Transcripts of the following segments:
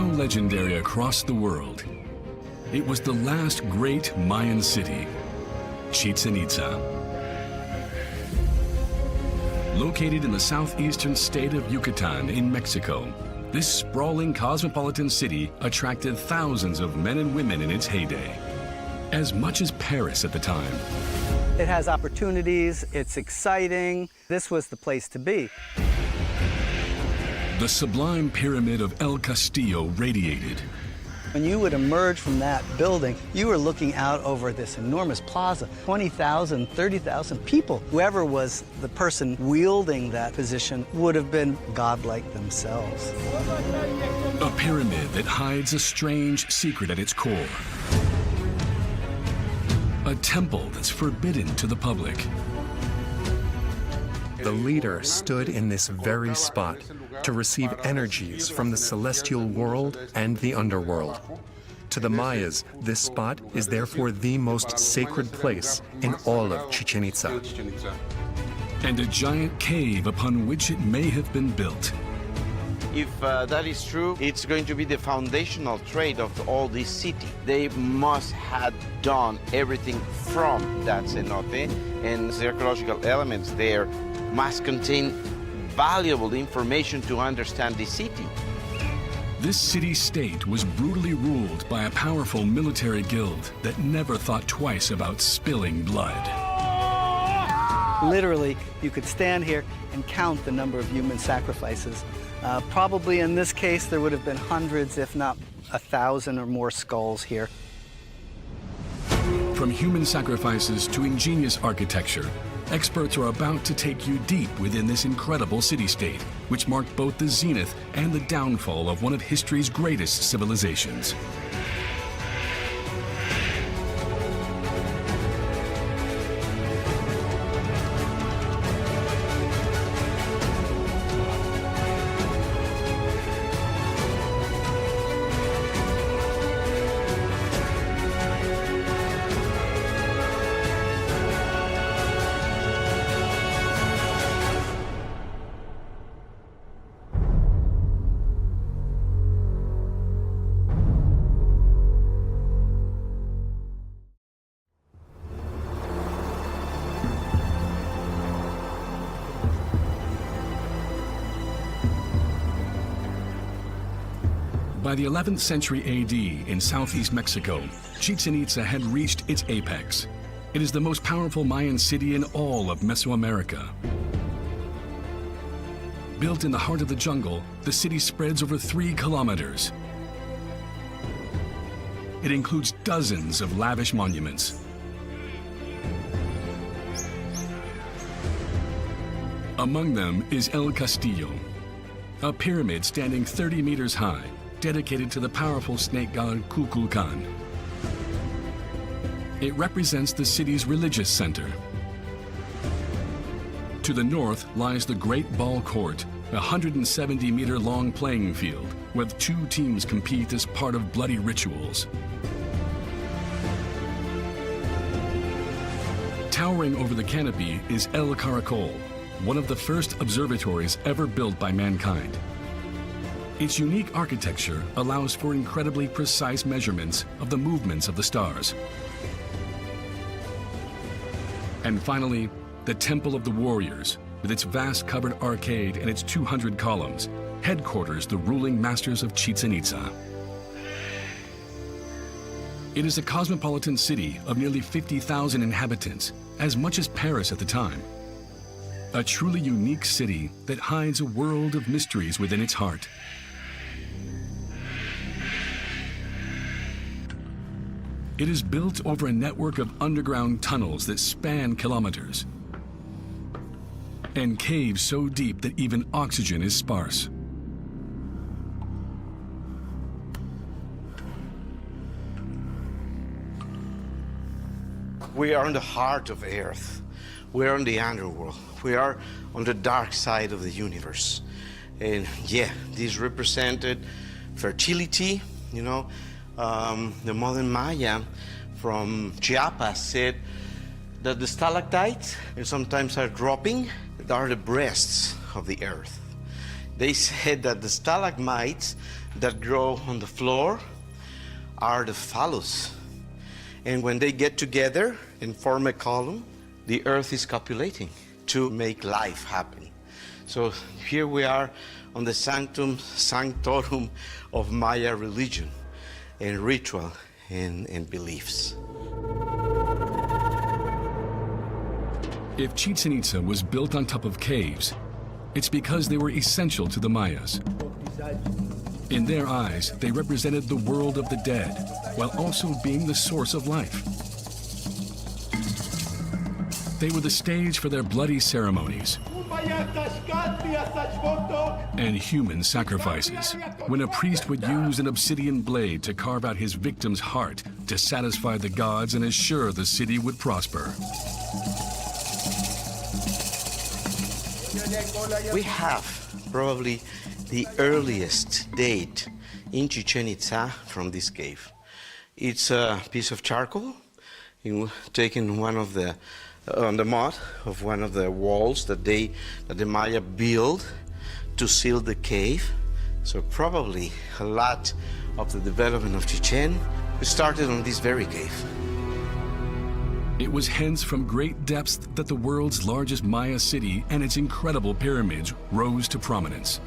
Now legendary across the world, it was the last great Mayan city, Chichén Itzá. Located in the southeastern state of Yucatán in Mexico, this sprawling cosmopolitan city attracted thousands of men and women in its heyday, as much as Paris at the time. It has opportunities, it's exciting. This was the place to be. The sublime pyramid of El Castillo radiated. When you would emerge from that building, you were looking out over this enormous plaza, 20,000, 30,000 people. Whoever was the person wielding that position would have been godlike themselves. A pyramid that hides a strange secret at its core. A temple that's forbidden to the public. The leader stood in this very spot to receive energies from the celestial world and the underworld. To the Mayas, this spot is therefore the most sacred place in all of Chichén Itzá. And a giant cave upon which it may have been built. If that is true, it's going to be the foundational trait of all this city. They must have done everything from that cenote, and the archaeological elements there must contain valuable information to understand the city. This city-state was brutally ruled by a powerful military guild that never thought twice about spilling blood. Literally, you could stand here and count the number of human sacrifices. Probably in this case, there would have been hundreds, if not 1,000 or more skulls here. From human sacrifices to ingenious architecture, experts are about to take you deep within this incredible city-state, which marked both the zenith and the downfall of one of history's greatest civilizations. By the 11th century AD in southeast Mexico, Chichén Itzá had reached its apex. It is the most powerful Mayan city in all of Mesoamerica. Built in the heart of the jungle, the city spreads over 3 kilometers. It includes dozens of lavish monuments. Among them is El Castillo, a pyramid standing 30 meters high, dedicated to the powerful snake god Kukulkan. It represents the city's religious center. To the north lies the Great Ball Court, a 170-meter-long playing field where 2 teams compete as part of bloody rituals. Towering over the canopy is El Caracol, one of the first observatories ever built by mankind. Its unique architecture allows for incredibly precise measurements of the movements of the stars. And finally, the Temple of the Warriors, with its vast covered arcade and its 200 columns, headquarters the ruling masters of Chichén Itzá. It is a cosmopolitan city of nearly 50,000 inhabitants, as much as Paris at the time. A truly unique city that hides a world of mysteries within its heart. It is built over a network of underground tunnels that span kilometers, and caves so deep that even oxygen is sparse. We are in the heart of Earth. We are in the underworld. We are on the dark side of the universe. And yeah, this represented fertility, you know. The modern Maya from Chiapas said that the stalactites, and sometimes are dropping, are the breasts of the earth. They said that the stalagmites that grow on the floor are the phallus. And when they get together and form a column, the earth is copulating to make life happen. So here we are on the sanctum sanctorum of Maya religion and ritual and beliefs. If Chichén Itzá was built on top of caves, it's because they were essential to the Mayas. In their eyes, they represented the world of the dead, while also being the source of life. They were the stage for their bloody ceremonies and human sacrifices, when a priest would use an obsidian blade to carve out his victim's heart to satisfy the gods and assure the city would prosper. We have probably the earliest date in Chichén Itzá from this cave. It's a piece of charcoal taken on the mud of one of the walls that the Maya built to seal the cave. So probably a lot of the development of Chichén started on this very cave. It was hence from great depths that the world's largest Maya city and its incredible pyramids rose to prominence.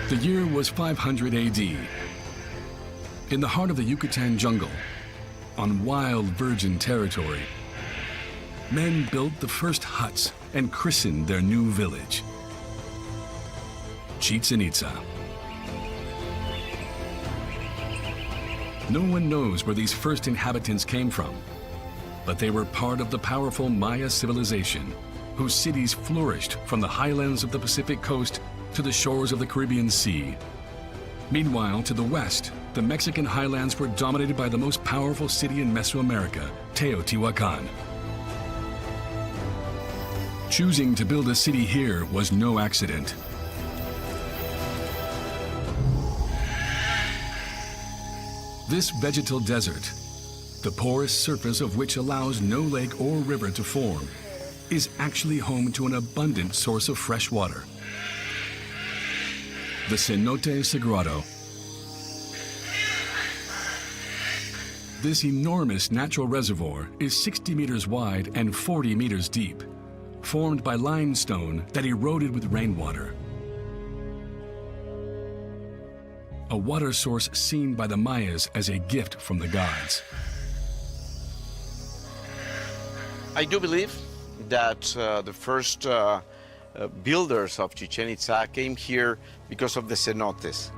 The year was 500 AD. In the heart of the Yucatán jungle, on wild virgin territory, men built the first huts and christened their new village, Chichén Itzá. No one knows where these first inhabitants came from, but they were part of the powerful Maya civilization, whose cities flourished from the highlands of the Pacific coast to the shores of the Caribbean Sea. Meanwhile, to the west, the Mexican highlands were dominated by the most powerful city in Mesoamerica, Teotihuacan. Choosing to build a city here was no accident. This vegetal desert, the porous surface of which allows no lake or river to form, is actually home to an abundant source of fresh water, the Cenote Sagrado. This enormous natural reservoir is 60 meters wide and 40 meters deep, formed by limestone that eroded with rainwater. A water source seen by the Mayas as a gift from the gods. I do believe that the first builders of Chichén Itzá came here because of the cenotes.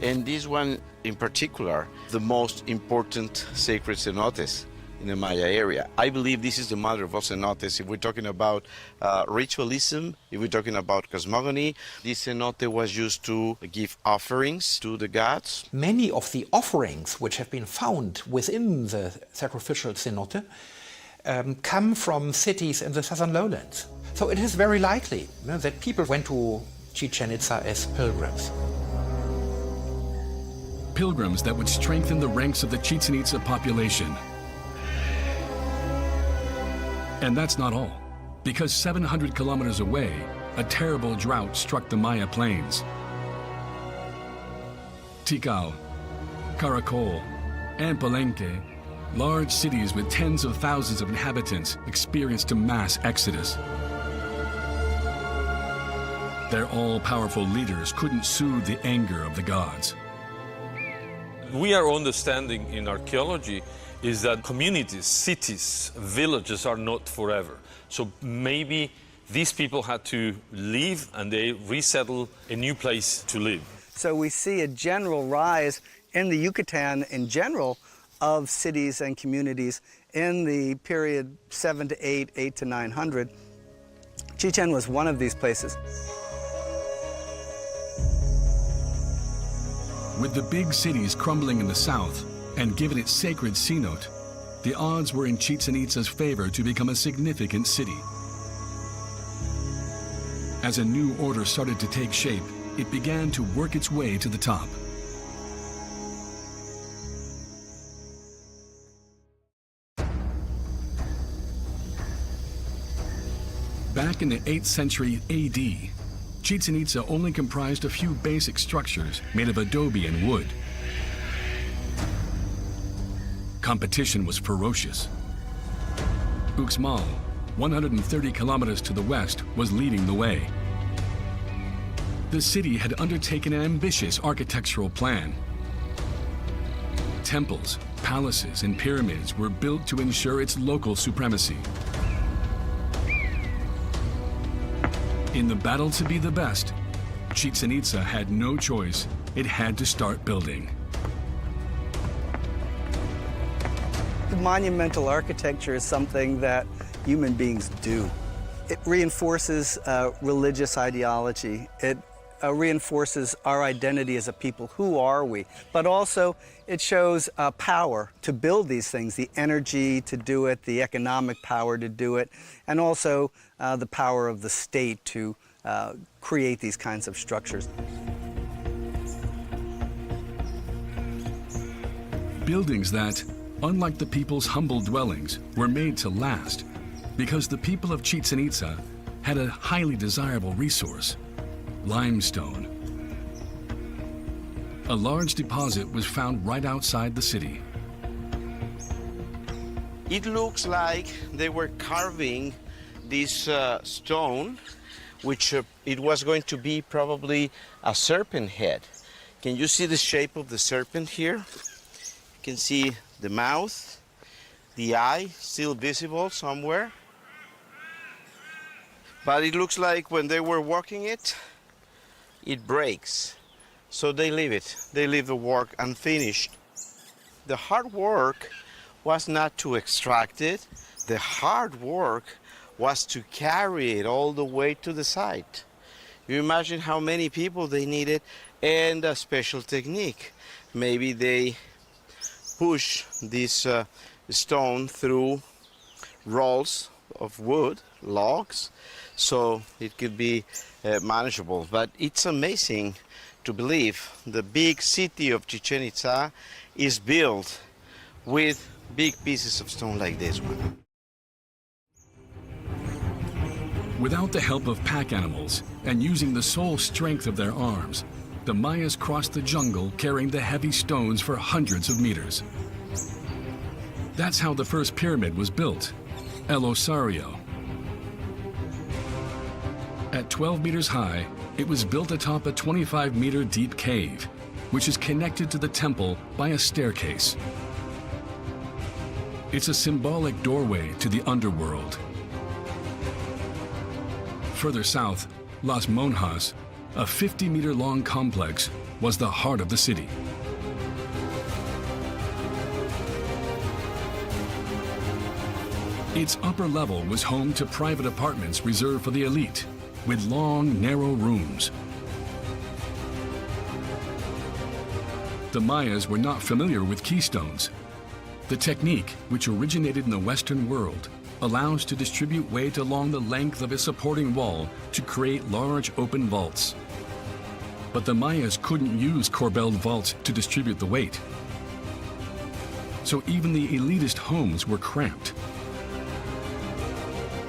And this one in particular, the most important sacred cenotes in the Maya area. I believe this is the mother of all cenotes. If we're talking about ritualism, if we're talking about cosmogony, this cenote was used to give offerings to the gods. Many of the offerings which have been found within the sacrificial cenote come from cities in the southern lowlands. So it is very likely that people went to Chichén Itzá as pilgrims. Pilgrims that would strengthen the ranks of the Chichén Itzá population. And that's not all, because 700 kilometers away, a terrible drought struck the Maya plains. Tikal, Caracol, and Palenque, large cities with tens of thousands of inhabitants, experienced a mass exodus. Their all-powerful leaders couldn't soothe the anger of the gods. We are understanding in archaeology is that communities, cities, villages are not forever. So maybe these people had to leave and they resettle a new place to live. So we see a general rise in the Yucatan in general of cities and communities in the period 7 to 8, 8 to 900. Chichén was one of these places. With the big cities crumbling in the south and given its sacred cenote, the odds were in Chichén Itzá's favor to become a significant city. As a new order started to take shape, it began to work its way to the top. Back in the 8th century AD, Chichén Itzá only comprised a few basic structures made of adobe and wood. Competition was ferocious. Uxmal, 130 kilometers to the west, was leading the way. The city had undertaken an ambitious architectural plan. Temples, palaces, and pyramids were built to ensure its local supremacy. In the battle to be the best, Chichén Itzá had no choice. It had to start building. The monumental architecture is something that human beings do. It reinforces religious ideology. It reinforces our identity as a people. Who are we? But also, it shows power to build these things, the energy to do it, the economic power to do it, and also the power of the state to create these kinds of structures. Buildings that, unlike the people's humble dwellings, were made to last because the people of Chichén Itzá had a highly desirable resource: limestone. A large deposit was found right outside the city. It looks like they were carving this stone, which it was going to be probably a serpent head. Can you see the shape of the serpent here? You can see the mouth, the eye still visible somewhere. But it looks like when they were working it, it breaks. So they leave it. They leave the work unfinished. The hard work was not to extract it. The hard work was to carry it all the way to the site. You imagine how many people they needed and a special technique. Maybe they push this stone through rolls of wood, logs, so it could be manageable. But it's amazing to believe the big city of Chichén Itzá is built with big pieces of stone like this one. Without the help of pack animals and using the sole strength of their arms, the Mayas crossed the jungle carrying the heavy stones for hundreds of meters. That's how the first pyramid was built, El Osario. At 12 meters high, it was built atop a 25-meter deep cave, which is connected to the temple by a staircase. It's a symbolic doorway to the underworld. Further south, Las Monjas, a 50-meter-long complex, was the heart of the city. Its upper level was home to private apartments reserved for the elite, with long, narrow rooms. The Mayas were not familiar with keystones. The technique, which originated in the Western world, allows to distribute weight along the length of a supporting wall to create large open vaults. But the Mayas couldn't use corbelled vaults to distribute the weight. So even the elitist homes were cramped.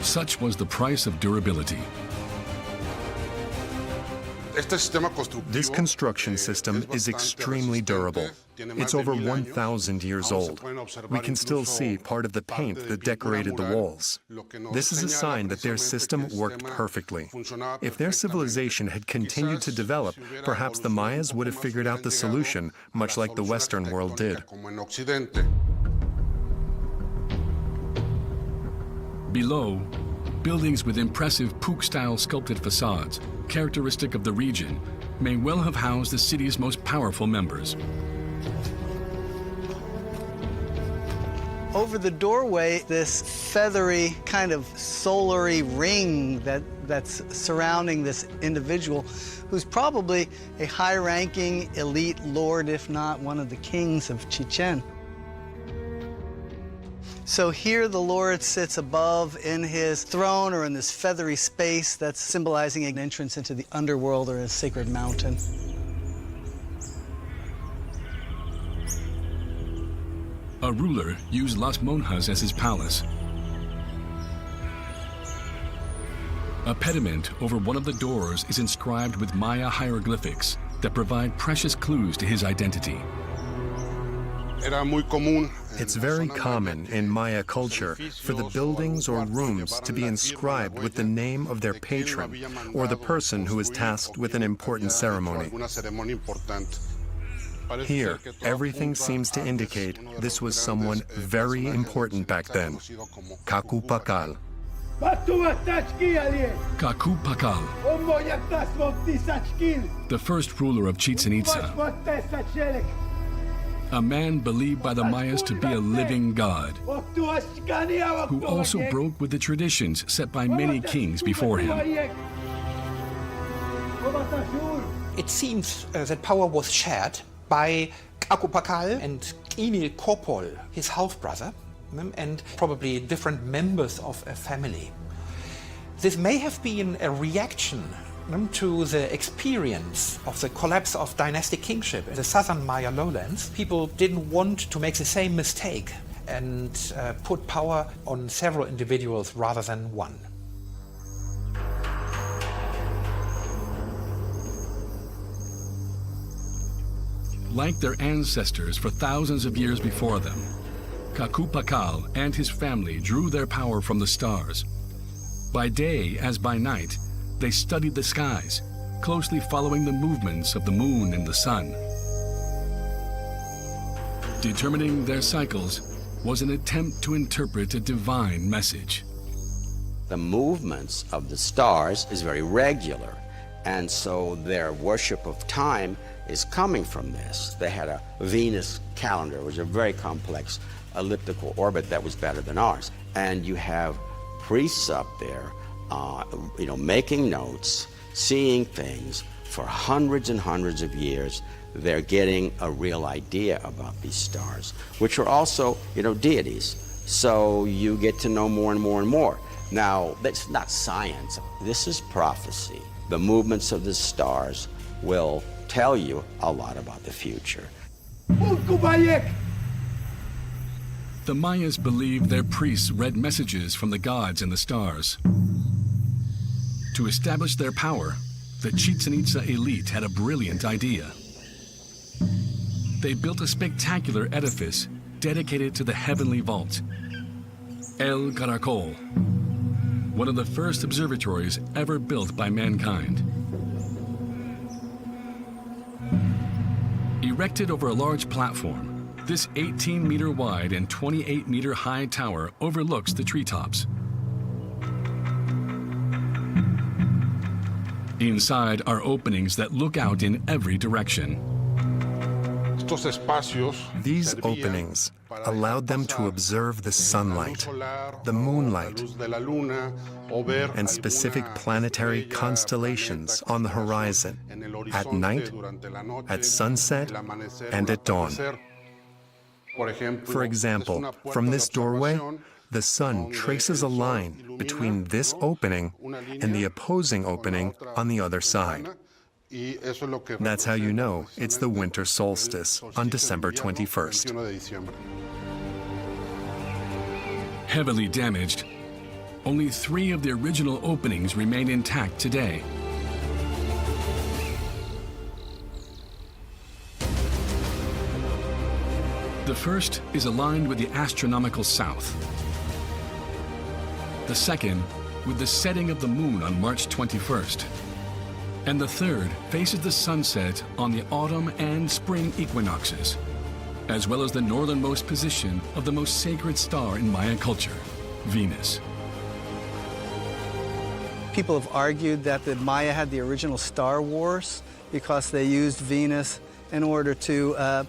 Such was the price of durability. This construction system is extremely durable. It's over 1,000 years old. We can still see part of the paint that decorated the walls. This is a sign that their system worked perfectly. If their civilization had continued to develop, perhaps the Mayas would have figured out the solution, much like the Western world did. Below, buildings with impressive puuk-style sculpted facades, characteristic of the region, may well have housed the city's most powerful members. Over the doorway, this feathery kind of solary ring that's surrounding this individual, who's probably a high-ranking elite lord, if not one of the kings of Chichén. So here the Lord sits above in his throne or in this feathery space that's symbolizing an entrance into the underworld or a sacred mountain. A ruler used Las Monjas as his palace. A pediment over one of the doors is inscribed with Maya hieroglyphics that provide precious clues to his identity. It's very common in Maya culture for the buildings or rooms to be inscribed with the name of their patron or the person who is tasked with an important ceremony. Here, everything seems to indicate this was someone very important back then. Pakal. Kaku Pakal, the first ruler of Chichén Itzá, a man believed by the Mayas to be a living god, who also broke with the traditions set by many kings before him. It seems that power was shared by Kaku Pakal and Emil Kopol, his half-brother, and probably different members of a family. This may have been a reaction to the experience of the collapse of dynastic kingship in the southern Maya lowlands. People didn't want to make the same mistake and put power on several individuals rather than one. Like their ancestors for thousands of years before them, Kaku Pakal and his family drew their power from the stars. By day as by night, they studied the skies, closely following the movements of the moon and the sun. Determining their cycles was an attempt to interpret a divine message. The movements of the stars is very regular, and so their worship of time is coming from this. They had a Venus calendar, which was a very complex elliptical orbit that was better than ours. And you have priests up there, making notes, seeing things for hundreds and hundreds of years. They're getting a real idea about these stars, which are also, deities. So you get to know more and more and more. Now, that's not science. This is prophecy. The movements of the stars will tell you a lot about the future. The Mayas believed their priests read messages from the gods and the stars. To establish their power, the Chichén Itzá elite had a brilliant idea. They built a spectacular edifice dedicated to the heavenly vault, El Caracol, one of the first observatories ever built by mankind. Erected over a large platform, this 18-meter wide and 28-meter high tower overlooks the treetops. Inside are openings that look out in every direction. These openings allowed them to observe the sunlight, the moonlight, and specific planetary constellations on the horizon at night, at sunset, and at dawn. For example, from this doorway, the sun traces a line between this opening and the opposing opening on the other side. That's how you know it's the winter solstice on December 21st. Heavily damaged, only 3 of the original openings remain intact today. The first is aligned with the astronomical south. The second with the setting of the moon on March 21st. And the third faces the sunset on the autumn and spring equinoxes, as well as the northernmost position of the most sacred star in Maya culture, Venus. People have argued that the Maya had the original Star Wars because they used Venus in order to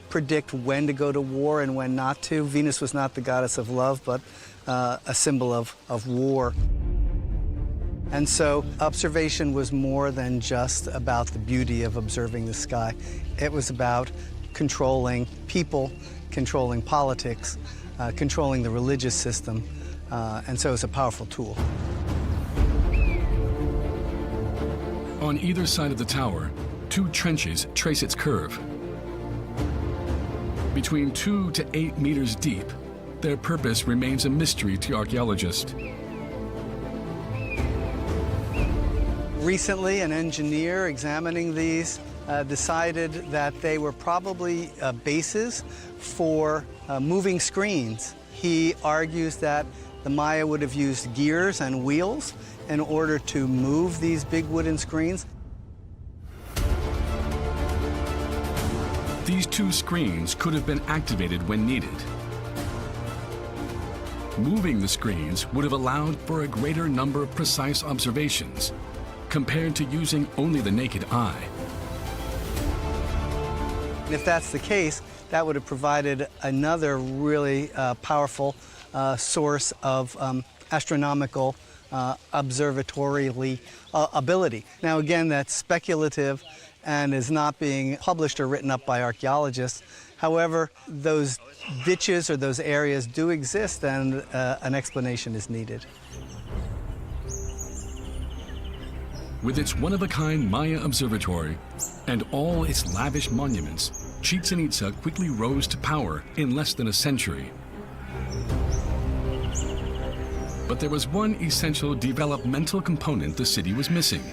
predict when to go to war and when not to. Venus was not the goddess of love, but a symbol of war. And so observation was more than just about the beauty of observing the sky. It was about controlling people, controlling politics, controlling the religious system, and so it's a powerful tool. On either side of the tower, 2 trenches trace its curve. Between 2 to 8 meters deep, their purpose remains a mystery to archaeologists. Recently, an engineer examining these decided that they were probably bases for moving screens. He argues that the Maya would have used gears and wheels in order to move these big wooden screens. These two screens could have been activated when needed. Moving the screens would have allowed for a greater number of precise observations compared to using only the naked eye. And if that's the case, that would have provided another really powerful source of astronomical observatorially ability. Now again, that's speculative and is not being published or written up by archaeologists. However, those ditches or those areas do exist, and an explanation is needed. With its one-of-a-kind Maya observatory and all its lavish monuments, Chichén Itzá quickly rose to power in less than a century. But there was one essential developmental component the city was missing: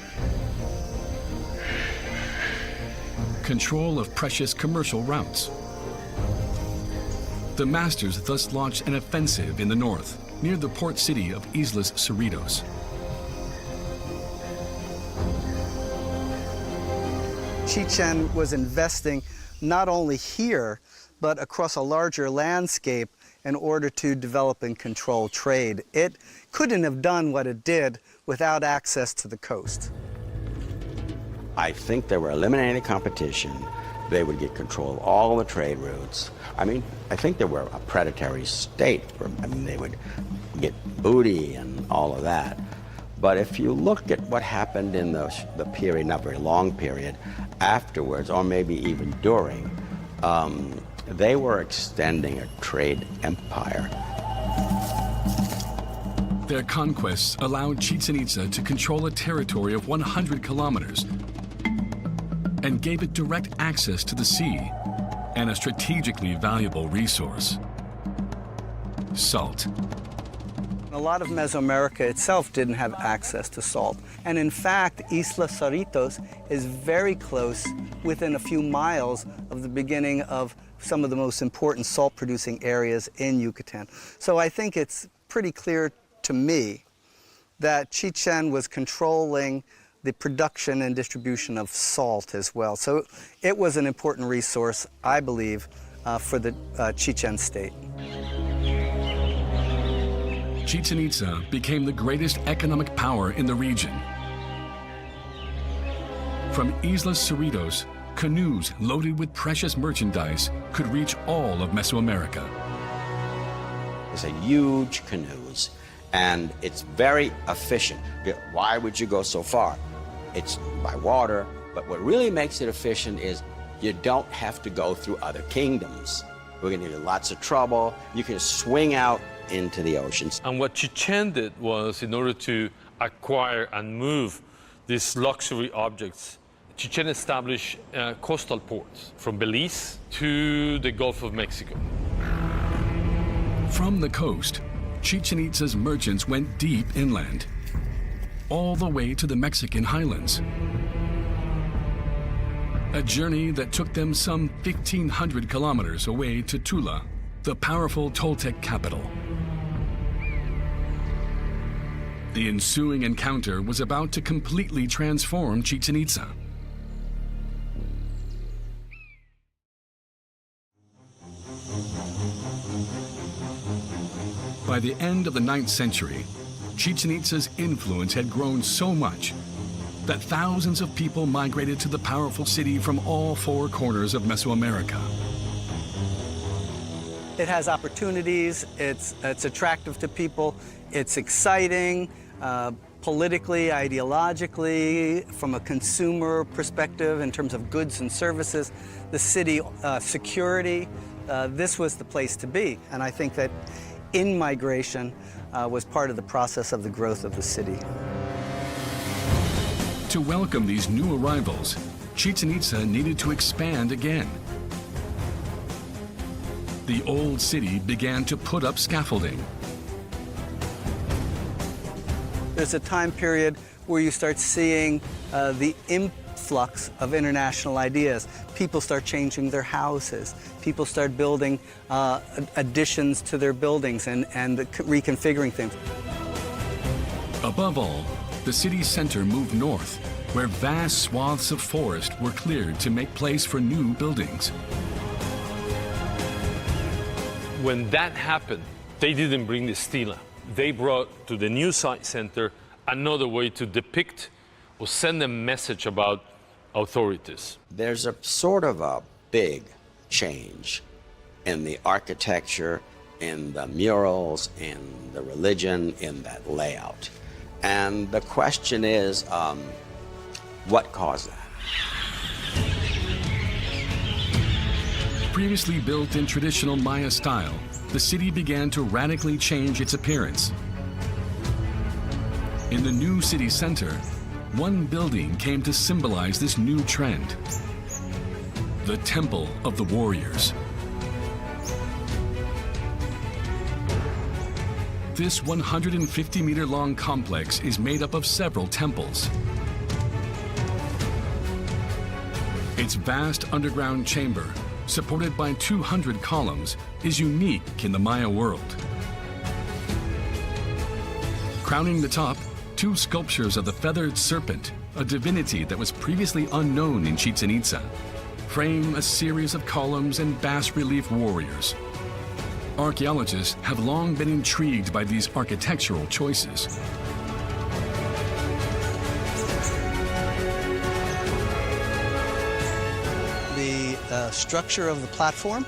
control of precious commercial routes. The masters thus launched an offensive in the north, near the port city of Islas Cerritos. Chichén was investing not only here, but across a larger landscape in order to develop and control trade. It couldn't have done what it did without access to the coast. I think they were eliminating competition. They would get control of all the trade routes. I mean, I think they were a predatory state. I mean, they would get booty and all of that. But if you look at what happened in the period, not very long period, afterwards, or maybe even during, they were extending a trade empire. Their conquests allowed Chichén Itzá to control a territory of 100 kilometers and gave it direct access to the sea and a strategically valuable resource: salt. A lot of Mesoamerica itself didn't have access to salt. And in fact, Islas Cerritos is very close, within a few miles of the beginning of some of the most important salt-producing areas in Yucatan. So I think it's pretty clear to me that Chichén was controlling the production and distribution of salt as well. So it was an important resource, I believe, for the Chichén state. Chichén Itzá became the greatest economic power in the region. From Islas Cerritos, canoes loaded with precious merchandise could reach all of Mesoamerica. It's a huge canoes, and it's very efficient. Why would you go so far? It's by water, but what really makes it efficient is you don't have to go through other kingdoms. We're gonna give you lots of trouble. You can swing out into the oceans. And what Chichén did was, in order to acquire and move these luxury objects, Chichén established coastal ports from Belize to the Gulf of Mexico. From the coast, Chichén Itzá's merchants went deep inland, all the way to the Mexican highlands. A journey that took them some 1,500 kilometers away to Tula, the powerful Toltec capital. The ensuing encounter was about to completely transform Chichén Itzá. By the end of the 9th century, Chichén Itzá's influence had grown so much that thousands of people migrated to the powerful city from all four corners of Mesoamerica. It has opportunities, it's attractive to people, it's exciting, politically, ideologically, from a consumer perspective in terms of goods and services, the city security, this was the place to be. And I think that in-migration was part of the process of the growth of the city. To welcome these new arrivals, Chichén Itzá needed to expand again. The old city began to put up scaffolding. There's a time period where you start seeing the influx of international ideas. People start changing their houses. People start building additions to their buildings and reconfiguring things. Above all, the city's center moved north, where vast swaths of forest were cleared to make place for new buildings. When that happened, they didn't bring the stela. They brought to the new site center another way to depict or send a message about authorities. There's a sort of a big change in the architecture, in the murals, in the religion, in that layout. And the question is, what caused that? Previously built in traditional Maya style, the city began to radically change its appearance. In the new city center, one building came to symbolize this new trend: the Temple of the Warriors. This 150-meter-long complex is made up of several temples. Its vast underground chamber, supported by 200 columns, is unique in the Maya world. Crowning the top, two sculptures of the feathered serpent, a divinity that was previously unknown in Chichén Itzá, frame a series of columns and bas-relief warriors. Archaeologists have long been intrigued by these architectural choices. The structure of the platform,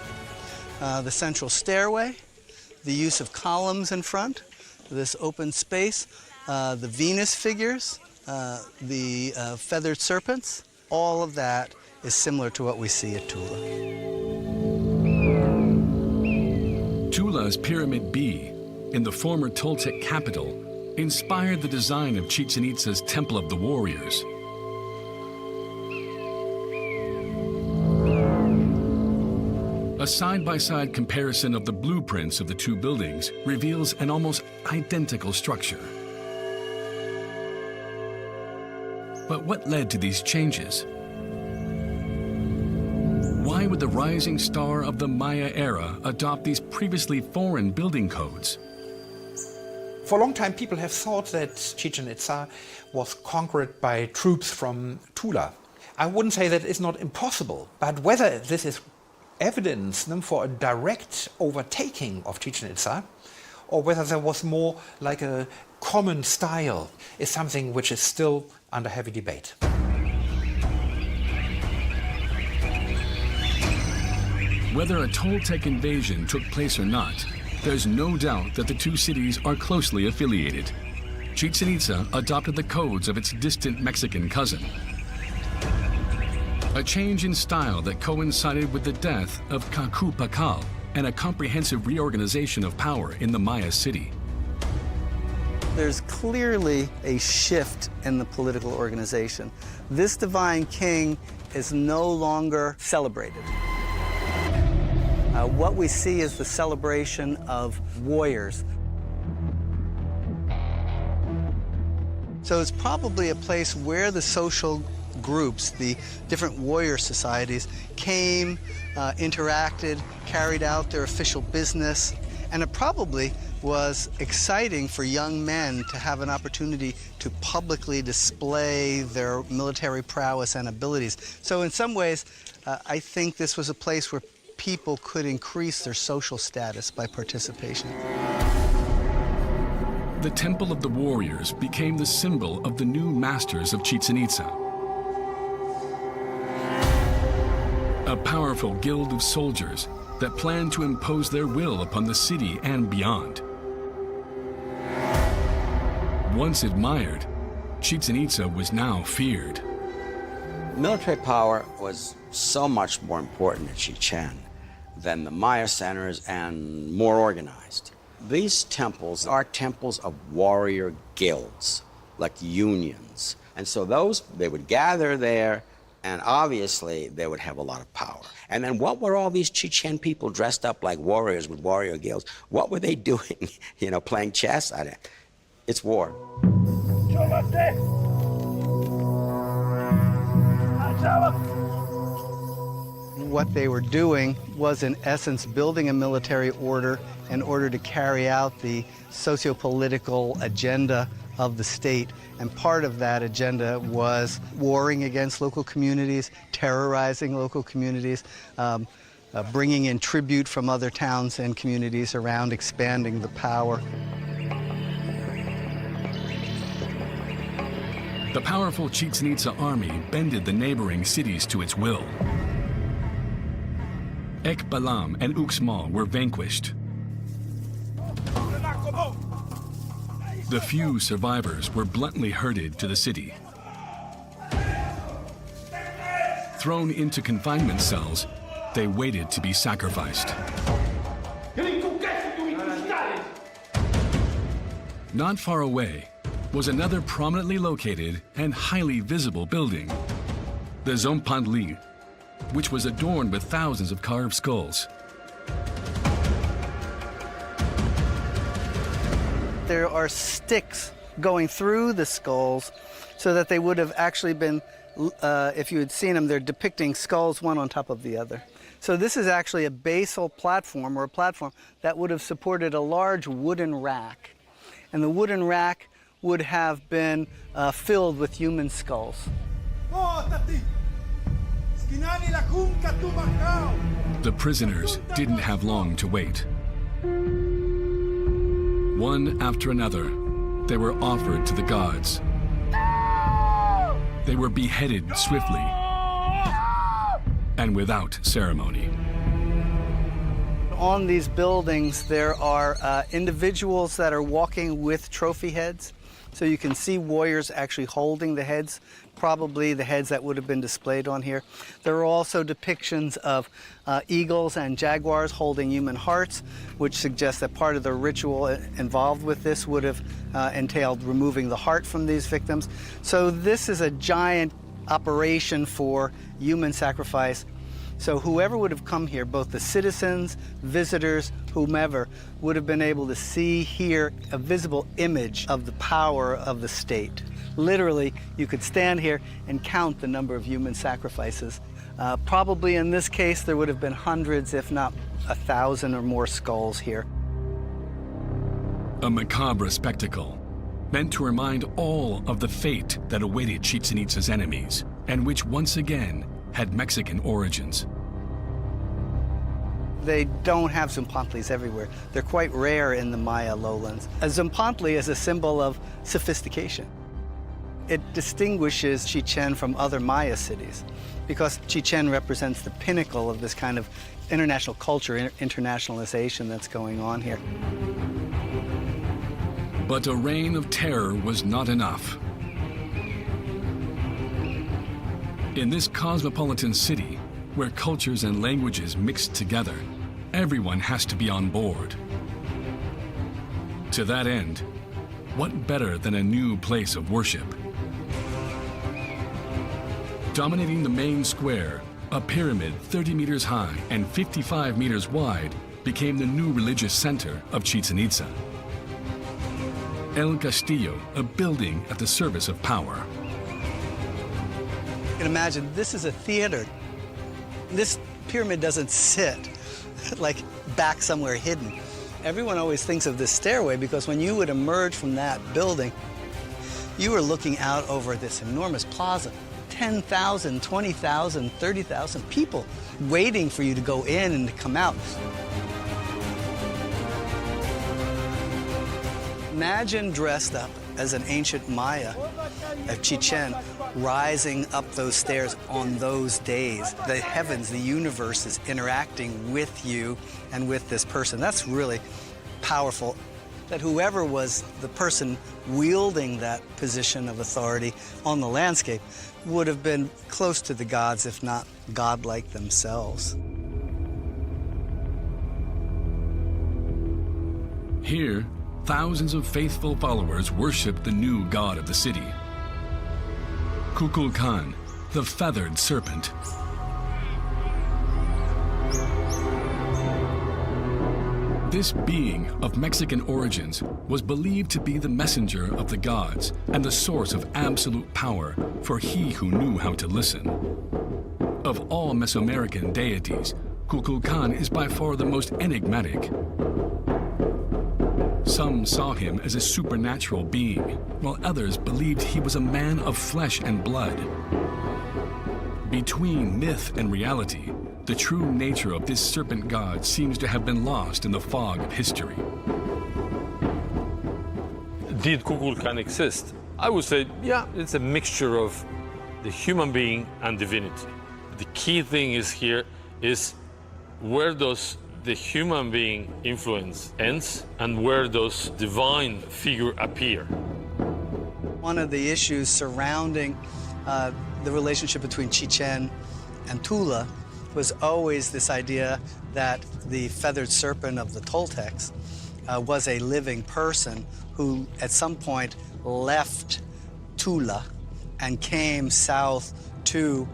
the central stairway, the use of columns in front, this open space, the Venus figures, the feathered serpents, all of that is similar to what we see at Tula. Tula's Pyramid B, in the former Toltec capital, inspired the design of Chichén Itzá's Temple of the Warriors. A side-by-side comparison of the blueprints of the two buildings reveals an almost identical structure. But what led to these changes? Why would the rising star of the Maya era adopt these previously foreign building codes? For a long time, people have thought that Chichén Itzá was conquered by troops from Tula. I wouldn't say that it's not impossible, but whether this is evidence for a direct overtaking of Chichén Itzá, or whether there was more like a common style, is something which is still under heavy debate. Whether a Toltec invasion took place or not, there's no doubt that the two cities are closely affiliated. Chichén Itzá adopted the codes of its distant Mexican cousin. A change in style that coincided with the death of Pakal and a comprehensive reorganization of power in the Maya city. There's clearly a shift in the political organization. This divine king is no longer celebrated. What we see is the celebration of warriors. So it's probably a place where the social groups, the different warrior societies, came, interacted, carried out their official business, and it probably was exciting for young men to have an opportunity to publicly display their military prowess and abilities. So in some ways, I think this was a place where people could increase their social status by participation. The Temple of the Warriors became the symbol of the new masters of Chichén Itzá. A powerful guild of soldiers that planned to impose their will upon the city and beyond. Once admired, Chichén Itzá was now feared. Military power was so much more important at Chichén than the Maya centers and more organized. These temples are temples of warrior guilds, like unions. And so they would gather there, and obviously they would have a lot of power. And then what were all these Chichén people dressed up like warriors with warrior guilds? What were they doing? Playing chess? It's war. Cenote! What they were doing was, in essence, building a military order in order to carry out the socio-political agenda of the state. And part of that agenda was warring against local communities, terrorizing local communities, bringing in tribute from other towns and communities around, expanding the power. The powerful Chichén Itzá army bended the neighboring cities to its will. Ekbalam and Uxmal were vanquished. The few survivors were bluntly herded to the city. Thrown into confinement cells, they waited to be sacrificed. Not far away was another prominently located and highly visible building, the Zompantli, which was adorned with thousands of carved skulls. There are sticks going through the skulls so that they would have actually been, if you had seen them, they're depicting skulls one on top of the other. So this is actually a basal platform, or a platform that would have supported a large wooden rack. And the wooden rack would have been filled with human skulls. The prisoners didn't have long to wait. One after another, they were offered to the gods. They were beheaded swiftly and without ceremony. On these buildings, there are individuals that are walking with trophy heads. So you can see warriors actually holding the heads, probably the heads that would have been displayed on here. There are also depictions of eagles and jaguars holding human hearts, which suggests that part of the ritual involved with this would have entailed removing the heart from these victims. So this is a giant operation for human sacrifice. So whoever would have come here, both the citizens, visitors, whomever, would have been able to see here a visible image of the power of the state. Literally, you could stand here and count the number of human sacrifices. Probably in this case, there would have been hundreds, if not 1,000 or more skulls here. A macabre spectacle meant to remind all of the fate that awaited Chichén Itzá's enemies, and which once again had Mexican origins. They don't have Zompantlis everywhere. They're quite rare in the Maya lowlands. A Zompantli is a symbol of sophistication. It distinguishes Chichén from other Maya cities because Chichén represents the pinnacle of this kind of international culture, internationalization that's going on here. But a reign of terror was not enough. In this cosmopolitan city, where cultures and languages mix together, everyone has to be on board. To that end, what better than a new place of worship? Dominating the main square, a pyramid 30 meters high and 55 meters wide became the new religious center of Chichén Itzá. El Castillo, a building at the service of power. You can imagine, this is a theater. This pyramid doesn't sit like back somewhere hidden. Everyone always thinks of this stairway because when you would emerge from that building, you were looking out over this enormous plaza. 10,000, 20,000, 30,000 people waiting for you to go in and to come out. Imagine dressed up as an ancient Maya of Chichén, rising up those stairs on those days. The heavens, the universe is interacting with you and with this person. That's really powerful. That whoever was the person wielding that position of authority on the landscape would have been close to the gods, if not godlike themselves. Here, thousands of faithful followers worship the new god of the city, Kukulkan, the feathered serpent. This being of Mexican origins was believed to be the messenger of the gods and the source of absolute power for he who knew how to listen. Of all Mesoamerican deities, Kukulkan is by far the most enigmatic. Some saw him as a supernatural being, while others believed he was a man of flesh and blood. Between myth and reality, the true nature of this serpent god seems to have been lost in the fog of history. Did Kukulkan exist? I would say, yeah, it's a mixture of the human being and divinity. The key thing is here is where does the human being influence ends and where does divine figure appear? One of the issues surrounding the relationship between Chichén and Tula was always this idea that the feathered serpent of the Toltecs was a living person who at some point left Tula and came south to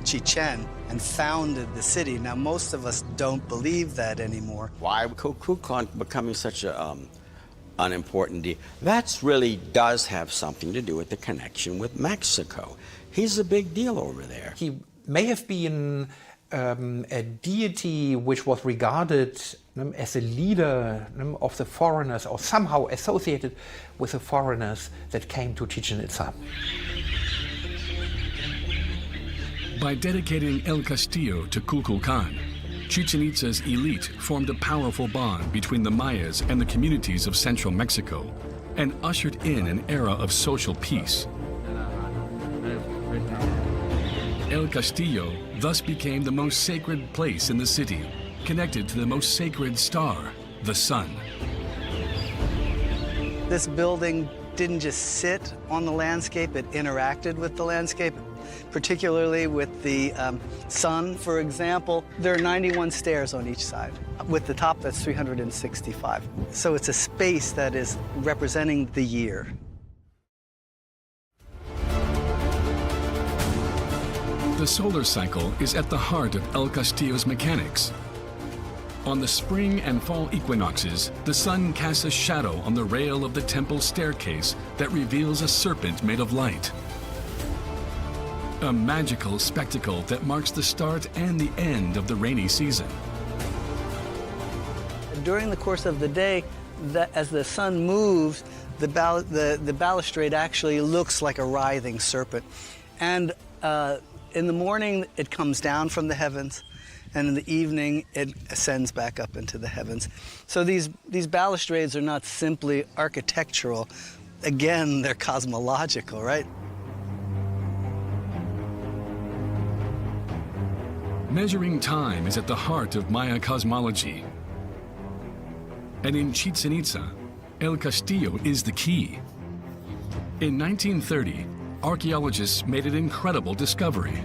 Chichén and founded the city. Now, most of us don't believe that anymore. Why Kukulkan becoming such an unimportant deal? That really does have something to do with the connection with Mexico. He's a big deal over there. He may have been a deity which was regarded as a leader of the foreigners, or somehow associated with the foreigners that came to Chichén Itzá. By dedicating El Castillo to Kukulkan, Chichén Itza's elite formed a powerful bond between the Mayas and the communities of central Mexico and ushered in an era of social peace. El Castillo thus became the most sacred place in the city, connected to the most sacred star, the sun. This building didn't just sit on the landscape, it interacted with the landscape, particularly with the sun, for example. There are 91 stairs on each side. With the top, that's 365. So it's a space that is representing the year. The solar cycle is at the heart of El Castillo's mechanics. On the spring and fall equinoxes, the sun casts a shadow on the rail of the temple staircase that reveals a serpent made of light. A magical spectacle that marks the start and the end of the rainy season. During the course of the day, as the sun moves, the balustrade actually looks like a writhing serpent. And in the morning, it comes down from the heavens, and in the evening, it ascends back up into the heavens. So these balustrades are not simply architectural. Again, they're cosmological, right? Measuring time is at the heart of Maya cosmology. And in Chichén Itzá, El Castillo is the key. In 1930, archaeologists made an incredible discovery.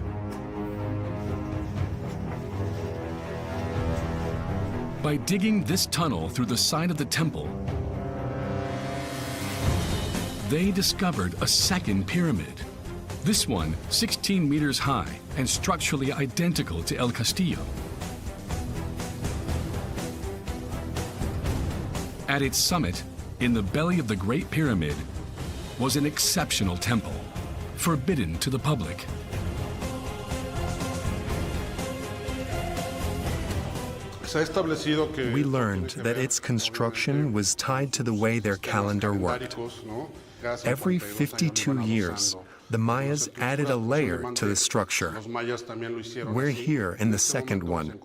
By digging this tunnel through the side of the temple, they discovered a second pyramid. This one 16 meters high and structurally identical to El Castillo. At its summit, in the belly of the Great Pyramid, was an exceptional temple, forbidden to the public. We learned that its construction was tied to the way their calendar worked. Every 52 years, the Mayas added a layer to the structure. We're here in the second one,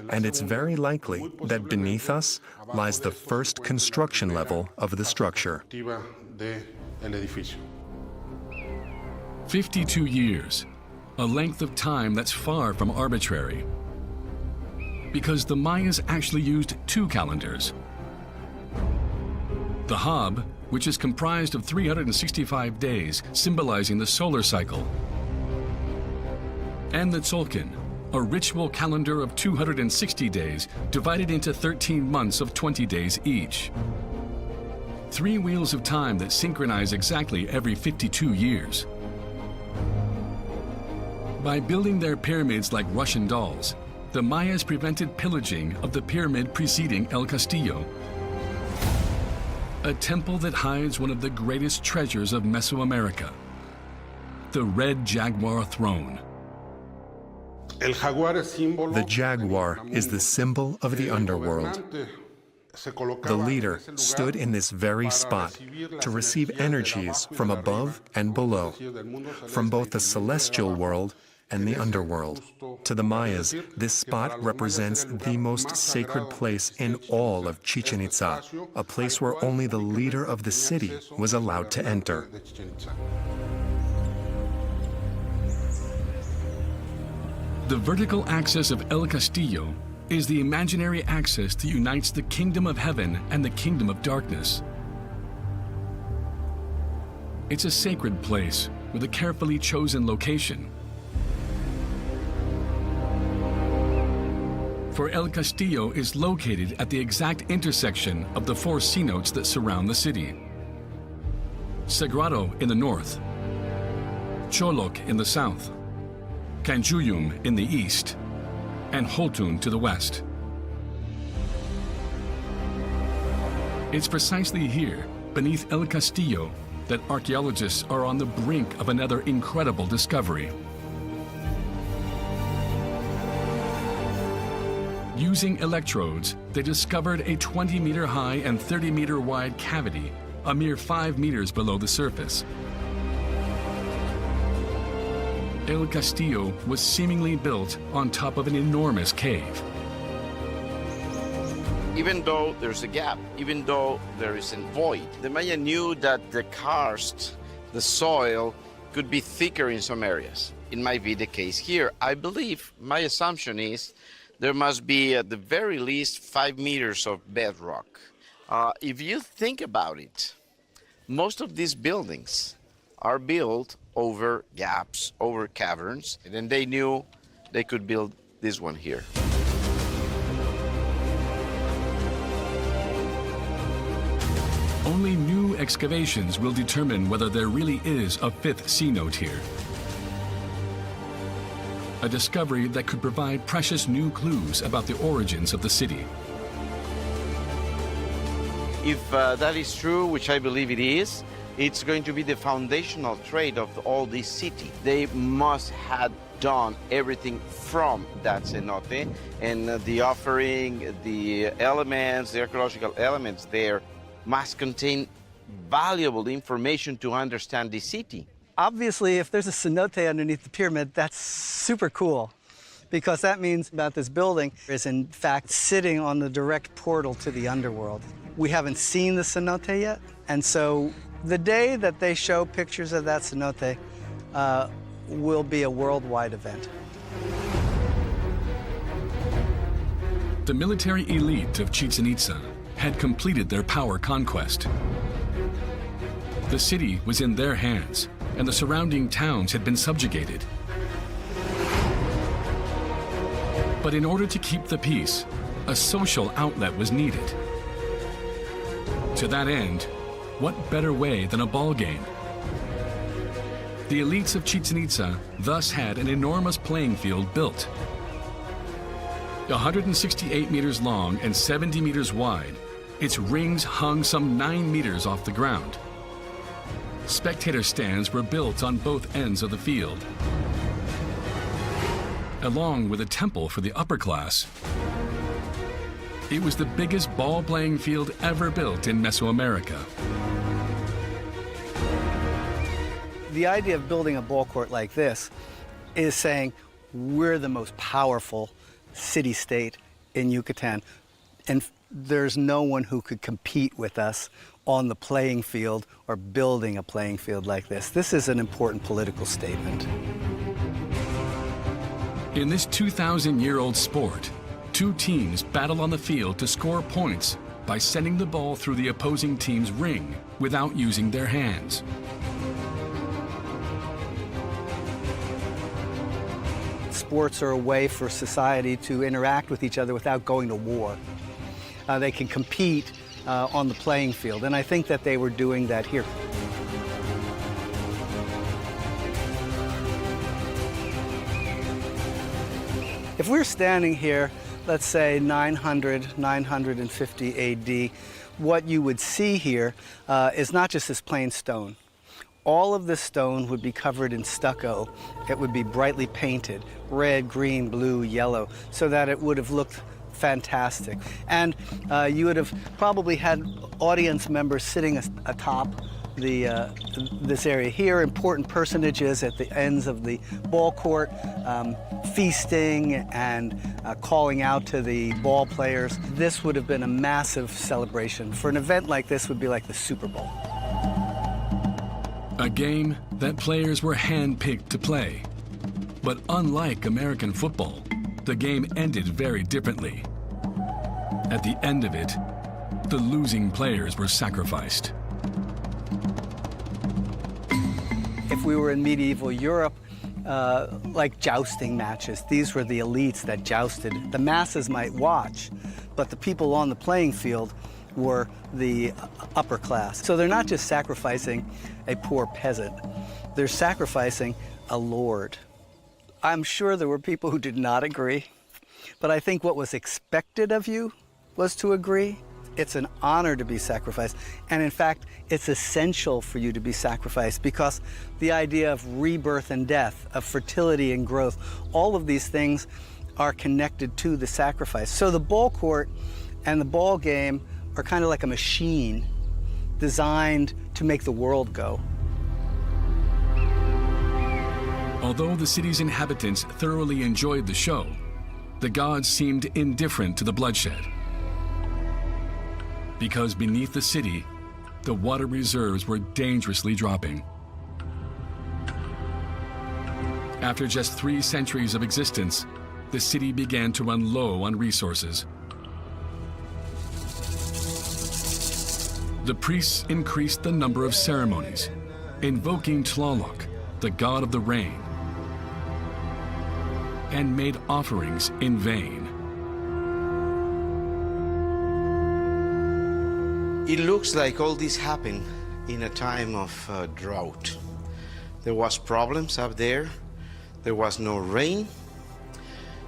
and it's very likely that beneath us lies the first construction level of the structure. 52 years, a length of time that's far from arbitrary. Because the Mayas actually used two calendars. The Hab, which is comprised of 365 days, symbolizing the solar cycle, and the Tzolk'in, a ritual calendar of 260 days, divided into 13 months of 20 days each. 3 wheels of time that synchronize exactly every 52 years. By building their pyramids like Russian dolls, the Mayas prevented pillaging of the pyramid preceding El Castillo, a temple that hides one of the greatest treasures of Mesoamerica, the red jaguar throne. The jaguar is the symbol of the underworld. The leader stood in this very spot to receive energies from above and below, from both the celestial world and the underworld. To the Mayas, this spot represents the most sacred place in all of Chichén Itzá, a place where only the leader of the city was allowed to enter. The vertical axis of El Castillo is the imaginary axis that unites the kingdom of heaven and the kingdom of darkness. It's a sacred place with a carefully chosen location. For El Castillo is located at the exact intersection of the four cenotes that surround the city. Sagrado in the north, Cholok in the south, Canjuyum in the east, and Holtun to the west. It's precisely here, beneath El Castillo, that archaeologists are on the brink of another incredible discovery. Using electrodes, they discovered a 20-meter high and 30-meter wide cavity, a mere 5 meters below the surface. El Castillo was seemingly built on top of an enormous cave. Even though there's a gap, even though there is a void, the Maya knew that the karst, the soil, could be thicker in some areas. It might be the case here. I believe, my assumption is, there must be at the very least 5 meters of bedrock. If you think about it, most of these buildings are built over gaps, over caverns, and they knew they could build this one here. Only new excavations will determine whether there really is a fifth cenote here. A discovery that could provide precious new clues about the origins of the city. If that is true, which I believe it is, it's going to be the foundational trait of all this city. They must have done everything from that cenote, and the offering, the elements, the archaeological elements there must contain valuable information to understand the city. Obviously, if there's a cenote underneath the pyramid, that's super cool, because that means that this building is in fact sitting on the direct portal to the underworld. We haven't seen the cenote yet, and so the day that they show pictures of that cenote will be a worldwide event. The military elite of Chichén Itzá had completed their power conquest. The city was in their hands, and the surrounding towns had been subjugated. But in order to keep the peace, a social outlet was needed. To that end, what better way than a ball game? The elites of Chichén Itzá thus had an enormous playing field built. 168 meters long and 70 meters wide, its rings hung some 9 meters off the ground. Spectator stands were built on both ends of the field. Along with a temple for the upper class, it was the biggest ball-playing field ever built in Mesoamerica. The idea of building a ball court like this is saying we're the most powerful city-state in Yucatan, and there's no one who could compete with us on the playing field or building a playing field like this. This is an important political statement. In this 2,000-year-old sport, two teams battle on the field to score points by sending the ball through the opposing team's ring without using their hands. Sports are a way for society to interact with each other without going to war. They can compete on the playing field, and I think that they were doing that here. If we're standing here, let's say 900, 950 AD, what you would see here is not just this plain stone. All of this stone would be covered in stucco. It would be brightly painted, red, green, blue, yellow, so that it would have looked fantastic. And you would have probably had audience members sitting atop this area here, important personages at the ends of the ball court, feasting and calling out to the ball players. This would have been a massive celebration. For an event like this would be like the Super Bowl. A game that players were hand-picked to play. But unlike American football, the game ended very differently. At the end of it, the losing players were sacrificed. If we were in medieval Europe, like jousting matches, these were the elites that jousted. The masses might watch, but the people on the playing field were the upper class. So they're not just sacrificing a poor peasant, they're sacrificing a lord. I'm sure there were people who did not agree, but I think what was expected of you was to agree. It's an honor to be sacrificed, and in fact, it's essential for you to be sacrificed because the idea of rebirth and death, of fertility and growth, all of these things are connected to the sacrifice. So the ball court and the ball game are kind of like a machine designed to make the world go. Although the city's inhabitants thoroughly enjoyed the show, the gods seemed indifferent to the bloodshed. Because beneath the city, the water reserves were dangerously dropping. After just 3 centuries of existence, the city began to run low on resources. The priests increased the number of ceremonies, invoking Tlaloc, the god of the rain, and made offerings in vain. It looks like all this happened in a time of drought. There was problems up there. There was no rain.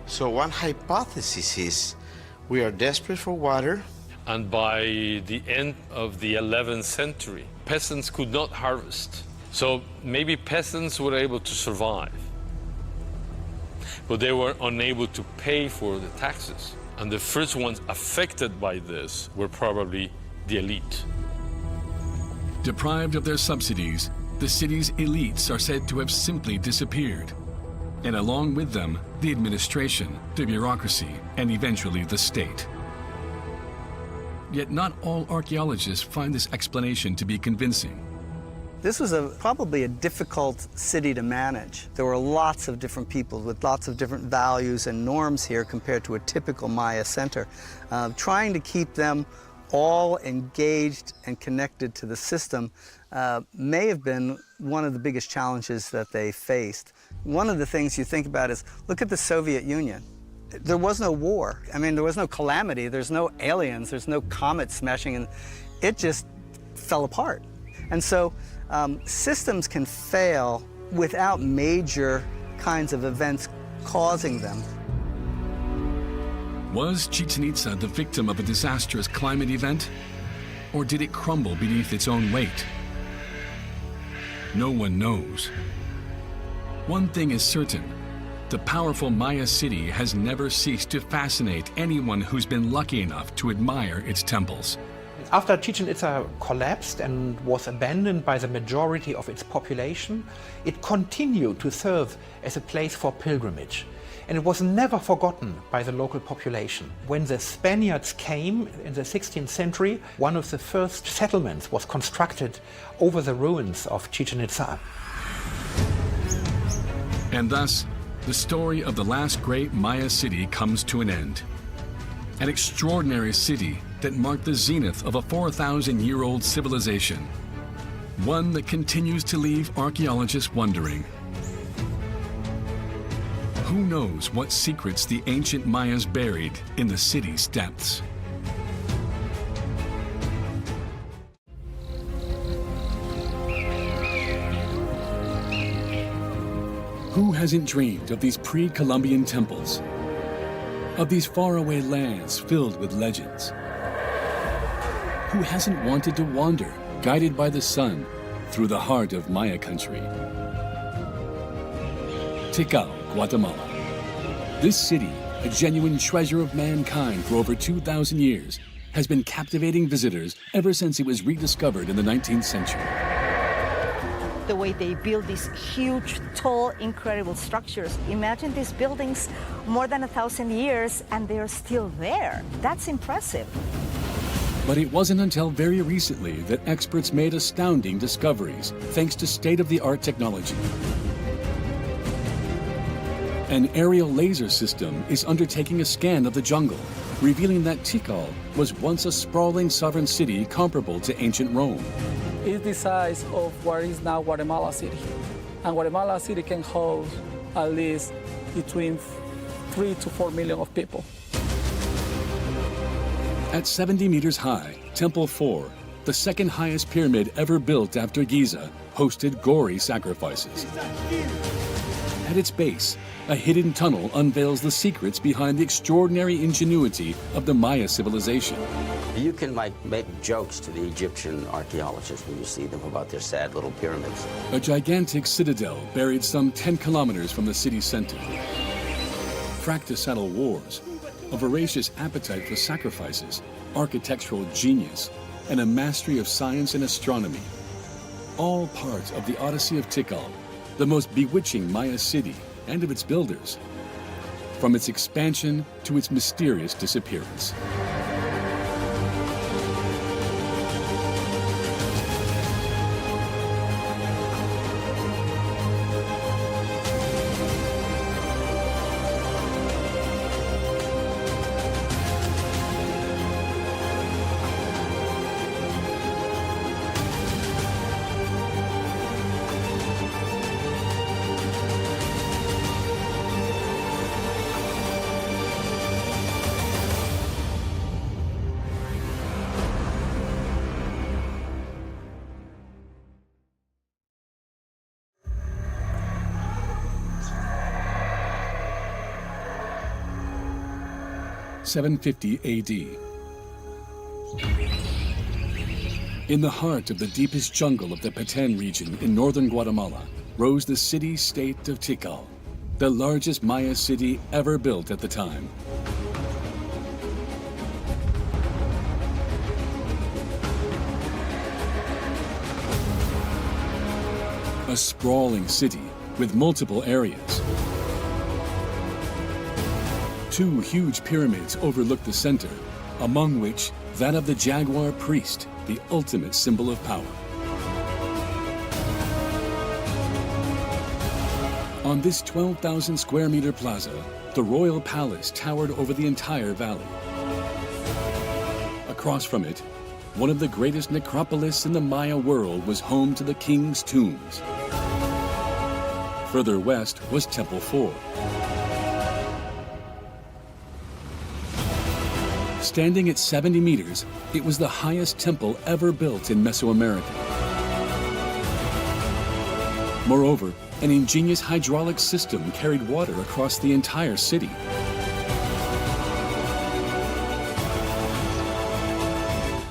So one hypothesis is we are desperate for water. And by the end of the 11th century, peasants could not harvest. So maybe peasants were able to survive, but they were unable to pay for the taxes. And the first ones affected by this were probably the elite. Deprived of their subsidies, the city's elites are said to have simply disappeared. And along with them, the administration, the bureaucracy, and eventually the state. Yet not all archaeologists find this explanation to be convincing. This was probably a difficult city to manage. There were lots of different people with lots of different values and norms here compared to a typical Maya center. Trying to keep them all engaged and connected to the system may have been one of the biggest challenges that they faced. One of the things you think about is, look at the Soviet Union. There was no war. I mean, there was no calamity. There's no aliens. There's no comets smashing, and it just fell apart. And so systems can fail without major kinds of events causing them. Was Chichén Itzá the victim of a disastrous climate event? Or did it crumble beneath its own weight? No one knows. One thing is certain. The powerful Maya city has never ceased to fascinate anyone who's been lucky enough to admire its temples. After Chichén Itzá collapsed and was abandoned by the majority of its population, it continued to serve as a place for pilgrimage. And it was never forgotten by the local population. When the Spaniards came in the 16th century, one of the first settlements was constructed over the ruins of Chichén Itzá. And thus, the story of the last great Maya city comes to an end. An extraordinary city that marked the zenith of a 4,000-year-old civilization. One that continues to leave archaeologists wondering. Who knows what secrets the ancient Mayas buried in the city's depths? Who hasn't dreamed of these pre-Columbian temples? of these faraway lands filled with legends. Who hasn't wanted to wander, guided by the sun, through the heart of Maya country? Tikal, Guatemala. This city, a genuine treasure of mankind for over 2,000 years, has been captivating visitors ever since it was rediscovered in the 19th century. The way they build these huge, tall, incredible structures. Imagine these buildings more than 1,000 years and they're still there. That's impressive. But it wasn't until very recently that experts made astounding discoveries thanks to state-of-the-art technology. An aerial laser system is undertaking a scan of the jungle, revealing that Tikal was once a sprawling sovereign city comparable to ancient Rome. It's the size of what is now Guatemala City. And Guatemala City can hold at least between 3 to 4 million of people. At 70 meters high, Temple 4, the second highest pyramid ever built after Giza, hosted gory sacrifices. At its base, a hidden tunnel unveils the secrets behind the extraordinary ingenuity of the Maya civilization. You can make jokes to the Egyptian archaeologists when you see them about their sad little pyramids. A gigantic citadel buried some 10 kilometers from the city's center. Fratricidal wars, a voracious appetite for sacrifices, architectural genius, and a mastery of science and astronomy. All part of the Odyssey of Tikal, the most bewitching Maya city and of its builders, from its expansion to its mysterious disappearance. (750 AD). In the heart of the deepest jungle of the Petén region in northern Guatemala rose the city-state of Tikal, the largest Maya city ever built at the time. A sprawling city with multiple areas. Two huge pyramids overlook the center, among which that of the jaguar priest, the ultimate symbol of power. On this 12,000 square meter plaza, the royal palace towered over the entire valley. Across from it, one of the greatest necropolis in the Maya world was home to the king's tombs. Further west was Temple 4. Standing at 70 meters, it was the highest temple ever built in Mesoamerica. Moreover, an ingenious hydraulic system carried water across the entire city.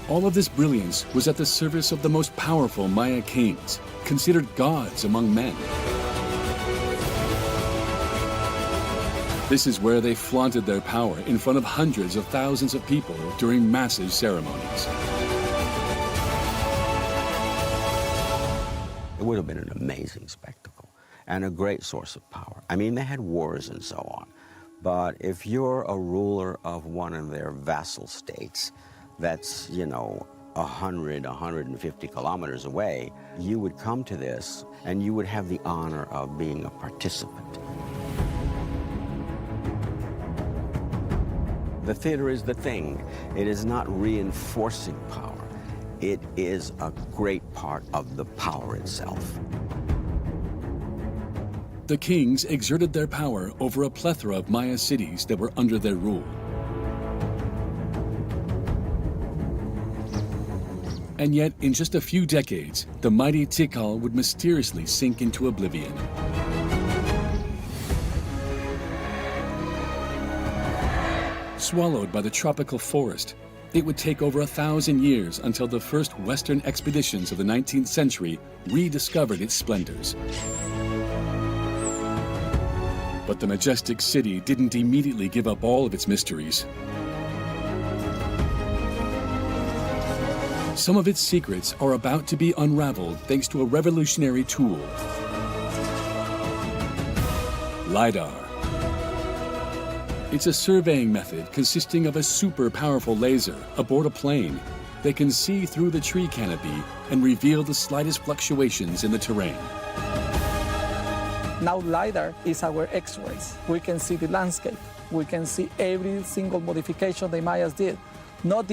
All of this brilliance was at the service of the most powerful Maya kings, considered gods among men. This is where they flaunted their power in front of hundreds of thousands of people during massive ceremonies. It would have been an amazing spectacle and a great source of power. I mean, they had wars and so on, but if you're a ruler of one of their vassal states that's, 100, 150 kilometers away, you would come to this and you would have the honor of being a participant. The theater is the thing. It is not reinforcing power. It is a great part of the power itself. The kings exerted their power over a plethora of Maya cities that were under their rule. And yet, in just a few decades, the mighty Tikal would mysteriously sink into oblivion. Swallowed by the tropical forest, it would take over 1,000 years until the first Western expeditions of the 19th century rediscovered its splendors. But the majestic city didn't immediately give up all of its mysteries. Some of its secrets are about to be unraveled thanks to a revolutionary tool: LiDAR. It's a surveying method consisting of a super powerful laser aboard a plane that can see through the tree canopy and reveal the slightest fluctuations in the terrain. Now LiDAR is our X-rays. We can see the landscape. We can see every single modification the Mayas did. Not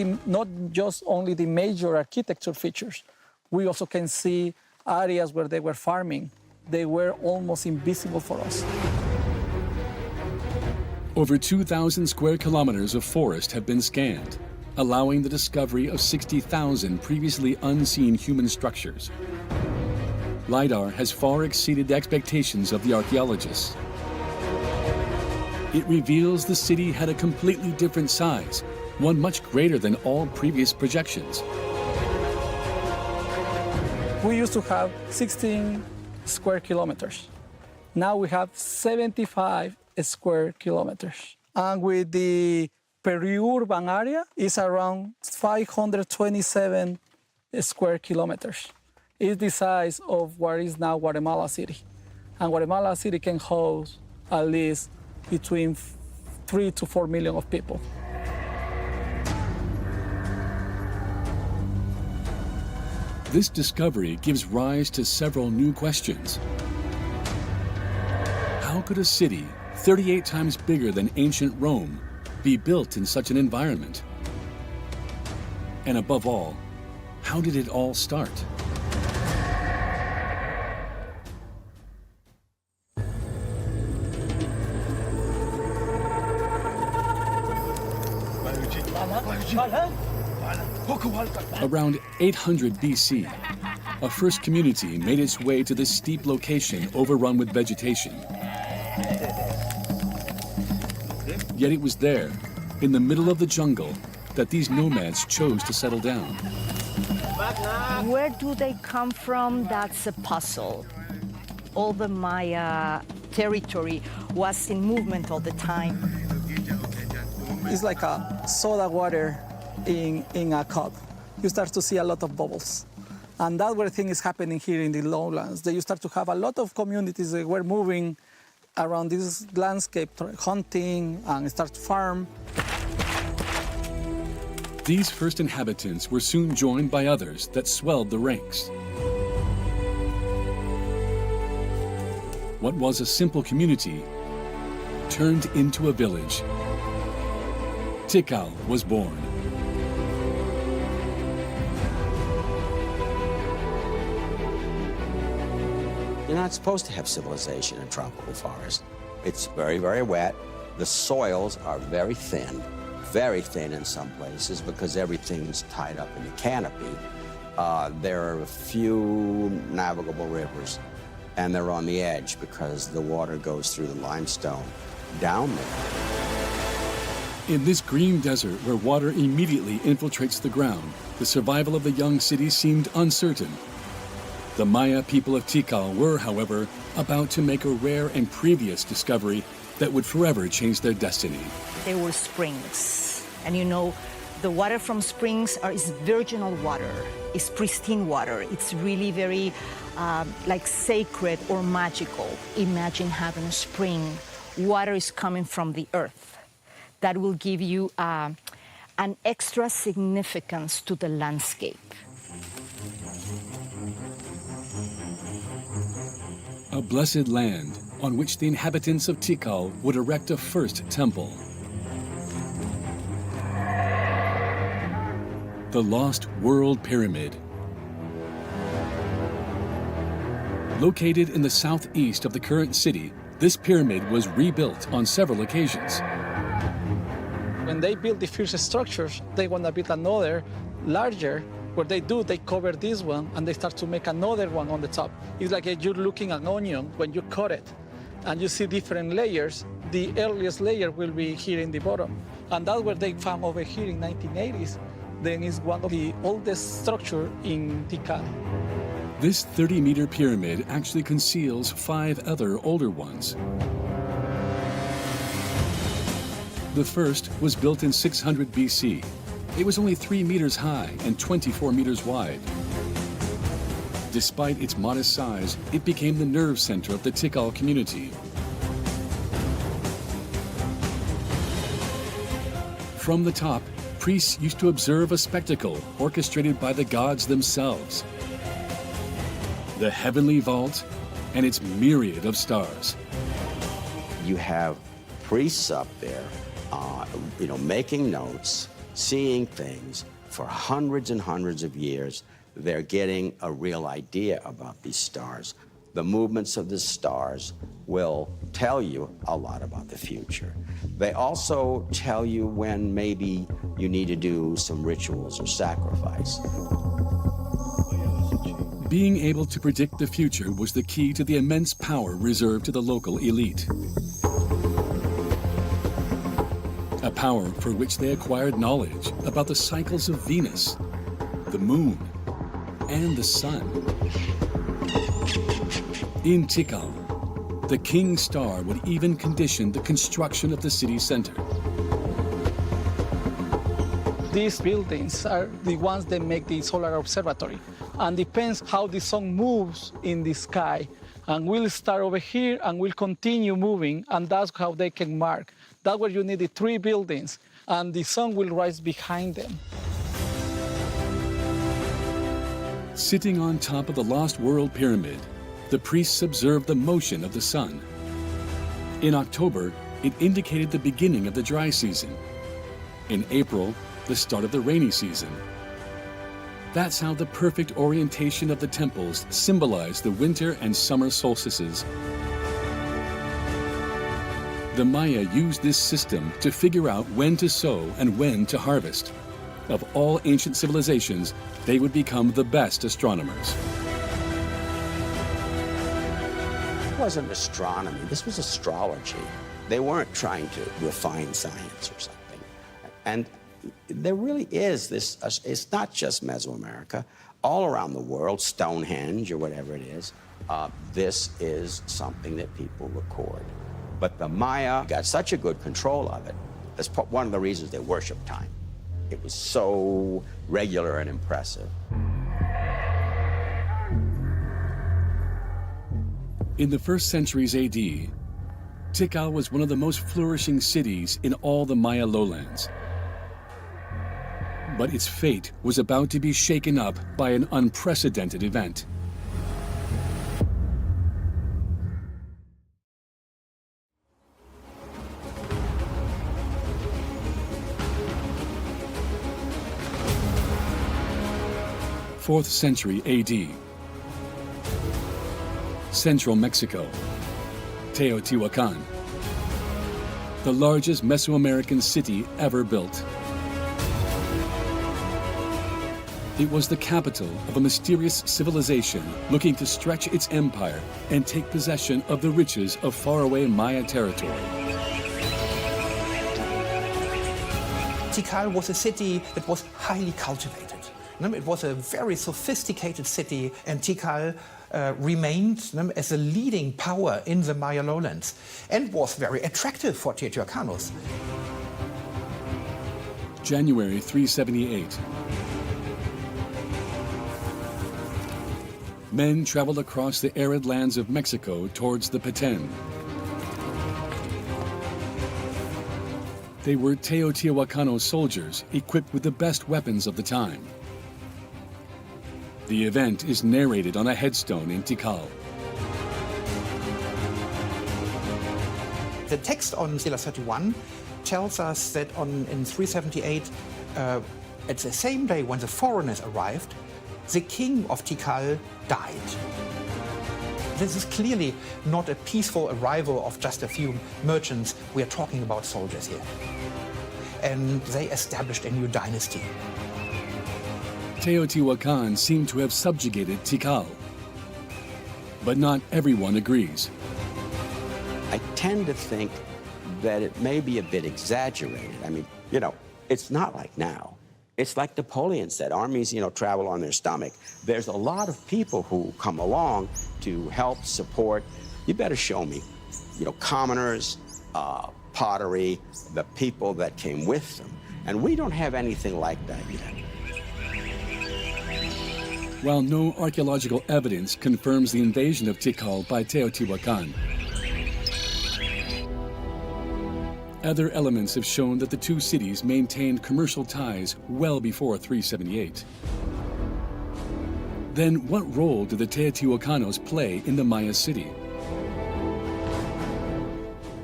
just only the major architecture features. We also can see areas where they were farming. They were almost invisible for us. Over 2,000 square kilometers of forest have been scanned, allowing the discovery of 60,000 previously unseen human structures. LiDAR has far exceeded the expectations of the archaeologists. It reveals the city had a completely different size, one much greater than all previous projections. We used to have 16 square kilometers. Now we have 75 square kilometers. And with the peri-urban area, it's around 527 square kilometers. It's the size of what is now Guatemala City. And Guatemala City can host at least between 3 to 4 million of people. This discovery gives rise to several new questions. How could a city 38 times bigger than ancient Rome be built in such an environment? And above all, how did it all start? Around 800 BC, a first community made its way to this steep location overrun with vegetation. Yet it was there, in the middle of the jungle, that these nomads chose to settle down. Where do they come from? That's a puzzle. All the Maya territory was in movement all the time. It's like a soda water in a cup. You start to see a lot of bubbles. And that's where things is happening here in the lowlands. You start to have a lot of communities that were moving around this landscape, hunting and start to farm. These first inhabitants were soon joined by others that swelled the ranks. What was a simple community turned into a village. Tikal was born. You're not supposed to have civilization in tropical forest. It's very, very wet. The soils are very thin in some places because everything's tied up in a canopy. There are a few navigable rivers, and they're on the edge because the water goes through the limestone down there. In this green desert where water immediately infiltrates the ground, the survival of the young city seemed uncertain. The Maya people of Tikal were, however, about to make a rare and previous discovery that would forever change their destiny. There were springs. And you know, the water from springs is virginal water. It's pristine water. It's really very like sacred or magical. Imagine having a spring. Water is coming from the earth. That will give you an extra significance to the landscape. A blessed land on which the inhabitants of Tikal would erect a first temple. The Lost World Pyramid. Located in the southeast of the current city, this pyramid was rebuilt on several occasions. When they build the first structures, they want to build another larger. What they do, they cover this one and they start to make another one on the top. It's like you're looking at an onion when you cut it and you see different layers. The earliest layer will be here in the bottom. And that's where they found over here in 1980s. Then it's one of the oldest structure in Tikal. This 30-meter pyramid actually conceals 5 other older ones. The first was built in 600 BC. It was only 3 meters high and 24 meters wide. Despite its modest size, it became the nerve center of the Tikal community. From the top, priests used to observe a spectacle orchestrated by the gods themselves. The heavenly vault and its myriad of stars. You have priests up there, making notes, seeing things for hundreds and hundreds of years. They're getting a real idea about these stars. The movements of the stars will tell you a lot about the future. They also tell you when maybe you need to do some rituals or sacrifice. Being able to predict the future was the key to the immense power reserved to the local elite. A power for which they acquired knowledge about the cycles of Venus, the moon, and the sun. In Tikal, the king star would even condition the construction of the city center. These buildings are the ones that make the solar observatory, and depends how the sun moves in the sky. And we'll start over here and we'll continue moving, and that's how they can mark. That's where you need the 3 buildings, and the sun will rise behind them. Sitting on top of the Lost World Pyramid, the priests observed the motion of the sun. In October, it indicated the beginning of the dry season. In April, the start of the rainy season. That's how the perfect orientation of the temples symbolized the winter and summer solstices. The Maya used this system to figure out when to sow and when to harvest. Of all ancient civilizations, they would become the best astronomers. It wasn't astronomy, this was astrology. They weren't trying to refine science or something. And there really is this, it's not just Mesoamerica, all around the world, Stonehenge or whatever it is, this is something that people record. But the Maya got such a good control of it. That's one of the reasons they worship time. It was so regular and impressive. In the 1st centuries AD, Tikal was one of the most flourishing cities in all the Maya lowlands. But its fate was about to be shaken up by an unprecedented event. Fourth century AD. Central Mexico. Teotihuacan. The largest Mesoamerican city ever built. It was the capital of a mysterious civilization looking to stretch its empire and take possession of the riches of faraway Maya territory. Tikal was a city that was highly cultivated. It was a very sophisticated city, and Tikal remained as a leading power in the Maya lowlands and was very attractive for Teotihuacanos. January 378. Men traveled across the arid lands of Mexico towards the Petén. They were Teotihuacano soldiers equipped with the best weapons of the time. The event is narrated on a headstone in Tikal. The text on Stela 31 tells us that in 378, at the same day when the foreigners arrived, the king of Tikal died. This is clearly not a peaceful arrival of just a few merchants. We are talking about soldiers here. And they established a new dynasty. Teotihuacan seemed to have subjugated Tikal. But not everyone agrees. I tend to think that it may be a bit exaggerated. I mean, You know, it's not like now. It's like Napoleon said, armies, travel on their stomach. There's a lot of people who come along to help support. You better show me, commoners, pottery, the people that came with them. And we don't have anything like that yet. While no archaeological evidence confirms the invasion of Tikal by Teotihuacan, other elements have shown that the two cities maintained commercial ties well before 378. Then what role did the Teotihuacanos play in the Maya city?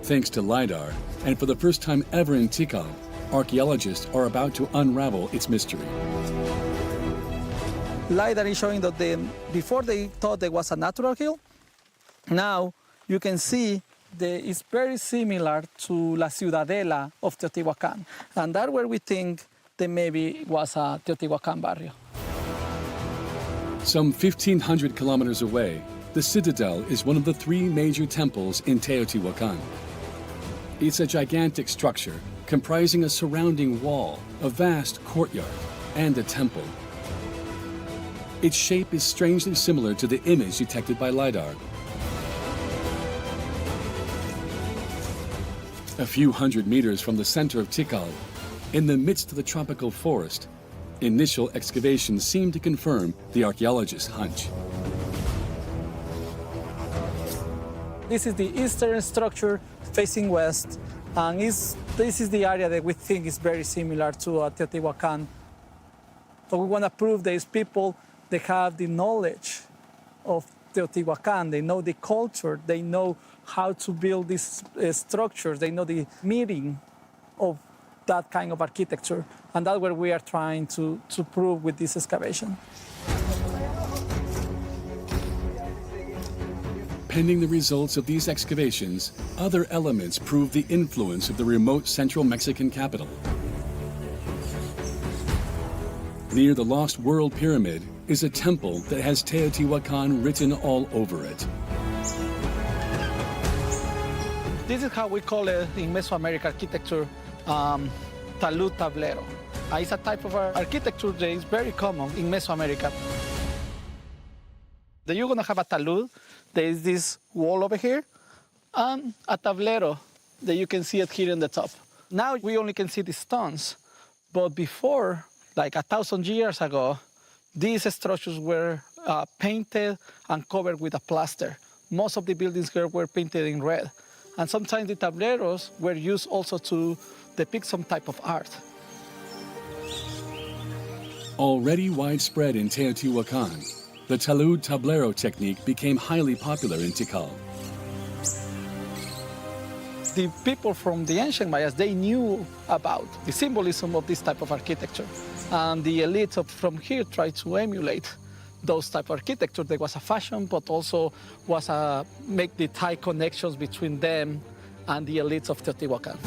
Thanks to LiDAR, and for the first time ever in Tikal, archaeologists are about to unravel its mystery. LiDAR is showing that before they thought there was a natural hill, now you can see it's very similar to La Ciudadela of Teotihuacan. And that's where we think that maybe it was a Teotihuacan barrio. Some 1,500 kilometers away, the Citadel is one of the three major temples in Teotihuacan. It's a gigantic structure comprising a surrounding wall, a vast courtyard, and a temple. Its shape is strangely similar to the image detected by LiDAR. A few hundred meters from the center of Tikal, in the midst of the tropical forest, initial excavations seem to confirm the archaeologists' hunch. This is the eastern structure facing west, and this is the area that we think is very similar to Teotihuacan. So we want to prove these people, they have the knowledge of Teotihuacan, they know the culture, they know how to build these structures, they know the meaning of that kind of architecture, and that's what we are trying to prove with this excavation. Pending the results of these excavations, other elements prove the influence of the remote central Mexican capital. Near the Lost World Pyramid is a temple that has Teotihuacan written all over it. This is how we call it in Mesoamerican architecture, talud tablero. It's a type of architecture that is very common in Mesoamerica. Then you're going to have a talud. There is this wall over here, and a tablero that you can see it here in the top. Now we only can see the stones, but before, like 1,000 years ago, these structures were painted and covered with a plaster. Most of the buildings here were painted in red. And sometimes the tableros were used also to depict some type of art. Already widespread in Teotihuacan, the talud tablero technique became highly popular in Tikal. The people from the ancient Mayas, they knew about the symbolism of this type of architecture. And the elites from here tried to emulate those type of architecture. There was a fashion, but also was make the tight connections between them and the elites of Teotihuacan.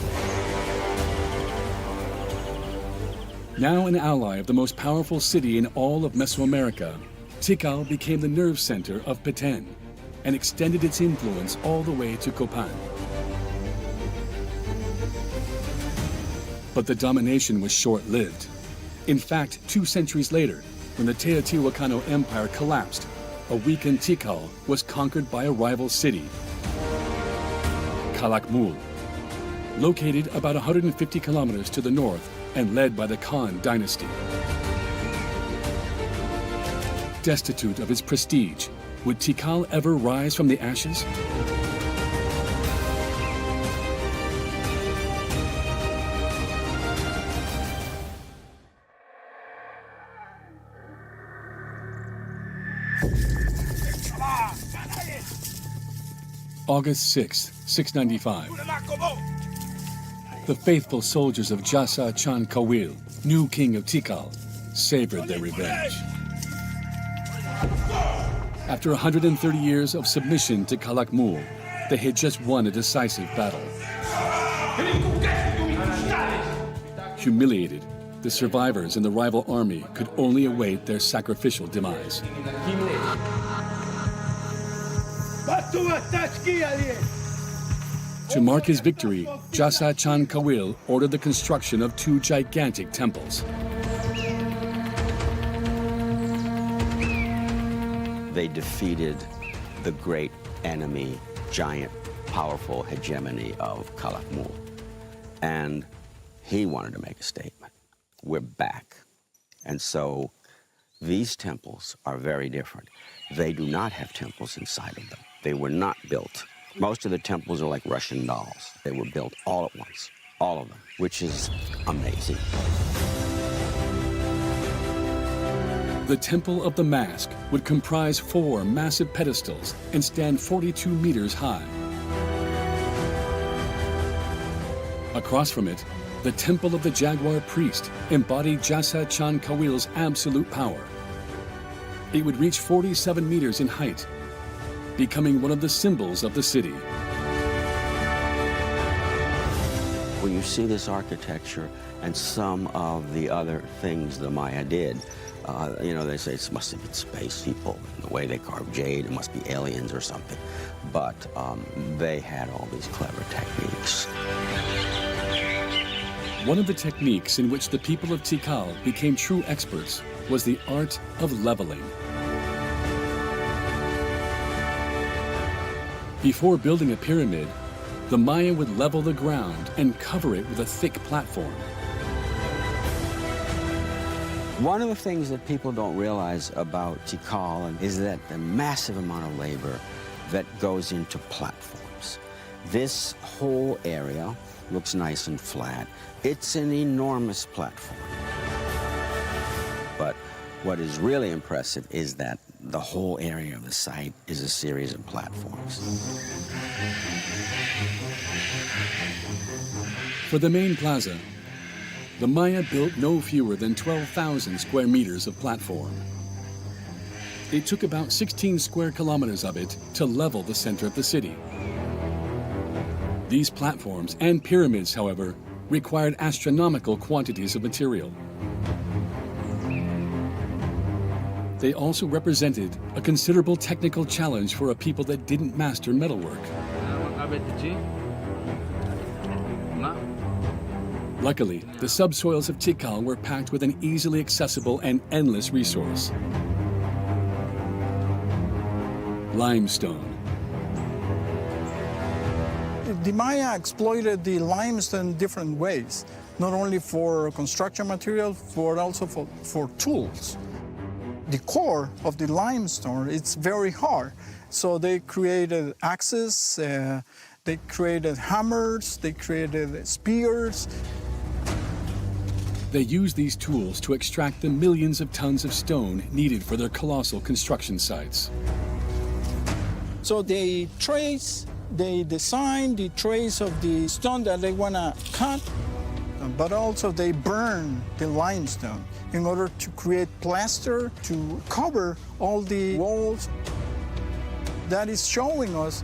Now an ally of the most powerful city in all of Mesoamerica, Tikal became the nerve center of Petén and extended its influence all the way to Copan. But the domination was short-lived. In fact, 2 centuries later, when the Teotihuacano Empire collapsed, a weakened Tikal was conquered by a rival city, Calakmul, located about 150 kilometers to the north and led by the Khan dynasty. Destitute of its prestige, would Tikal ever rise from the ashes? August 6, 695. The faithful soldiers of Jasa Chan Kawil, new king of Tikal, savored their revenge. After 130 years of submission to Calakmul, they had just won a decisive battle. Humiliated, the survivors in the rival army could only await their sacrificial demise. To mark his victory, Jasa Chan Kawil ordered the construction of 2 gigantic temples. They defeated the great enemy, giant, powerful hegemony of Calakmul. And he wanted to make a statement. We're back. And so these temples are very different. They do not have temples inside of them. They were not built. Most of the temples are like Russian dolls. They were built all at once, all of them, which is amazing. The Temple of the Mask would comprise 4 massive pedestals and stand 42 meters high. Across from it, the Temple of the Jaguar Priest embodied Jasa Chan Kawil's absolute power. It would reach 47 meters in height, becoming one of the symbols of the city. When you see this architecture and some of the other things the Maya did, you know, they say it must have been space people, the way they carved jade, it must be aliens or something. But they had all these clever techniques. One of the techniques in which the people of Tikal became true experts was the art of leveling. Before building a pyramid, the Maya would level the ground and cover it with a thick platform. One of the things that people don't realize about Tikal is that the massive amount of labor that goes into platforms. This whole area looks nice and flat. It's an enormous platform. But what is really impressive is that the whole area of the site is a series of platforms. For the main plaza, the Maya built no fewer than 12,000 square meters of platform. It took about 16 square kilometers of it to level the center of the city. These platforms and pyramids, however, required astronomical quantities of material. They also represented a considerable technical challenge for a people that didn't master metalwork. Luckily, the subsoils of Tikal were packed with an easily accessible and endless resource: limestone. The Maya exploited the limestone in different ways, not only for construction material, but also for tools. The core of the limestone, it's very hard. So they created axes, they created hammers, they created spears. They used these tools to extract the millions of tons of stone needed for their colossal construction sites. So they design the trace of the stone that they want to cut, but also they burn the limestone in order to create plaster to cover all the walls. That is showing us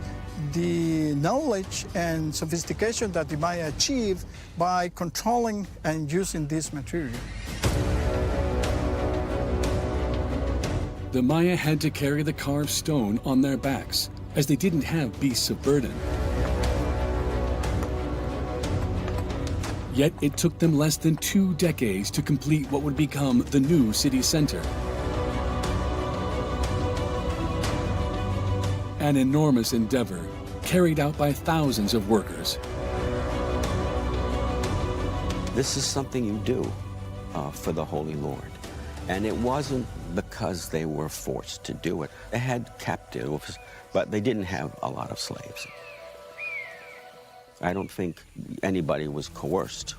the knowledge and sophistication that the Maya achieved by controlling and using this material. The Maya had to carry the carved stone on their backs, as they didn't have beasts of burden. Yet it took them less than 2 decades to complete what would become the new city center. An enormous endeavor carried out by thousands of workers. This is something you do for the Holy Lord. And it wasn't because they were forced to do it. They had captives, but they didn't have a lot of slaves. I don't think anybody was coerced.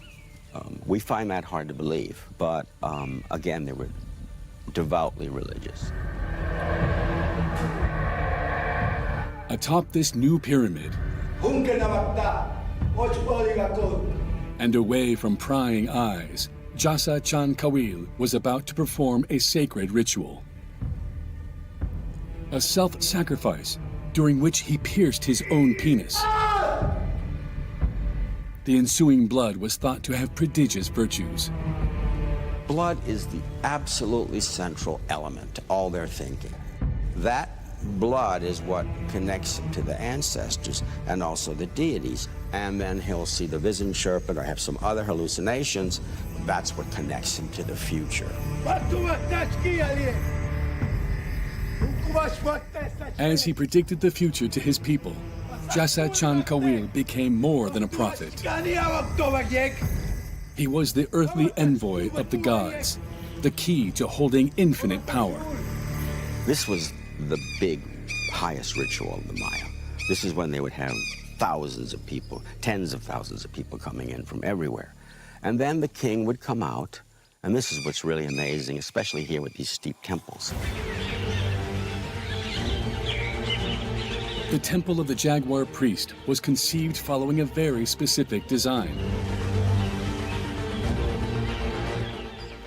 We find that hard to believe, but again, they were devoutly religious. Atop this new pyramid, and away from prying eyes, Jasa Chan Kawil was about to perform a sacred ritual. A self-sacrifice during which he pierced his own penis. The ensuing blood was thought to have prodigious virtues. Blood is the absolutely central element to all their thinking. That blood is what connects him to the ancestors and also the deities. And then he'll see the vision serpent or have some other hallucinations. That's what connects him to the future. As he predicted the future to his people, Jasa Chan Kawil became more than a prophet. He was the earthly envoy of the gods, the key to holding infinite power. This was the big, highest ritual of the Maya. This is when they would have thousands of people, tens of thousands of people coming in from everywhere. And then the king would come out, and this is what's really amazing, especially here with these steep temples. The temple of the jaguar priest was conceived following a very specific design.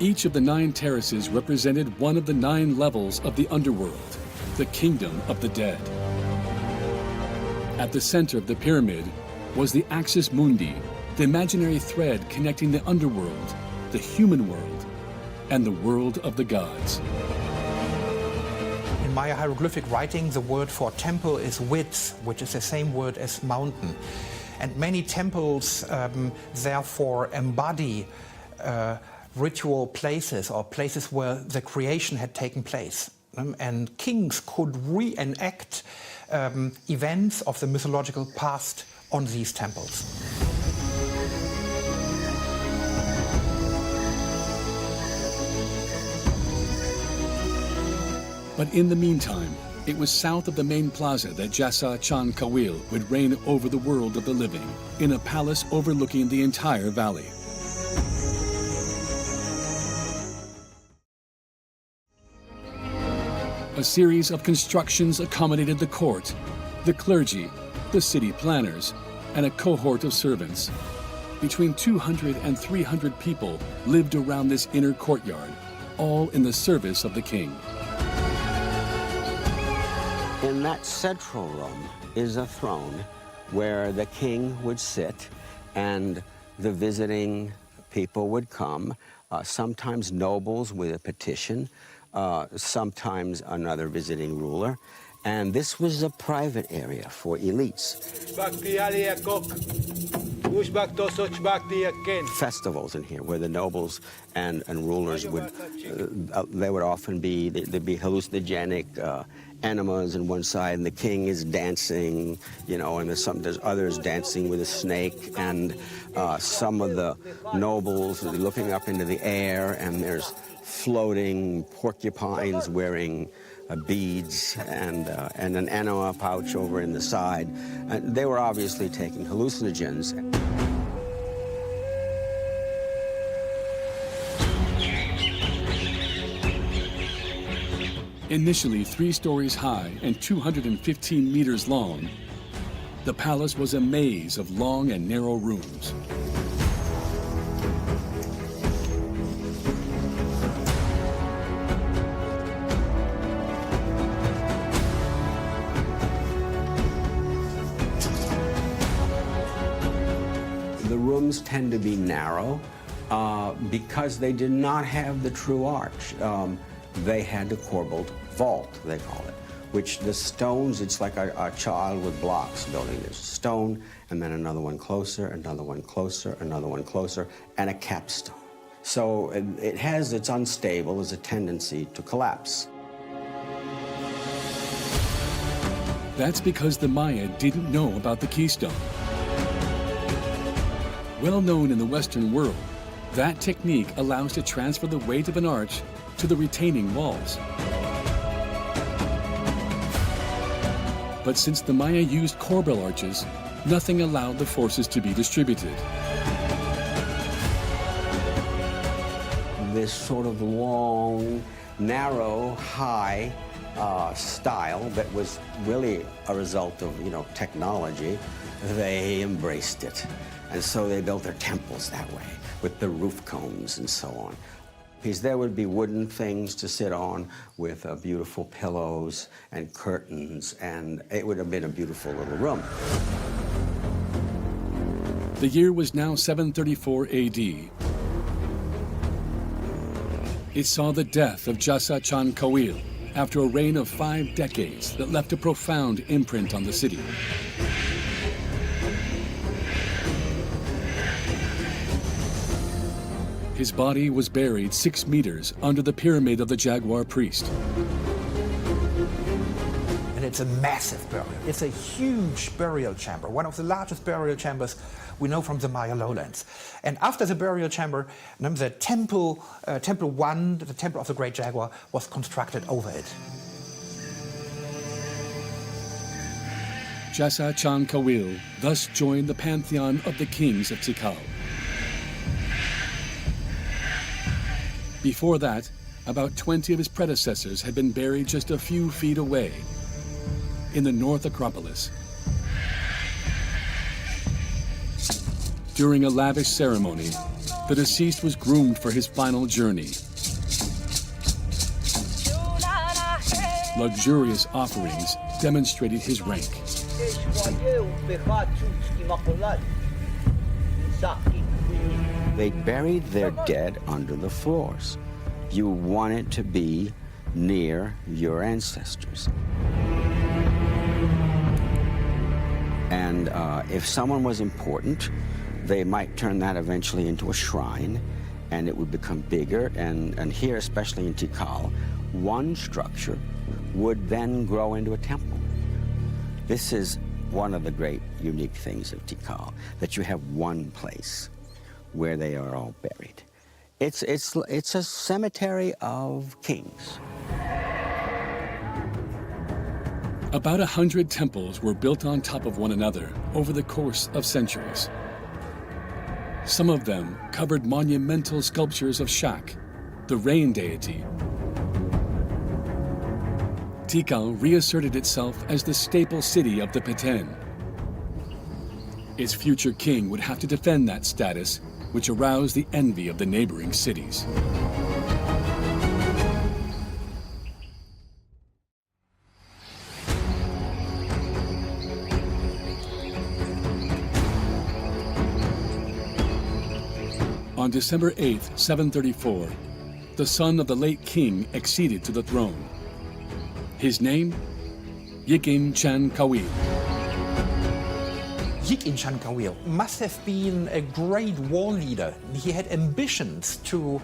Each of the 9 terraces represented one of the 9 levels of the underworld, the kingdom of the dead. At the center of the pyramid was the axis mundi, the imaginary thread connecting the underworld, the human world, and the world of the gods. In Maya hieroglyphic writing, the word for temple is width, which is the same word as mountain. And many temples therefore embody ritual places or places where the creation had taken place. And kings could reenact events of the mythological past on these temples. But in the meantime, it was south of the main plaza that Jasa Chan Kawil would reign over the world of the living, in a palace overlooking the entire valley. A series of constructions accommodated the court, the clergy, the city planners, and a cohort of servants. Between 200 and 300 people lived around this inner courtyard, all in the service of the king. In that central room is a throne where the king would sit and the visiting people would come, sometimes nobles with a petition, sometimes another visiting ruler. And this was a private area for elites. Festivals in here where the nobles and rulers would, they would often be, there'd be hallucinogenic enemas on one side, and the king is dancing, you know, and there's others dancing with a snake, and some of the nobles are looking up into the air, and there's floating porcupines wearing beads and an enema pouch over in the side. They were obviously taking hallucinogens. Initially 3 stories high and 215 meters long, the palace was a maze of long and narrow rooms. The rooms tend to be narrow because they did not have the true arch. They had the corbelled vault, they call it, which the stones, it's like a child with blocks building this stone, and then another one closer, another one closer, another one closer, and a capstone. So it's unstable, has a tendency to collapse. That's because the Maya didn't know about the keystone. Well known in the Western world, that technique allows to transfer the weight of an arch to the retaining walls. But since the Maya used corbel arches, nothing allowed the forces to be distributed. This sort of long, narrow, high style that was really a result of, technology, they embraced it. And so they built their temples that way, with the roof cones and so on. Because there would be wooden things to sit on with beautiful pillows and curtains, and it would have been a beautiful little room. The year was now 734 AD. It saw the death of Jasa Chan Kawil after a reign of 5 decades that left a profound imprint on the city. His body was buried 6 meters under the pyramid of the jaguar priest. And it's a massive burial. It's a huge burial chamber, one of the largest burial chambers we know from the Maya lowlands. And after the burial chamber, the temple, Temple 1, the temple of the Great Jaguar, was constructed over it. Jasa Chan Kawil thus joined the pantheon of the kings of Tikal. Before that, about 20 of his predecessors had been buried just a few feet away in the North Acropolis. During a lavish ceremony, the deceased was groomed for his final journey. Luxurious offerings demonstrated his rank. They buried their dead under the floors. You wanted to be near your ancestors. And if someone was important, they might turn that eventually into a shrine, and it would become bigger. And here, especially in Tikal, one structure would then grow into a temple. This is one of the great unique things of Tikal, that you have one place where they are all buried. It's a cemetery of kings. About 100 temples were built on top of one another over the course of centuries. Some of them covered monumental sculptures of Shak, the rain deity. Tikal reasserted itself as the staple city of the Peten. Its future king would have to defend that status, which aroused the envy of the neighboring cities. On December 8, 734, the son of the late king acceded to the throne. His name? Yikin Chan Kawil. Yikin Chan Kawil must have been a great war leader. He had ambitions to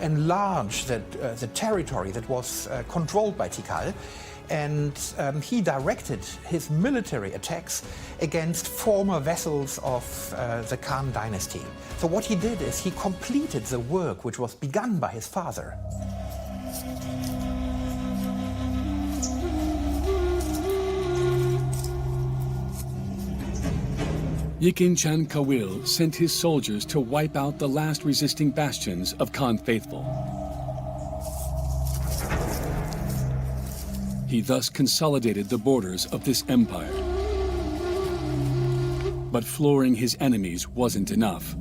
enlarge the territory that was controlled by Tikal, and he directed his military attacks against former vassals of the Khan dynasty. So what he did is he completed the work which was begun by his father. Yikin Chan Kawil sent his soldiers to wipe out the last resisting bastions of Khan faithful. He thus consolidated the borders of this empire. But flooring his enemies wasn't enough.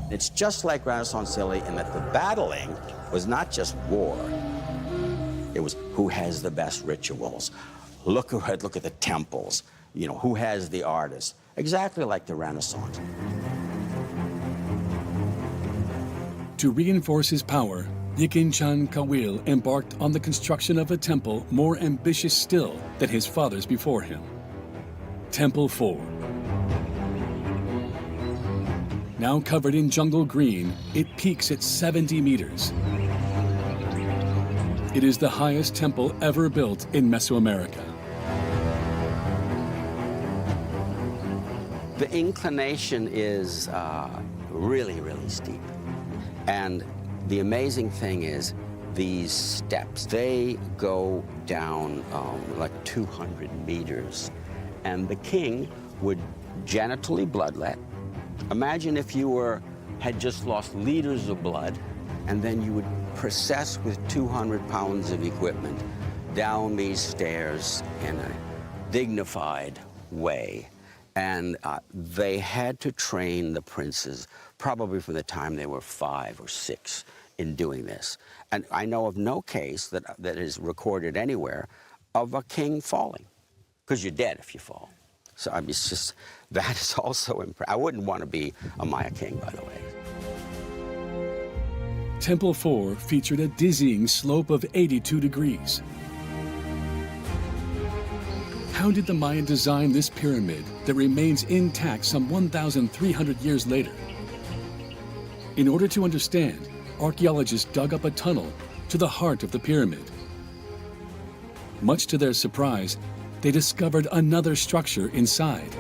It's just like Renaissance Italy in that the battling was not just war. It was who has the best rituals. Look at the temples, you know, who has the artists. Exactly like the Renaissance. To reinforce his power, Yikin Chan Kawil embarked on the construction of a temple more ambitious still than his fathers before him. Temple 4. Now covered in jungle green, it peaks at 70 meters. It is the highest temple ever built in Mesoamerica. The inclination is really, really steep. And the amazing thing is these steps, they go down like 200 meters. And the king would genitally bloodlet. Imagine if you had just lost liters of blood, and then you would process with 200 pounds of equipment down these stairs in a dignified way. And they had to train the princes probably from the time they were 5 or 6 in doing this. And I know of no case that is recorded anywhere of a king falling, because you're dead if you fall. So I mean, it's just, that is also impressive. I wouldn't want to be a Maya king, by the way. Temple 4 featured a dizzying slope of 82 degrees. How did the Maya design this pyramid that remains intact some 1,300 years later? In order to understand, archaeologists dug up a tunnel to the heart of the pyramid. Much to their surprise, they discovered another structure inside.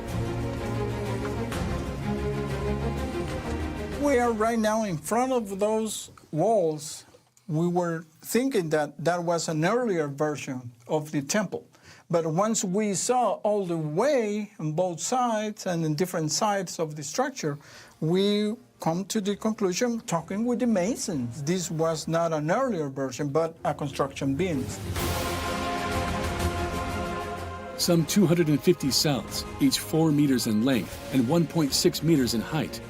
We are right now in front of those walls. We were thinking that that was an earlier version of the temple. But once we saw all the way on both sides and in different sides of the structure, we come to the conclusion, talking with the masons, this was not an earlier version, but a construction beams. Some 250 cells, each 4 meters in length and 1.6 meters in height,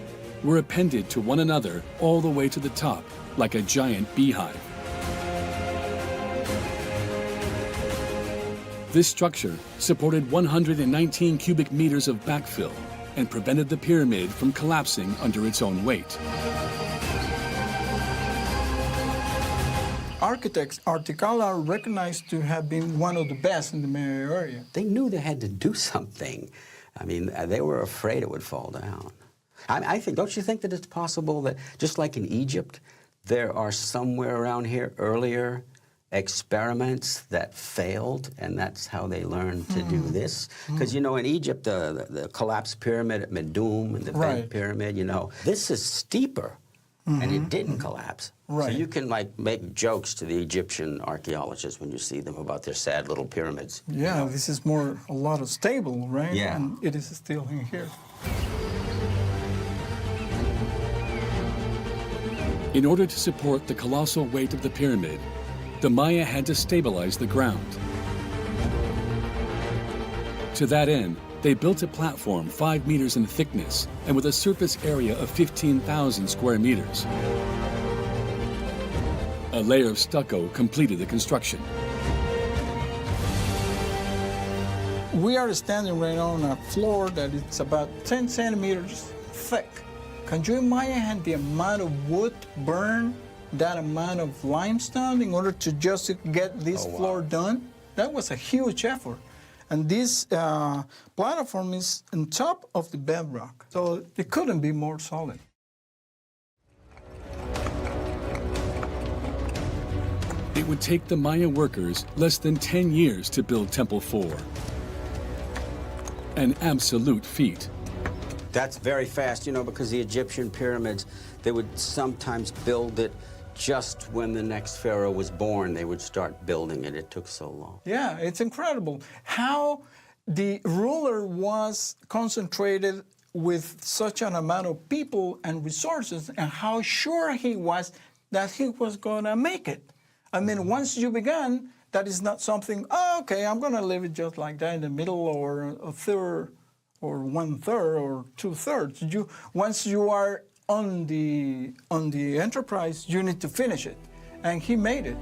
were appended to one another all the way to the top, like a giant beehive. This structure supported 119 cubic meters of backfill and prevented the pyramid from collapsing under its own weight. Architects, Tikal are recognized to have been one of the best in the Maya area. They knew they had to do something. I mean, they were afraid it would fall down. I think, don't you think that it's possible that, just like in Egypt, there are somewhere around here earlier experiments that failed, and that's how they learned to do this? Because, you know, in Egypt, the collapsed pyramid at Medum and the bent pyramid, you know, this is steeper, and it didn't collapse. So you can, like, make jokes to the Egyptian archaeologists when you see them about their sad little pyramids. Yeah, you know? This is a lot of stable, right? Yeah. And it is still in here. In order to support the colossal weight of the pyramid, the Maya had to stabilize the ground. To that end, they built a platform 5 meters in thickness and with a surface area of 15,000 square meters. A layer of stucco completed the construction. We are standing right on a floor that is about 10 centimeters thick. Can you imagine the amount of wood burned, that amount of limestone in order to just get this floor done? That was a huge effort. And this platform is on top of the bedrock, so it couldn't be more solid. It would take the Maya workers less than 10 years to build Temple 4. An absolute feat. That's very fast, you know, because the Egyptian pyramids, they would sometimes build it just when the next pharaoh was born. They would start building it. It took so long. Yeah, it's incredible how the ruler was concentrated with such an amount of people and resources, and how sure he was that he was going to make it. I mean, once you began, that is not something, oh, okay, I'm going to leave it just like that in the middle, or a third, or 1/3, or 2/3. Once you are on the enterprise, you need to finish it, and he made it.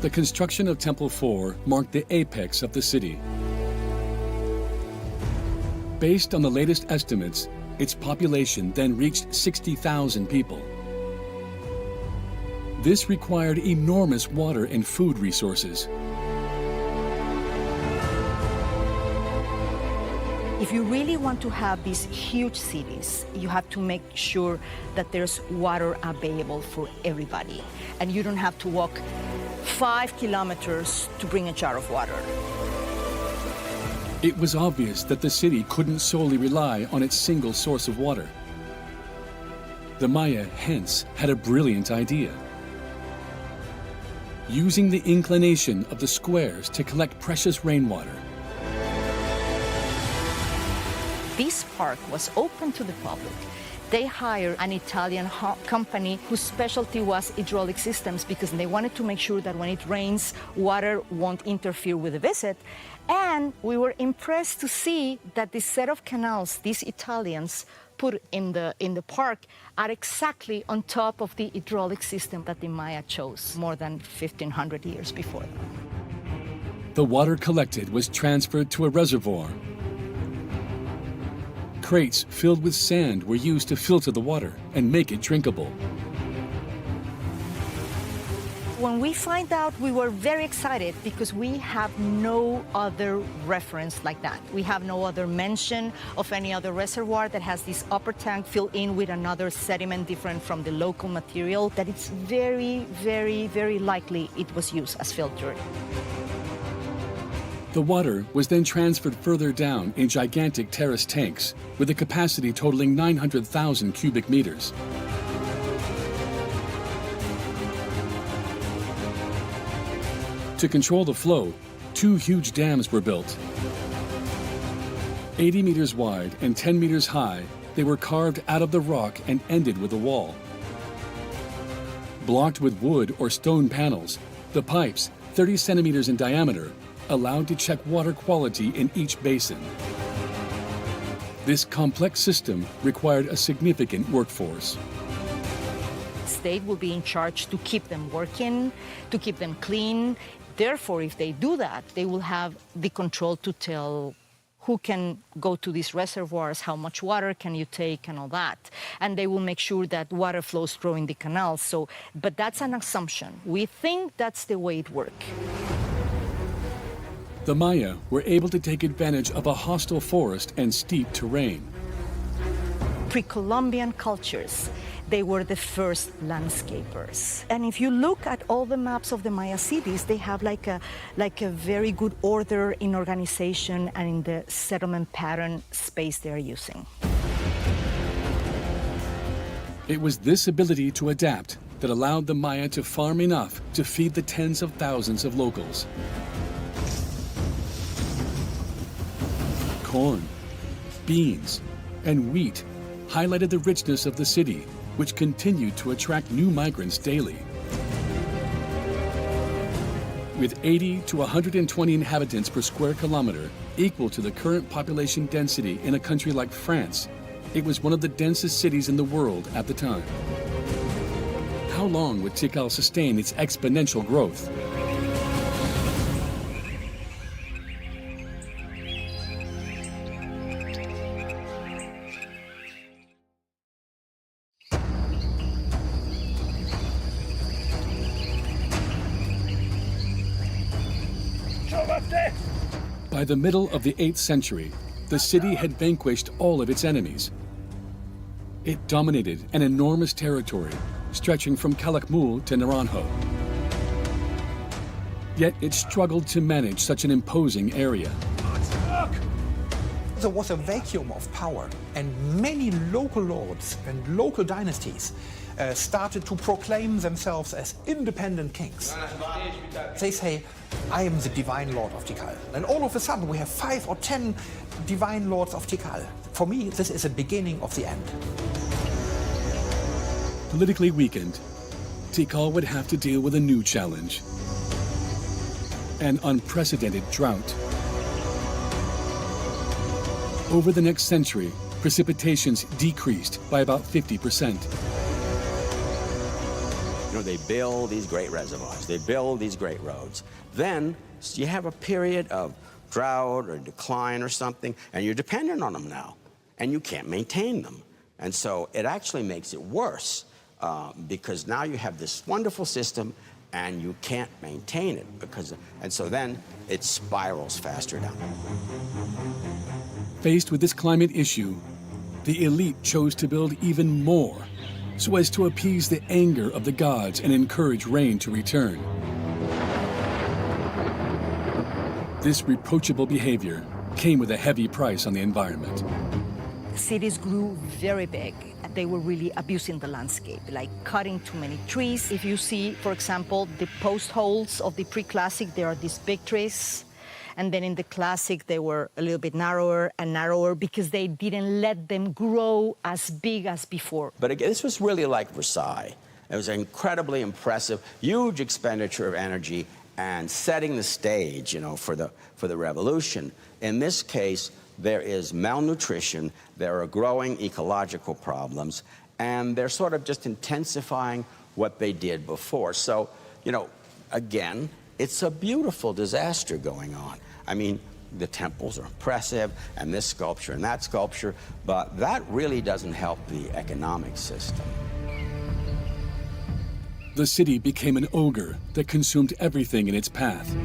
The construction of Temple 4 marked the apex of the city. Based on the latest estimates, its population then reached 60,000 people. This required enormous water and food resources. If you really want to have these huge cities, you have to make sure that there's water available for everybody. And you don't have to walk 5 kilometers to bring a jar of water. It was obvious that the city couldn't solely rely on its single source of water. The Maya, hence, had a brilliant idea. Using the inclination of the squares to collect precious rainwater. This park was open to the public. They hired an Italian company whose specialty was hydraulic systems, because they wanted to make sure that when it rains, water won't interfere with the visit. And we were impressed to see that the set of canals these Italians put in the park are exactly on top of the hydraulic system that the Maya chose more than 1,500 years before. The water collected was transferred to a reservoir. Crates filled with sand were used to filter the water and make it drinkable. When we find out, we were very excited because we have no other reference like that. We have no other mention of any other reservoir that has this upper tank filled in with another sediment different from the local material, that it's very, very, very likely it was used as filter. The water was then transferred further down in gigantic terrace tanks with a capacity totaling 900,000 cubic meters. To control the flow, 2 huge dams were built. 80 meters wide and 10 meters high, they were carved out of the rock and ended with a wall. Blocked with wood or stone panels, the pipes, 30 centimeters in diameter, allowed to check water quality in each basin. This complex system required a significant workforce. State will be in charge to keep them working, to keep them clean. Therefore, if they do that, they will have the control to tell who can go to these reservoirs, how much water can you take, and all that. And they will make sure that water flows through in the canals. But that's an assumption. We think that's the way it works. The Maya were able to take advantage of a hostile forest and steep terrain. Pre-Columbian cultures, they were the first landscapers. And if you look at all the maps of the Maya cities, they have like a very good order in organization and in the settlement pattern space they're using. It was this ability to adapt that allowed the Maya to farm enough to feed the tens of thousands of locals. Corn, beans, and wheat highlighted the richness of the city, which continued to attract new migrants daily. With 80 to 120 inhabitants per square kilometer, equal to the current population density in a country like France, it was one of the densest cities in the world at the time. How long would Tikal sustain its exponential growth? By the middle of the 8th century, the city had vanquished all of its enemies. It dominated an enormous territory, stretching from Calakmul to Naranjo. Yet it struggled to manage such an imposing area. There was a vacuum of power, and many local lords and local dynasties started to proclaim themselves as independent kings. They say, I am the divine lord of Tikal. And all of a sudden we have 5 or 10 divine lords of Tikal. For me, this is the beginning of the end. Politically weakened, Tikal would have to deal with a new challenge: an unprecedented drought. Over the next century, precipitations decreased by about 50%. You know, they build these great reservoirs, they build these great roads. Then you have a period of drought or decline or something, and you're dependent on them now, and you can't maintain them. And so it actually makes it worse because now you have this wonderful system and you can't maintain it and so then it spirals faster down. Faced with this climate issue, the elite chose to build even more so as to appease the anger of the gods and encourage rain to return. This reproachable behavior came with a heavy price on the environment. Cities grew very big. They were really abusing the landscape, like cutting too many trees. If you see, for example, the post holes of the pre-classic, there are these big trees. And then in the classic, they were a little bit narrower and narrower because they didn't let them grow as big as before. But again, this was really like Versailles. It was incredibly impressive, huge expenditure of energy and setting the stage, you know, for the revolution. In this case, there is malnutrition, there are growing ecological problems, and they're sort of just intensifying what they did before. So, you know, again, it's a beautiful disaster going on. I mean, The temples are impressive, and this sculpture and that sculpture, but that really doesn't help the economic system. The city became an ogre that consumed everything in its path.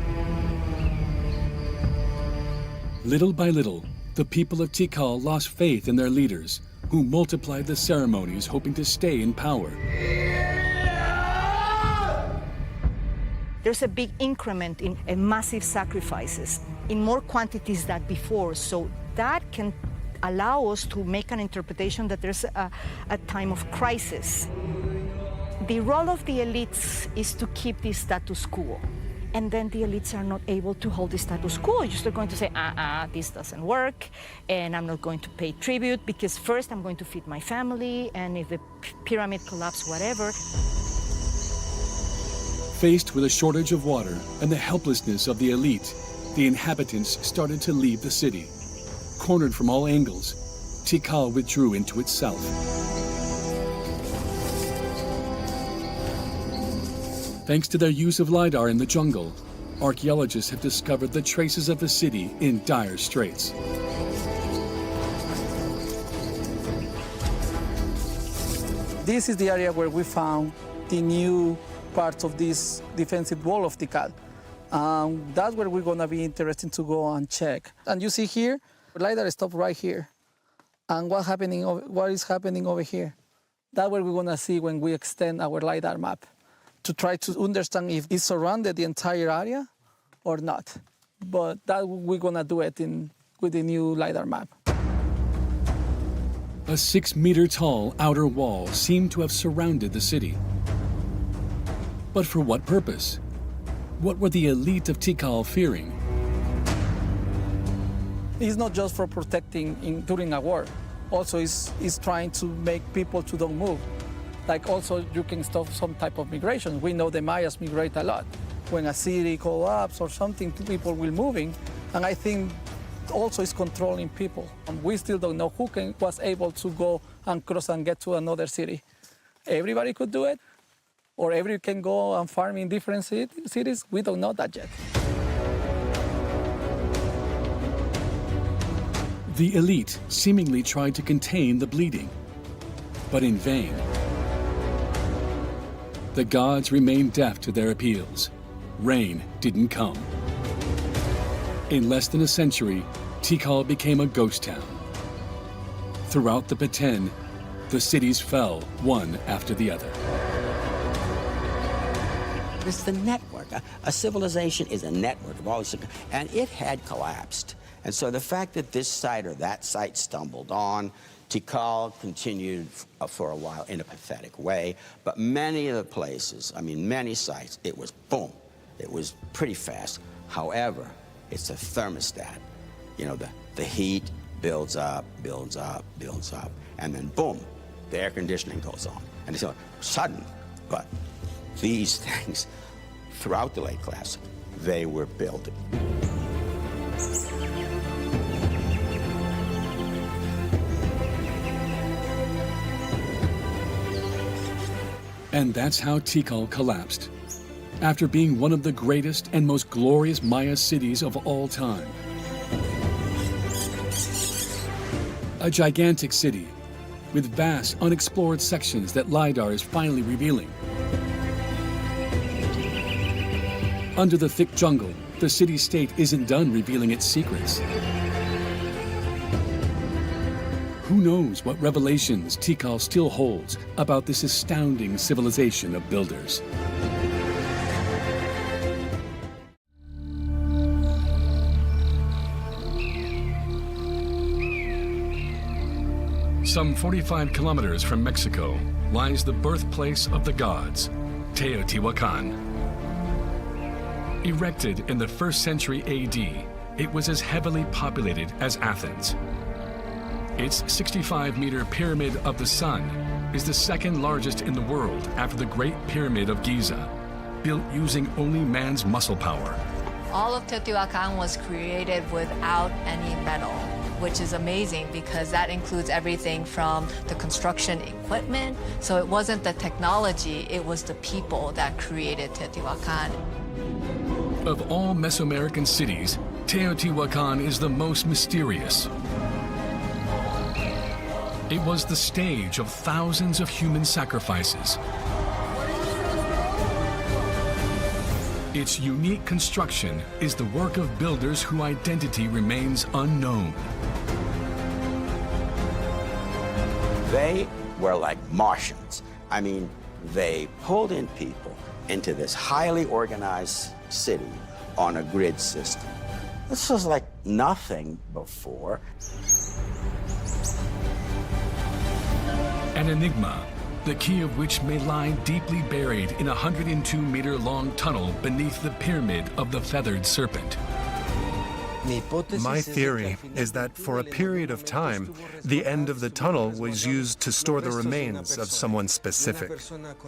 Little by little, the people of Tikal lost faith in their leaders, who multiplied the ceremonies hoping to stay in power. There's a big increment in massive sacrifices in more quantities than before, so that can allow us to make an interpretation that there's a time of crisis. The role of the elites is to keep the status quo. And then the elites are not able to hold the status quo. You're just going to say, this doesn't work, and I'm not going to pay tribute, because first I'm going to feed my family, and if the pyramid collapses, whatever. Faced with a shortage of water and the helplessness of the elite, the inhabitants started to leave the city. Cornered from all angles, Tikal withdrew into itself. Thanks to their use of LiDAR in the jungle, archaeologists have discovered the traces of the city in dire straits. This is the area where we found the new parts of this defensive wall of Tikal. That's where we're going to be interested to go and check. And you see here, the LiDAR stopped right here. And what is happening over here? That's what we're going to see when we extend our LiDAR map, to try to understand if it surrounded the entire area or not. But that we're going to do it with the new LiDAR map. A 6-meter-tall outer wall seemed to have surrounded the city. But for what purpose? What were the elite of Tikal fearing? It's not just for protecting during a war. Also, it's trying to make people to don't move. Like also, you can stop some type of migration. We know the Mayas migrate a lot. When a city collapses or something, people will moving. And I think also it's controlling people. And we still don't know who was able to go and cross and get to another city. Everybody could do it, or everybody can go and farm in different cities. We don't know that yet. The elite seemingly tried to contain the bleeding, but in vain. The gods remained deaf to their appeals. Rain didn't come. In less than a century, Tikal became a ghost town. Throughout the Petén, the cities fell one after the other. It's the network. A civilization is a network of all these, and it had collapsed. And so the fact that this site or that site stumbled on, Tikal continued for a while in a pathetic way, but many of the places, many sites, it was boom. It was pretty fast. However, it's a thermostat. You know, the heat builds up, builds up, builds up, and then boom, the air conditioning goes on. And it's sudden, but these things, throughout the late Classic, they were built. And that's how Tikal collapsed, after being one of the greatest and most glorious Maya cities of all time. A gigantic city with vast, unexplored sections that LiDAR is finally revealing. Under the thick jungle, the city-state isn't done revealing its secrets. Who knows what revelations Tikal still holds about this astounding civilization of builders. Some 45 kilometers from Mexico lies the birthplace of the gods, Teotihuacan. Erected in the 1st century AD, it was as heavily populated as Athens. Its 65-meter Pyramid of the Sun is the 2nd largest in the world after the Great Pyramid of Giza, built using only man's muscle power. All of Teotihuacan was created without any metal, which is amazing because that includes everything from the construction equipment. So it wasn't the technology, it was the people that created Teotihuacan. Of all Mesoamerican cities, Teotihuacan is the most mysterious. It was the stage of thousands of human sacrifices. Its unique construction is the work of builders whose identity remains unknown. They were like Martians. I mean, they pulled in people into this highly organized city on a grid system. This was like nothing before. An enigma, the key of which may lie deeply buried in a 102-meter-long tunnel beneath the pyramid of the feathered serpent. My theory is that for a period of time, the end of the tunnel was used to store the remains of someone specific.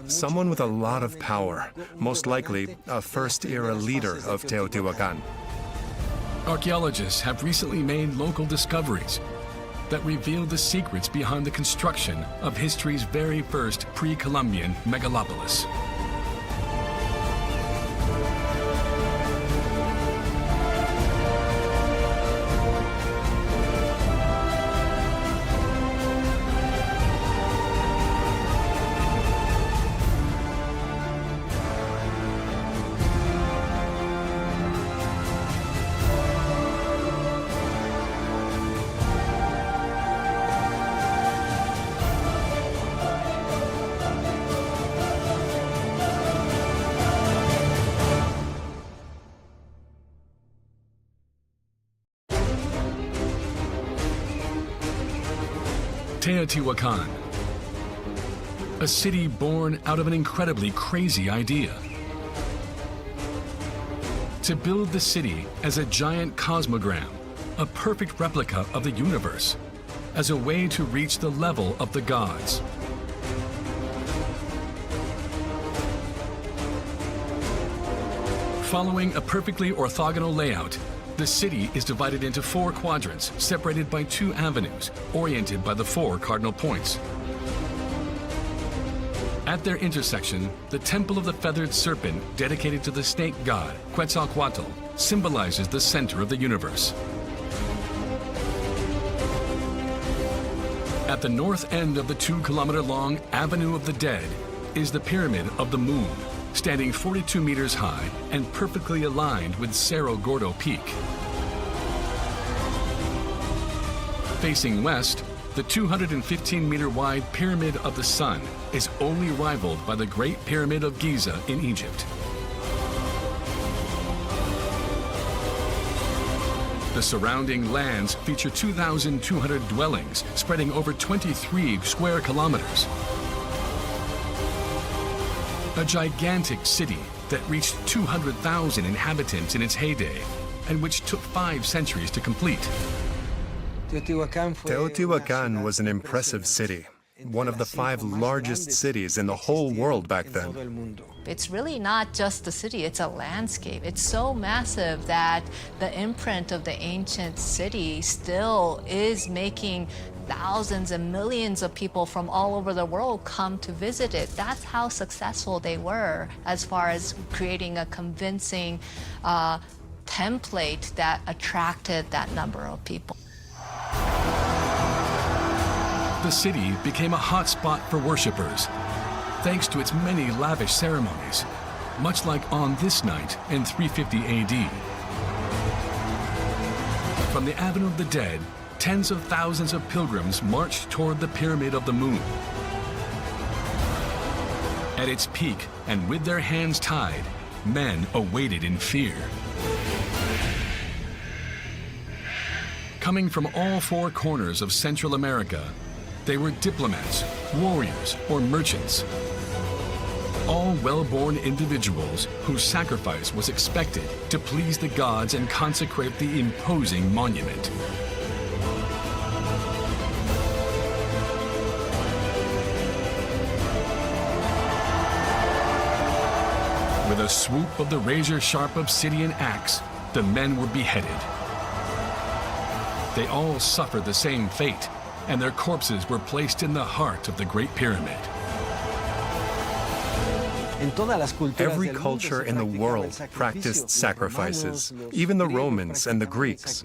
Someone with a lot of power, most likely a first-era leader of Teotihuacan. Archaeologists have recently made local discoveries that reveal the secrets behind the construction of history's very first pre-Columbian megalopolis. Teotihuacan, a city born out of an incredibly crazy idea. To build the city as a giant cosmogram, a perfect replica of the universe, as a way to reach the level of the gods. Following a perfectly orthogonal layout, the city is divided into 4 quadrants, separated by 2 avenues, oriented by the 4 cardinal points. At their intersection, the Temple of the Feathered Serpent, dedicated to the snake god, Quetzalcoatl, symbolizes the center of the universe. At the north end of the 2-kilometer-long Avenue of the Dead is the Pyramid of the Moon, standing 42 meters high and perfectly aligned with Cerro Gordo Peak. Facing west, the 215-meter-wide Pyramid of the Sun is only rivaled by the Great Pyramid of Giza in Egypt. The surrounding lands feature 2,200 dwellings spreading over 23 square kilometers. A gigantic city that reached 200,000 inhabitants in its heyday, and which took 5 centuries to complete. Teotihuacan was an impressive city, one of the 5 largest cities in the whole world back then. It's really not just the city, it's a landscape. It's so massive that the imprint of the ancient city still is making thousands and millions of people from all over the world come to visit it. That's how successful they were as far as creating a convincing template that attracted that number of people. The city became a hotspot for worshippers, thanks to its many lavish ceremonies, much like on this night in 350 AD. From the Avenue of the Dead, tens of thousands of pilgrims marched toward the Pyramid of the Moon. At its peak, and with their hands tied, men awaited in fear. Coming from all 4 corners of Central America, they were diplomats, warriors, or merchants. All well-born individuals whose sacrifice was expected to please the gods and consecrate the imposing monument. With a swoop of the razor-sharp obsidian axe, the men were beheaded. They all suffered the same fate, and their corpses were placed in the heart of the Great Pyramid. Every culture in the world practiced sacrifices, even the Romans and the Greeks.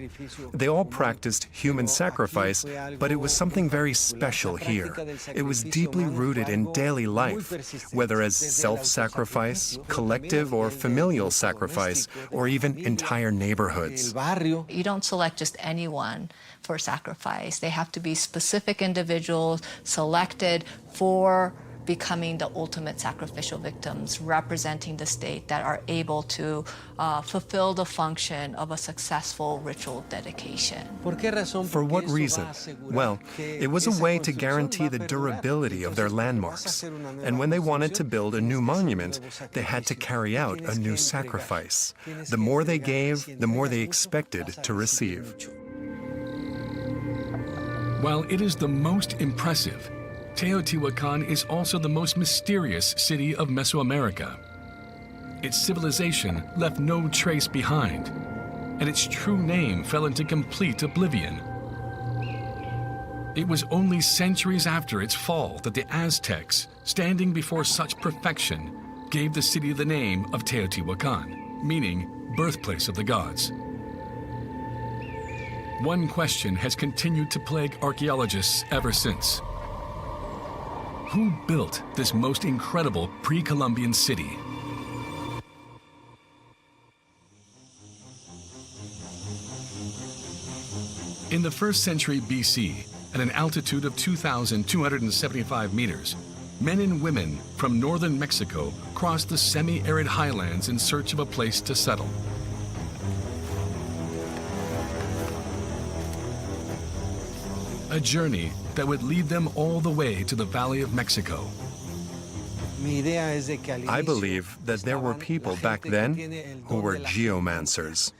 They all practiced human sacrifice, but it was something very special here. It was deeply rooted in daily life, whether as self-sacrifice, collective or familial sacrifice, or even entire neighborhoods. You don't select just anyone for sacrifice. They have to be specific individuals selected for becoming the ultimate sacrificial victims, representing the state that are able to fulfill the function of a successful ritual dedication. For what reason? Well, it was a way to guarantee the durability of their landmarks. And when they wanted to build a new monument, they had to carry out a new sacrifice. The more they gave, the more they expected to receive. While it is the most impressive, Teotihuacan is also the most mysterious city of Mesoamerica. Its civilization left no trace behind, and its true name fell into complete oblivion. It was only centuries after its fall that the Aztecs, standing before such perfection, gave the city the name of Teotihuacan, meaning birthplace of the gods. One question has continued to plague archaeologists ever since. Who built this most incredible pre-Columbian city? In the 1st century BC, at an altitude of 2,275 meters, men and women from northern Mexico crossed the semi-arid highlands in search of a place to settle. A journey that would lead them all the way to the Valley of Mexico. I believe that there were people back then who were geomancers.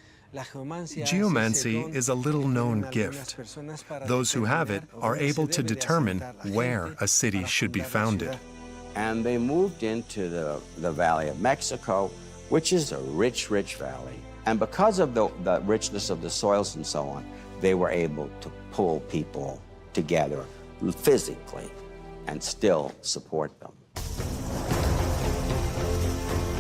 Geomancy is a little-known gift. Those who have it are able to determine where a city should be founded. And they moved into the Valley of Mexico, which is a rich, rich valley. And because of the richness of the soils and so on, they were able to pull people together physically and still support them.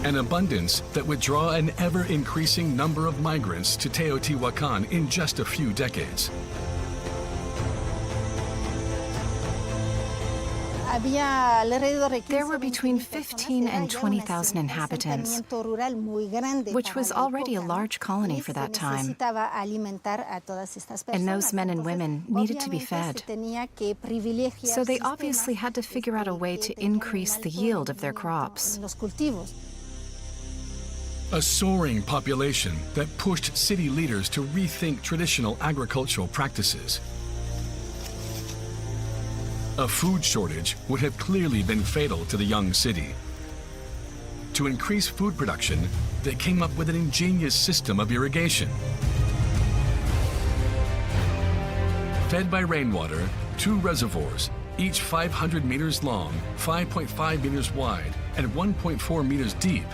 An abundance that would draw an ever-increasing number of migrants to Teotihuacan in just a few decades. There were between 15 and 20,000 inhabitants, which was already a large colony for that time. And those men and women needed to be fed. So they obviously had to figure out a way to increase the yield of their crops. A soaring population that pushed city leaders to rethink traditional agricultural practices. A food shortage would have clearly been fatal to the young city. To increase food production, they came up with an ingenious system of irrigation. Fed by rainwater, 2 reservoirs, each 500 meters long, 5.5 meters wide, and 1.4 meters deep,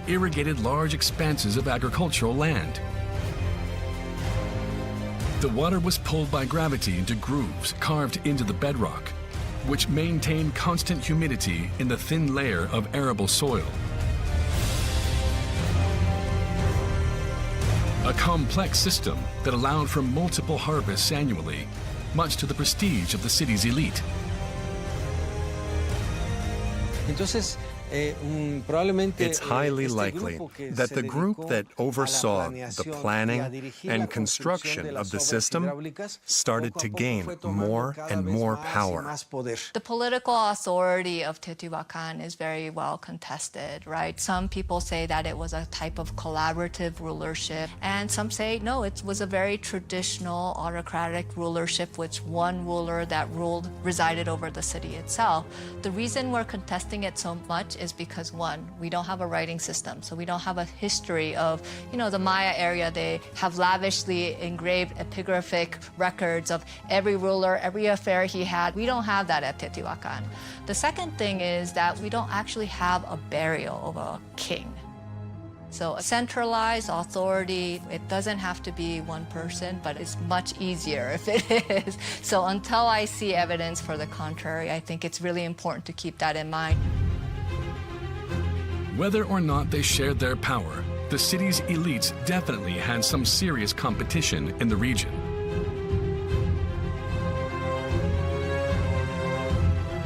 irrigated large expanses of agricultural land. The water was pulled by gravity into grooves carved into the bedrock, which maintained constant humidity in the thin layer of arable soil. A complex system that allowed for multiple harvests annually, much to the prestige of the city's elite. It's highly likely that the group that oversaw the planning and construction of the system started to gain more and more power. The political authority of Teotihuacan is very well contested, right? Some people say that it was a type of collaborative rulership, and some say no, it was a very traditional autocratic rulership with one ruler that resided over the city itself. The reason we're contesting it so much is because, one, we don't have a writing system, so we don't have a history of, the Maya area. They have lavishly engraved epigraphic records of every ruler, every affair he had. We don't have that at Teotihuacan. The second thing is that we don't actually have a burial of a king. So a centralized authority, it doesn't have to be one person, but it's much easier if it is. So until I see evidence for the contrary, I think it's really important to keep that in mind. Whether or not they shared their power, the city's elites definitely had some serious competition in the region.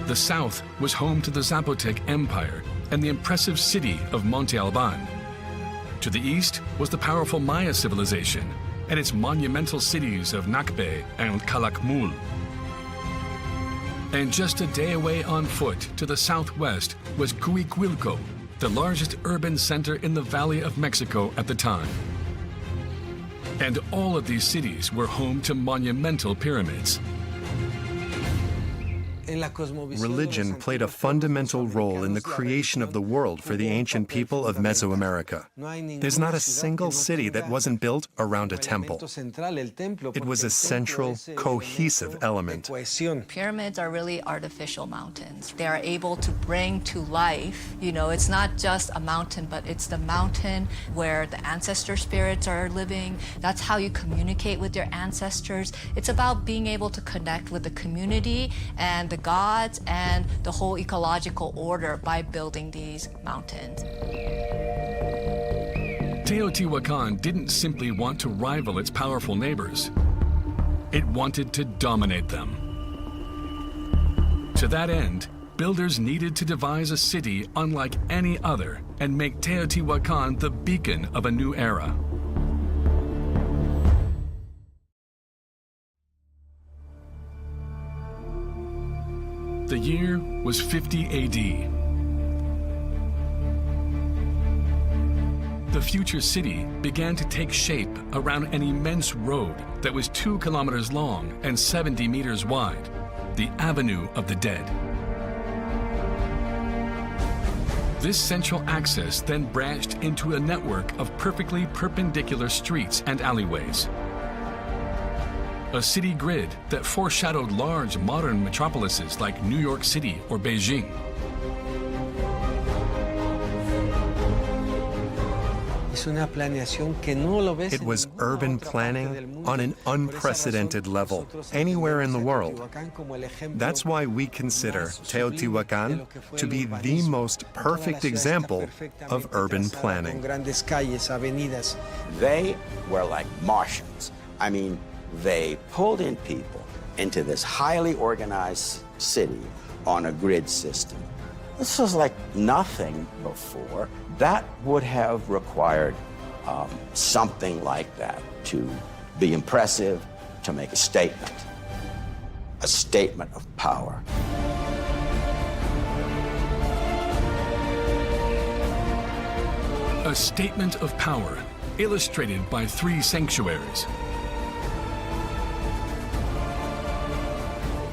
The south was home to the Zapotec Empire and the impressive city of Monte Alban. To the east was the powerful Maya civilization and its monumental cities of Nakbe and Calakmul. And just a day away on foot to the southwest was Cuicuilco, the largest urban center in the Valley of Mexico at the time. And all of these cities were home to monumental pyramids. Religion played a fundamental role in the creation of the world for the ancient people of Mesoamerica. There's not a single city that wasn't built around a temple. It was a central, cohesive element. Pyramids are really artificial mountains. They are able to bring to life, it's not just a mountain, but it's the mountain where the ancestor spirits are living. That's how you communicate with your ancestors. It's about being able to connect with the community and the gods and the whole ecological order by building these mountains. Teotihuacan didn't simply want to rival its powerful neighbors. It wanted to dominate them. To that end, builders needed to devise a city unlike any other and make Teotihuacan the beacon of a new era. The year was 50 AD. The future city began to take shape around an immense road that was 2 kilometers long and 70 meters wide, the Avenue of the Dead. This central axis then branched into a network of perfectly perpendicular streets and alleyways. A city grid that foreshadowed large modern metropolises like New York City or Beijing. It was urban planning on an unprecedented level, anywhere in the world. That's why we consider Teotihuacan to be the most perfect example of urban planning. They were like Martians. I mean, they pulled in people into this highly organized city on a grid system. This was like nothing before. That would have required something like that to be impressive, to make a statement of power. A statement of power illustrated by 3 sanctuaries.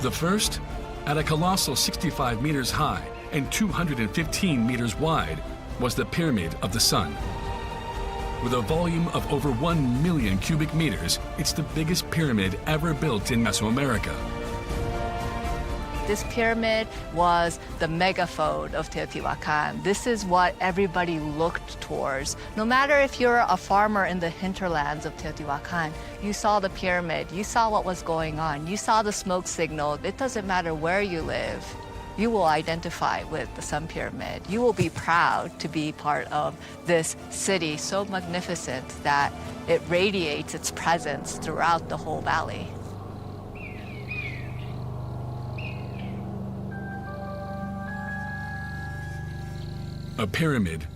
The first, at a colossal 65 meters high and 215 meters wide, was the Pyramid of the Sun. With a volume of over 1 million cubic meters, it's the biggest pyramid ever built in Mesoamerica. This pyramid was the megaphone of Teotihuacan. This is what everybody looked towards. No matter if you're a farmer in the hinterlands of Teotihuacan, you saw the pyramid, you saw what was going on, you saw the smoke signal. It doesn't matter where you live. You will identify with the Sun Pyramid. You will be proud to be part of this city so magnificent that it radiates its presence throughout the whole valley. A pyramid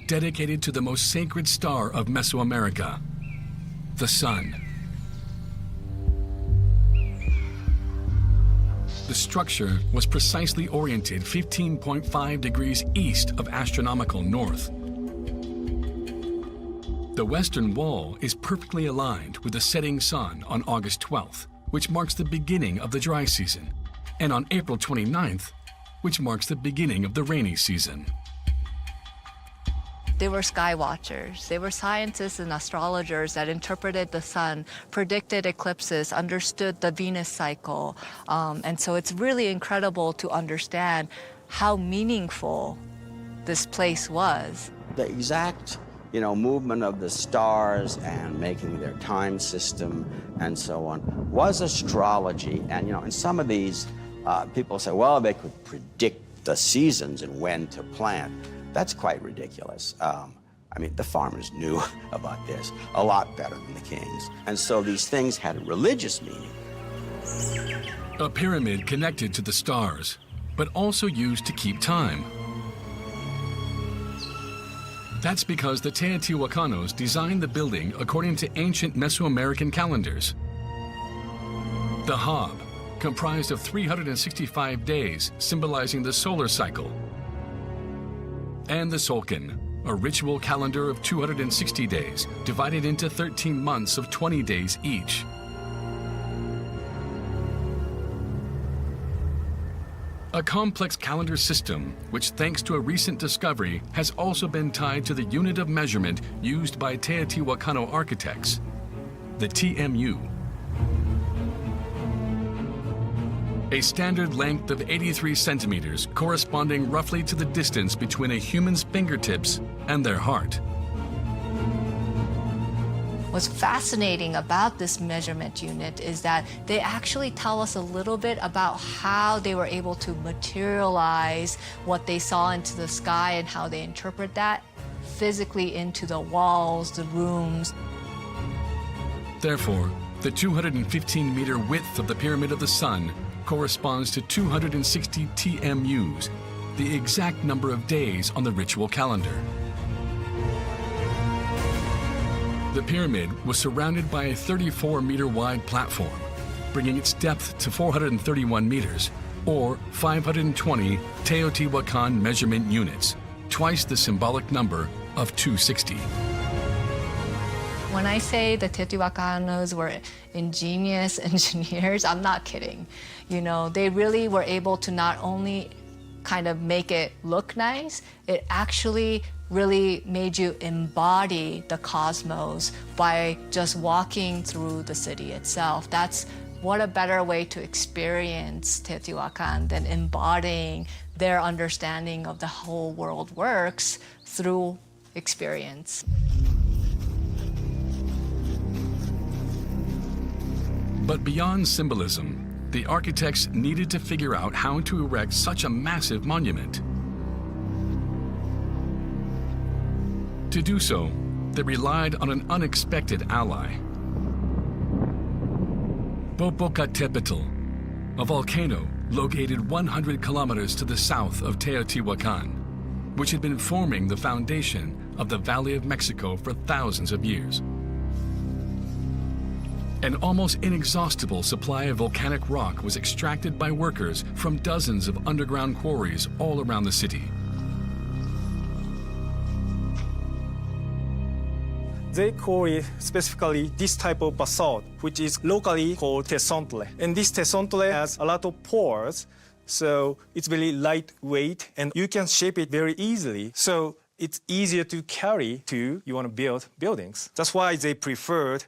dedicated to the most sacred star of Mesoamerica, the sun. The structure was precisely oriented 15.5 degrees east of astronomical north. The western wall is perfectly aligned with the setting sun on August 12th, which marks the beginning of the dry season, and on April 29th, which marks the beginning of the rainy season. They were sky watchers. They were scientists and astrologers that interpreted the sun, predicted eclipses, understood the Venus cycle. And so it's really incredible to understand how meaningful this place was. The exact, movement of the stars and making their time system and so on was astrology. And, in some of these, people say, well, they could predict the seasons and when to plant. That's quite ridiculous. I mean, the farmers knew about this a lot better than the kings. And so these things had a religious meaning. A pyramid connected to the stars, but also used to keep time. That's because the Teotihuacanos designed the building according to ancient Mesoamerican calendars. The Hab, comprised of 365 days, symbolizing the solar cycle. And the Solkin, a ritual calendar of 260 days, divided into 13 months of 20 days each. A complex calendar system, which thanks to a recent discovery, has also been tied to the unit of measurement used by Teotihuacano architects, the TMU. A standard length of 83 centimeters, corresponding roughly to the distance between a human's fingertips and their heart. What's fascinating about this measurement unit is that they actually tell us a little bit about how they were able to materialize what they saw into the sky and how they interpret that physically into the walls, the rooms. Therefore, the 215-meter width of the Pyramid of the Sun corresponds to 260 TMUs, the exact number of days on the ritual calendar. The pyramid was surrounded by a 34-meter wide platform, bringing its depth to 431 meters, or 520 Teotihuacan measurement units, twice the symbolic number of 260. When I say the Teotihuacanos were ingenious engineers, I'm not kidding. You know, they really were able to not only kind of make it look nice, it actually really made you embody the cosmos by just walking through the city itself. That's what a better way to experience Teotihuacan than embodying their understanding of the whole world works through experience. But beyond symbolism, the architects needed to figure out how to erect such a massive monument. To do so, they relied on an unexpected ally. Popocatépetl, a volcano located 100 kilometers to the south of Teotihuacan, which had been forming the foundation of the Valley of Mexico for thousands of years. An almost inexhaustible supply of volcanic rock was extracted by workers from dozens of underground quarries all around the city. They call it specifically this type of basalt, which is locally called tesontle. And this tesontle has a lot of pores, so it's very lightweight, and you can shape it very easily. So it's easier to carry to you want to build buildings. That's why they preferred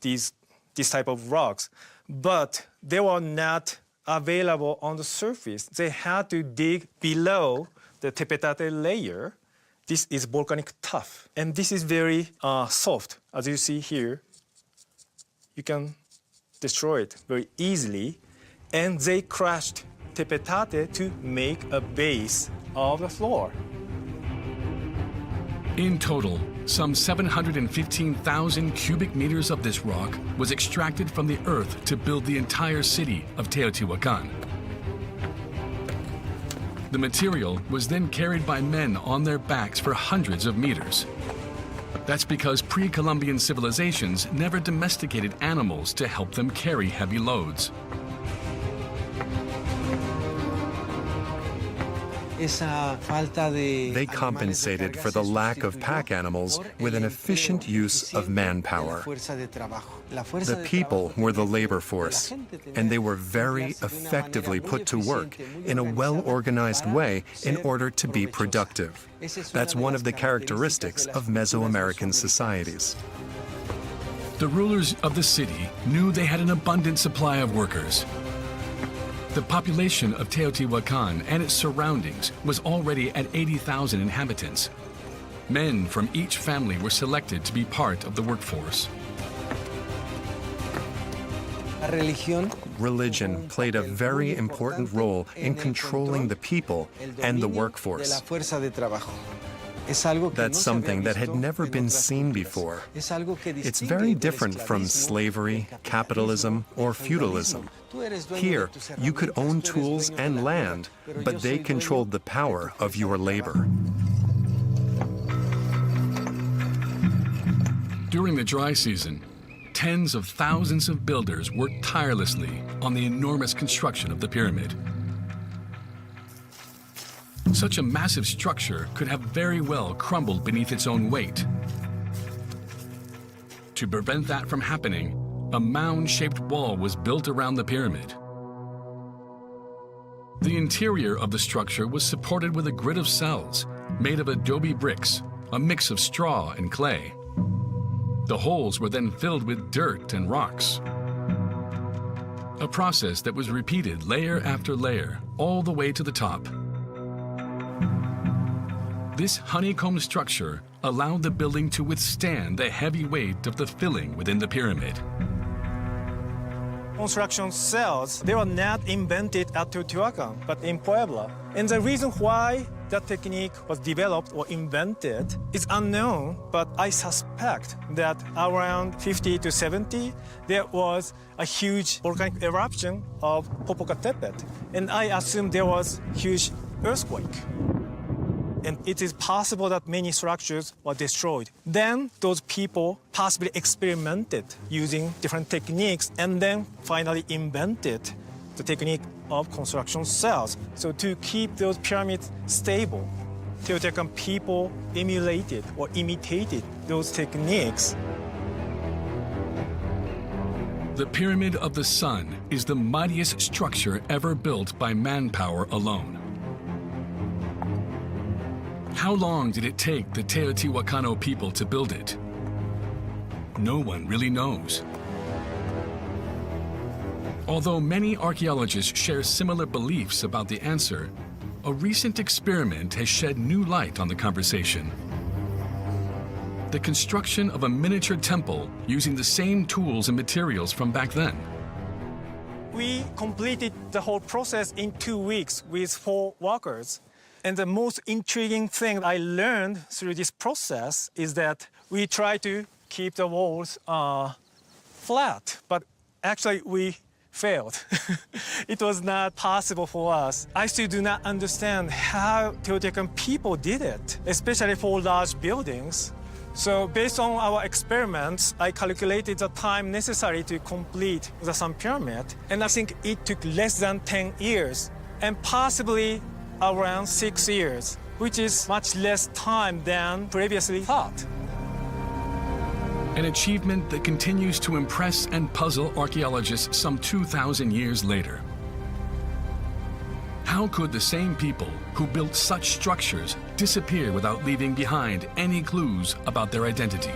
this type of rocks. But they were not available on the surface. They had to dig below the tepetate layer. This is volcanic tuff, and this is very soft. As you see here, you can destroy it very easily. And they crushed tepetate to make a base of the floor. In total, some 715,000 cubic meters of this rock was extracted from the earth to build the entire city of Teotihuacan. The material was then carried by men on their backs for hundreds of meters. That's because pre-Columbian civilizations never domesticated animals to help them carry heavy loads. They compensated for the lack of pack animals with an efficient use of manpower. The people were the labor force, and they were very effectively put to work in a well-organized way in order to be productive. That's one of the characteristics of Mesoamerican societies. The rulers of the city knew they had an abundant supply of workers. The population of Teotihuacan and its surroundings was already at 80,000 inhabitants. Men from each family were selected to be part of the workforce. Religion played a very important role in controlling the people and the workforce. That's something that had never been seen before. It's very different from slavery, capitalism, or feudalism. Here, you could own tools and land, but they controlled the power of your labor. During the dry season, tens of thousands of builders worked tirelessly on the enormous construction of the pyramid. Such a massive structure could have very well crumbled beneath its own weight. To prevent that from happening, a mound-shaped wall was built around the pyramid. The interior of the structure was supported with a grid of cells made of adobe bricks, a mix of straw and clay. The holes were then filled with dirt and rocks. A process that was repeated layer after layer, all the way to the top. This honeycomb structure allowed the building to withstand the heavy weight of the filling within the pyramid. Construction cells, they were not invented at Teotihuacan, but in Puebla. And the reason why that technique was developed or invented is unknown, but I suspect that around 50 to 70, there was a huge volcanic eruption of Popocatépetl. And I assume there was a huge earthquake. And it is possible that many structures were destroyed. Then those people possibly experimented using different techniques and then finally invented the technique of construction cells. So to keep those pyramids stable, Teotihuacan people emulated or imitated those techniques. The Pyramid of the Sun is the mightiest structure ever built by manpower alone. How long did it take the Teotihuacano people to build it? No one really knows. Although many archaeologists share similar beliefs about the answer, a recent experiment has shed new light on the conversation. The construction of a miniature temple using the same tools and materials from back then. We completed the whole process in 2 weeks with 4 workers. And the most intriguing thing I learned through this process is that we try to keep the walls flat, but actually we failed. It was not possible for us. I still do not understand how Teotihuacan people did it, especially for large buildings. So based on our experiments, I calculated the time necessary to complete the Sun Pyramid, and I think it took less than 10 years, and possibly around 6 years, which is much less time than previously thought. An achievement that continues to impress and puzzle archaeologists some 2,000 years later. How could the same people who built such structures disappear without leaving behind any clues about their identity?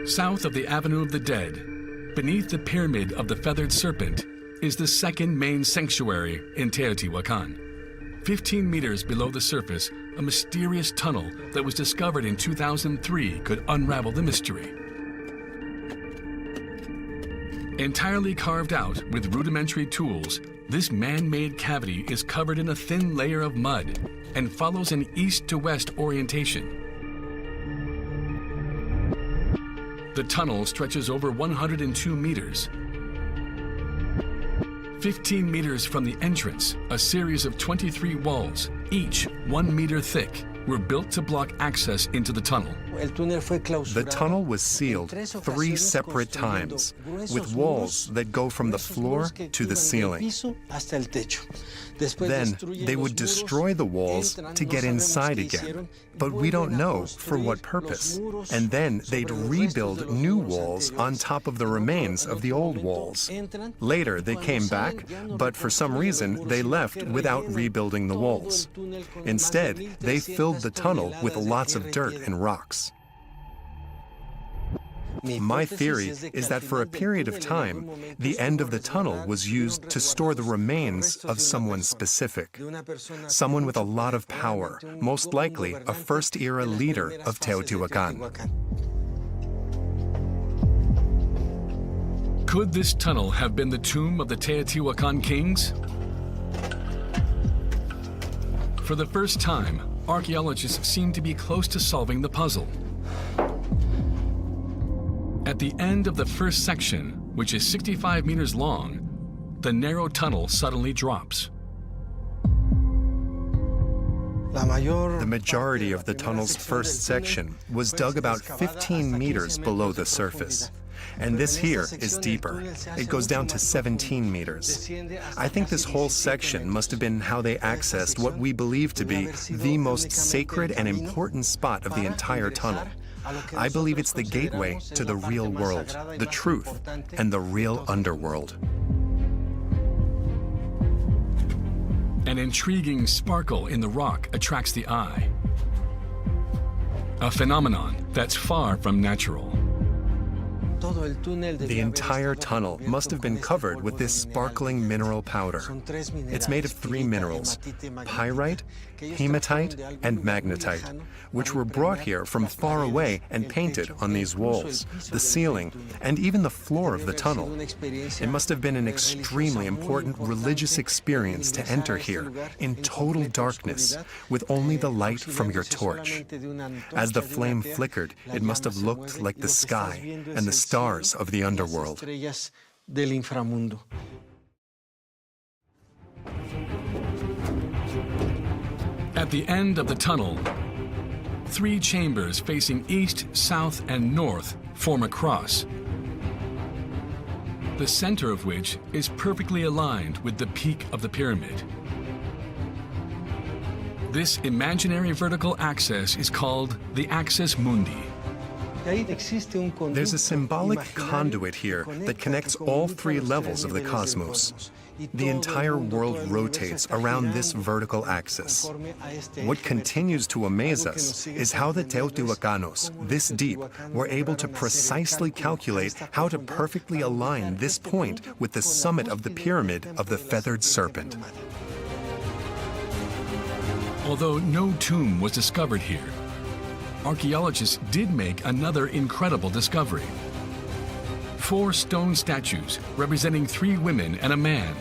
South of the Avenue of the Dead, beneath the Pyramid of the Feathered Serpent, is the second main sanctuary in Teotihuacan. 15 meters below the surface, a mysterious tunnel that was discovered in 2003 could unravel the mystery. Entirely carved out with rudimentary tools, this man-made cavity is covered in a thin layer of mud and follows an east to west orientation. The tunnel stretches over 102 meters. 15 meters from the entrance, a series of 23 walls, each 1 meter thick, were built to block access into the tunnel. The tunnel was sealed 3 separate times, with walls that go from the floor to the ceiling. Then they would destroy the walls to get inside again, but we don't know for what purpose. And then they'd rebuild new walls on top of the remains of the old walls. Later they came back, but for some reason they left without rebuilding the walls. Instead, they filled the tunnel with lots of dirt and rocks. My theory is that for a period of time, the end of the tunnel was used to store the remains of someone specific, someone with a lot of power, most likely a first-era leader of Teotihuacan. Could this tunnel have been the tomb of the Teotihuacan kings? For the first time, archaeologists seem to be close to solving the puzzle. At the end of the first section, which is 65 meters long, the narrow tunnel suddenly drops. The majority of the tunnel's first section was dug about 15 meters below the surface. And this here is deeper. It goes down to 17 meters. I think this whole section must have been how they accessed what we believe to be the most sacred and important spot of the entire tunnel. I believe it's the gateway to the real world, the truth, and the real underworld. An intriguing sparkle in the rock attracts the eye. A phenomenon that's far from natural. The entire tunnel must have been covered with this sparkling mineral powder. It's made of 3 minerals, pyrite, hematite, and magnetite, which were brought here from far away and painted on these walls, the ceiling, and even the floor of the tunnel. It must have been an extremely important religious experience to enter here in total darkness, with only the light from your torch. As the flame flickered, it must have looked like the sky and the stars of the underworld. At the end of the tunnel, 3 chambers facing east, south, and north form a cross, the center of which is perfectly aligned with the peak of the pyramid. This imaginary vertical axis is called the axis mundi. There's a symbolic conduit here that connects all 3 levels of the cosmos. The entire world rotates around this vertical axis. What continues to amaze us is how the Teotihuacanos, this deep, were able to precisely calculate how to perfectly align this point with the summit of the pyramid of the feathered serpent. Although no tomb was discovered here, archaeologists did make another incredible discovery. 4 stone statues representing 3 women and a man,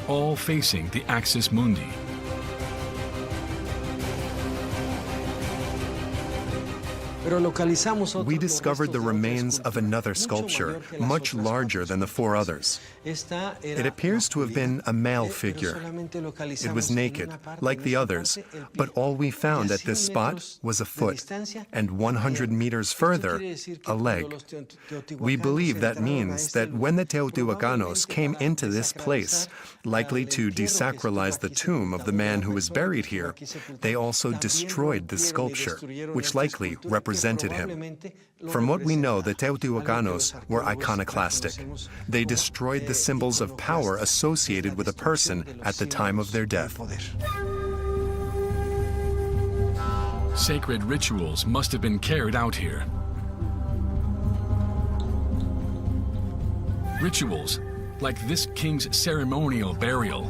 all facing the axis mundi. We discovered the remains of another sculpture, much larger than the 4 others. It appears to have been a male figure. It was naked, like the others, but all we found at this spot was a foot, and 100 meters further, a leg. We believe that means that when the Teotihuacanos came into this place, likely to desacralize the tomb of the man who was buried here, they also destroyed the sculpture, which likely represented him. From what we know, the Teotihuacanos were iconoclastic. They destroyed the symbols of power associated with a person at the time of their death. Sacred rituals must have been carried out here. Rituals like this king's ceremonial burial.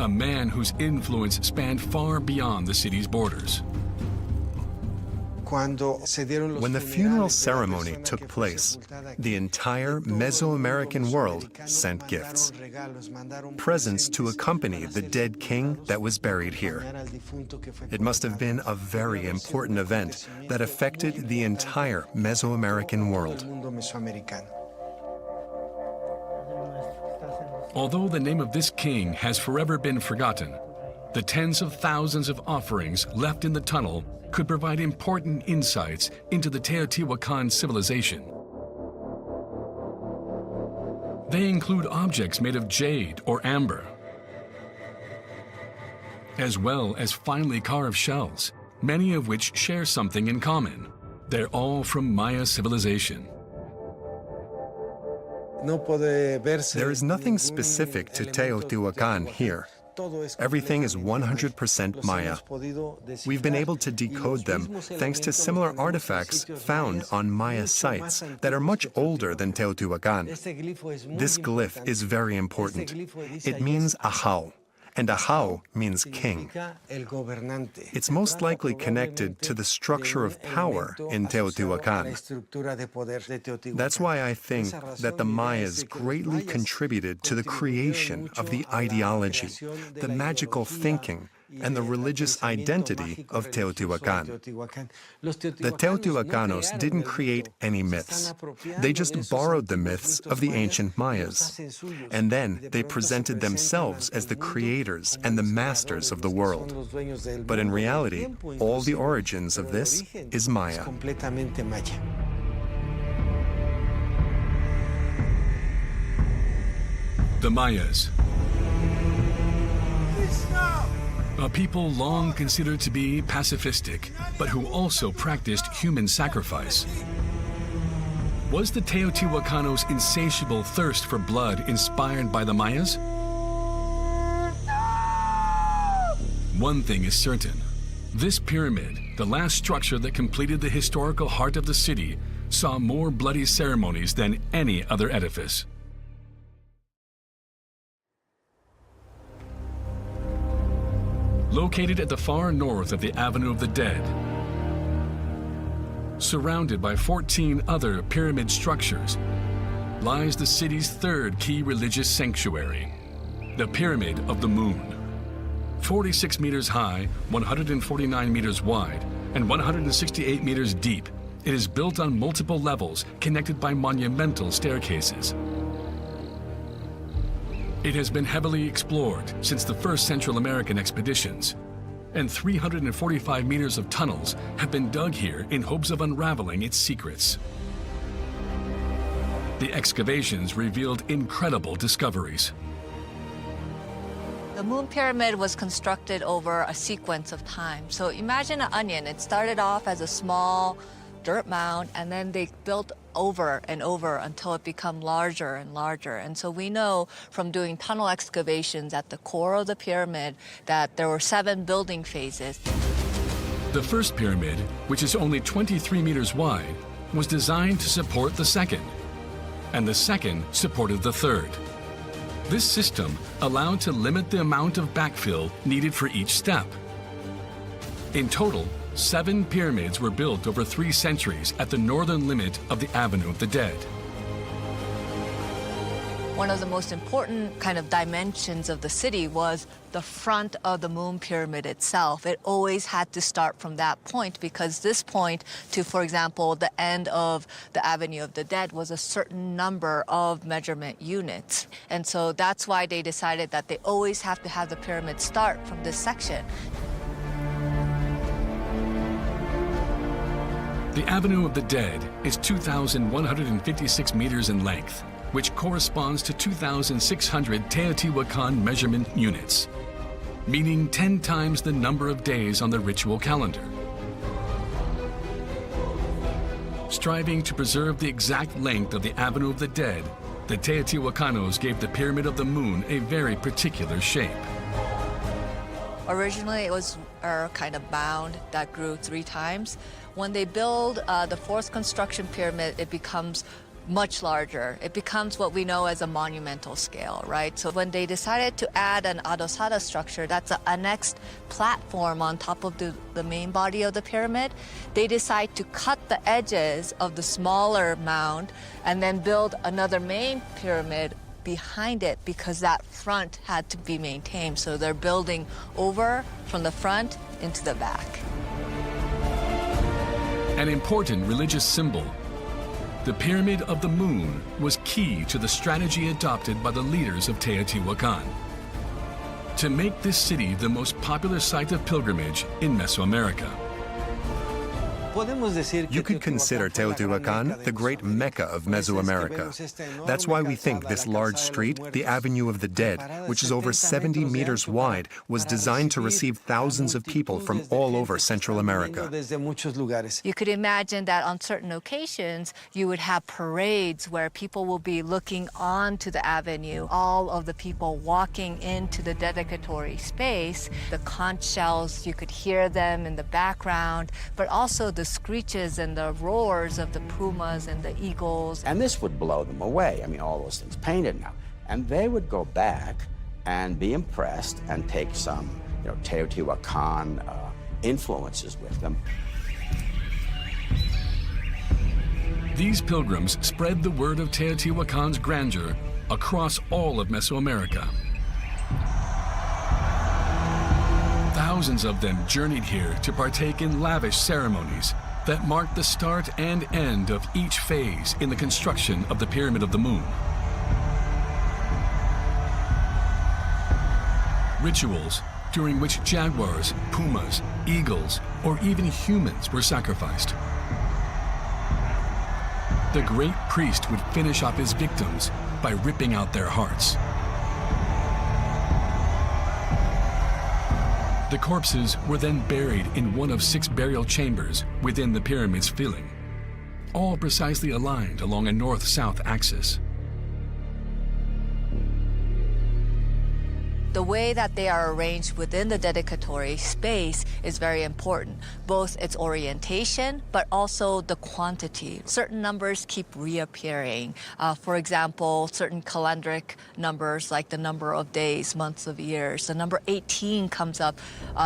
A man whose influence spanned far beyond the city's borders. When the funeral ceremony took place, the entire Mesoamerican world sent gifts, presents to accompany the dead king that was buried here. It must have been a very important event that affected the entire Mesoamerican world. Although the name of this king has forever been forgotten, the tens of thousands of offerings left in the tunnel could provide important insights into the Teotihuacan civilization. They include objects made of jade or amber, as well as finely carved shells, many of which share something in common. They're all from Maya civilization. There is nothing specific to Teotihuacan here. Everything is 100% Maya. We've been able to decode them thanks to similar artifacts found on Maya sites that are much older than Teotihuacan. This glyph is very important. It means Ahau, and Ahau means king. It's most likely connected to the structure of power in Teotihuacan. That's why I think that the Mayas greatly contributed to the creation of the ideology, the magical thinking, and the religious identity of Teotihuacan. The Teotihuacanos didn't create any myths. They just borrowed the myths of the ancient Mayas. And then they presented themselves as the creators and the masters of the world. But in reality, all the origins of this is Maya. The Mayas. A people long considered to be pacifistic, but who also practiced human sacrifice. Was the Teotihuacanos' insatiable thirst for blood inspired by the Mayas? One thing is certain. This pyramid, the last structure that completed the historical heart of the city, saw more bloody ceremonies than any other edifice. Located at the far north of the Avenue of the Dead, surrounded by 14 other pyramid structures, lies the city's third key religious sanctuary, the Pyramid of the Moon. 46 meters high, 149 meters wide, and 168 meters deep, it is built on multiple levels connected by monumental staircases. It has been heavily explored since the first Central American expeditions, and 345 meters of tunnels have been dug here in hopes of unraveling its secrets. The excavations revealed incredible discoveries. The Moon Pyramid was constructed over a sequence of time. So imagine an onion. It started off as a small dirt mound, and then they built over and over until it became larger and larger. And so we know from doing tunnel excavations at the core of the pyramid that there were 7 building phases. The first pyramid, which is only 23 meters wide, was designed to support the second, and the second supported the third. This system allowed to limit the amount of backfill needed for each step. In total, 7 pyramids were built over 3 centuries at the northern limit of the Avenue of the Dead. One of the most important kind of dimensions of the city was the front of the Moon Pyramid itself. It always had to start from that point because this point to, for example, the end of the Avenue of the Dead was a certain number of measurement units. And so that's why they decided that they always have to have the pyramid start from this section. The Avenue of the Dead is 2,156 meters in length, which corresponds to 2,600 Teotihuacan measurement units, meaning 10 times the number of days on the ritual calendar. Striving to preserve the exact length of the Avenue of the Dead, the Teotihuacanos gave the Pyramid of the Moon a very particular shape. Originally, it was a kind of mound that grew 3 times. When they build the 4th construction pyramid, it becomes much larger. It becomes what we know as a monumental scale, right? So when they decided to add an adosada structure, that's an annexed platform on top of the main body of the pyramid, they decide to cut the edges of the smaller mound and then build another main pyramid behind it because that front had to be maintained. So they're building over from the front into the back. An important religious symbol, the Pyramid of the Moon was key to the strategy adopted by the leaders of Teotihuacan to make this city the most popular site of pilgrimage in Mesoamerica. You could consider Teotihuacan the great Mecca of Mesoamerica. That's why we think this large street, the Avenue of the Dead, which is over 70 meters wide, was designed to receive thousands of people from all over Central America. You could imagine that on certain occasions, you would have parades where people will be looking onto the avenue, all of the people walking into the dedicatory space. The conch shells, you could hear them in the background, but also the screeches and the roars of the pumas and the eagles. And this would blow them away. I mean, all those things painted now. And they would go back and be impressed and take some, Teotihuacan influences with them. These pilgrims spread the word of Teotihuacan's grandeur across all of Mesoamerica. Thousands of them journeyed here to partake in lavish ceremonies that marked the start and end of each phase in the construction of the Pyramid of the Moon. Rituals during which jaguars, pumas, eagles, or even humans were sacrificed. The great priest would finish off his victims by ripping out their hearts. The corpses were then buried in one of 6 burial chambers within the pyramid's filling, all precisely aligned along a north-south axis. The way that they are arranged within the dedicatory space is very important, both its orientation, but also the quantity. Certain numbers keep reappearing. For example, certain calendric numbers, like the number of days, months of years. The number 18 comes up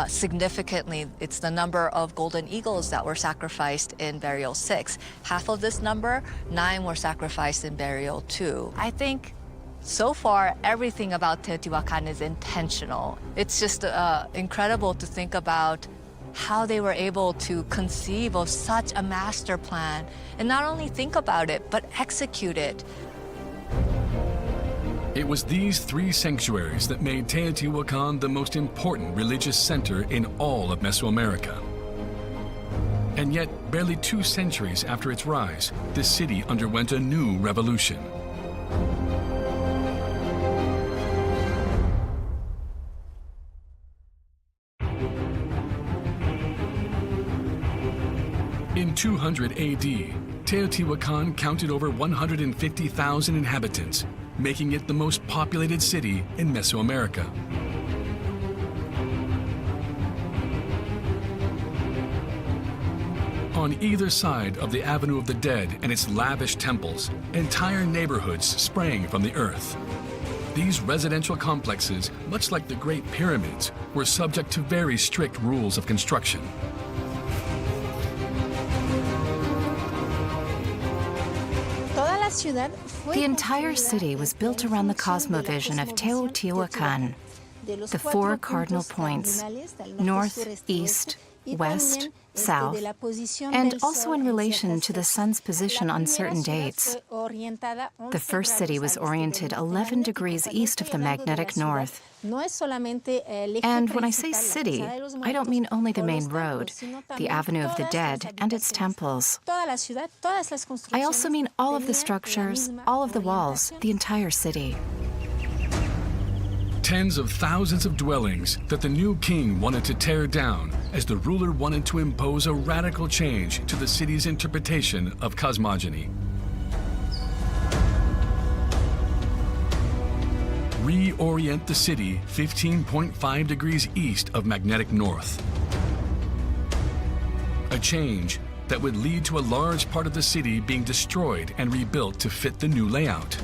significantly. It's the number of golden eagles that were sacrificed in burial 6. Half of this number, 9 were sacrificed in burial 2. I think so far, everything about Teotihuacan is intentional. It's just incredible to think about how they were able to conceive of such a master plan and not only think about it, but execute it. It was these 3 sanctuaries that made Teotihuacan the most important religious center in all of Mesoamerica. And yet, barely 2 centuries after its rise, the city underwent a new revolution. In 200 AD, Teotihuacan counted over 150,000 inhabitants, making it the most populated city in Mesoamerica. On either side of the Avenue of the Dead and its lavish temples, entire neighborhoods sprang from the earth. These residential complexes, much like the Great Pyramids, were subject to very strict rules of construction. The entire city was built around the cosmovision of Teotihuacan, the 4 cardinal points, north, east, west, south, and also in relation to the sun's position on certain dates. The first city was oriented 11 degrees east of the magnetic north. And when I say city, I don't mean only the main road, the Avenue of the Dead, and its temples. I also mean all of the structures, all of the walls, the entire city. Tens of thousands of dwellings that the new king wanted to tear down as the ruler wanted to impose a radical change to the city's interpretation of cosmogony. Reorient the city 15.5 degrees east of magnetic north. A change that would lead to a large part of the city being destroyed and rebuilt to fit the new layout.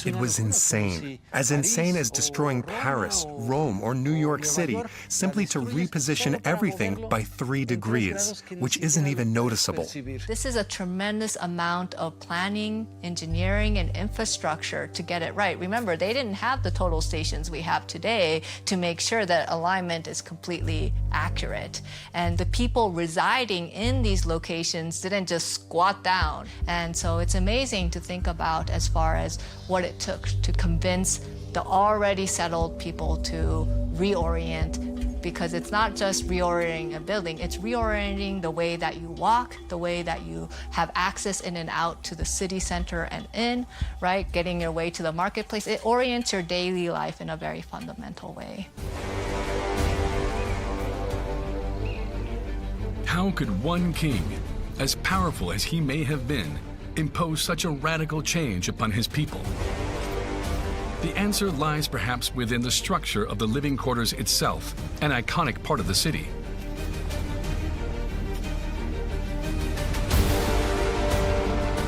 It was insane as destroying Paris, Rome, or New York City, simply to reposition everything by 3 degrees, which isn't even noticeable. This is a tremendous amount of planning, engineering, and infrastructure to get it right. Remember, they didn't have the total stations we have today to make sure that alignment is completely accurate. And the people residing in these locations didn't just squat down. And so it's amazing to think about as far as what it took to convince the already settled people to reorient because it's not just reorienting a building, it's reorienting the way that you walk, the way that you have access in and out to the city center and in, right? Getting your way to the marketplace. It orients your daily life in a very fundamental way. How could one king, as powerful as he may have been, impose such a radical change upon his people? The answer lies perhaps within the structure of the living quarters itself, an iconic part of the city.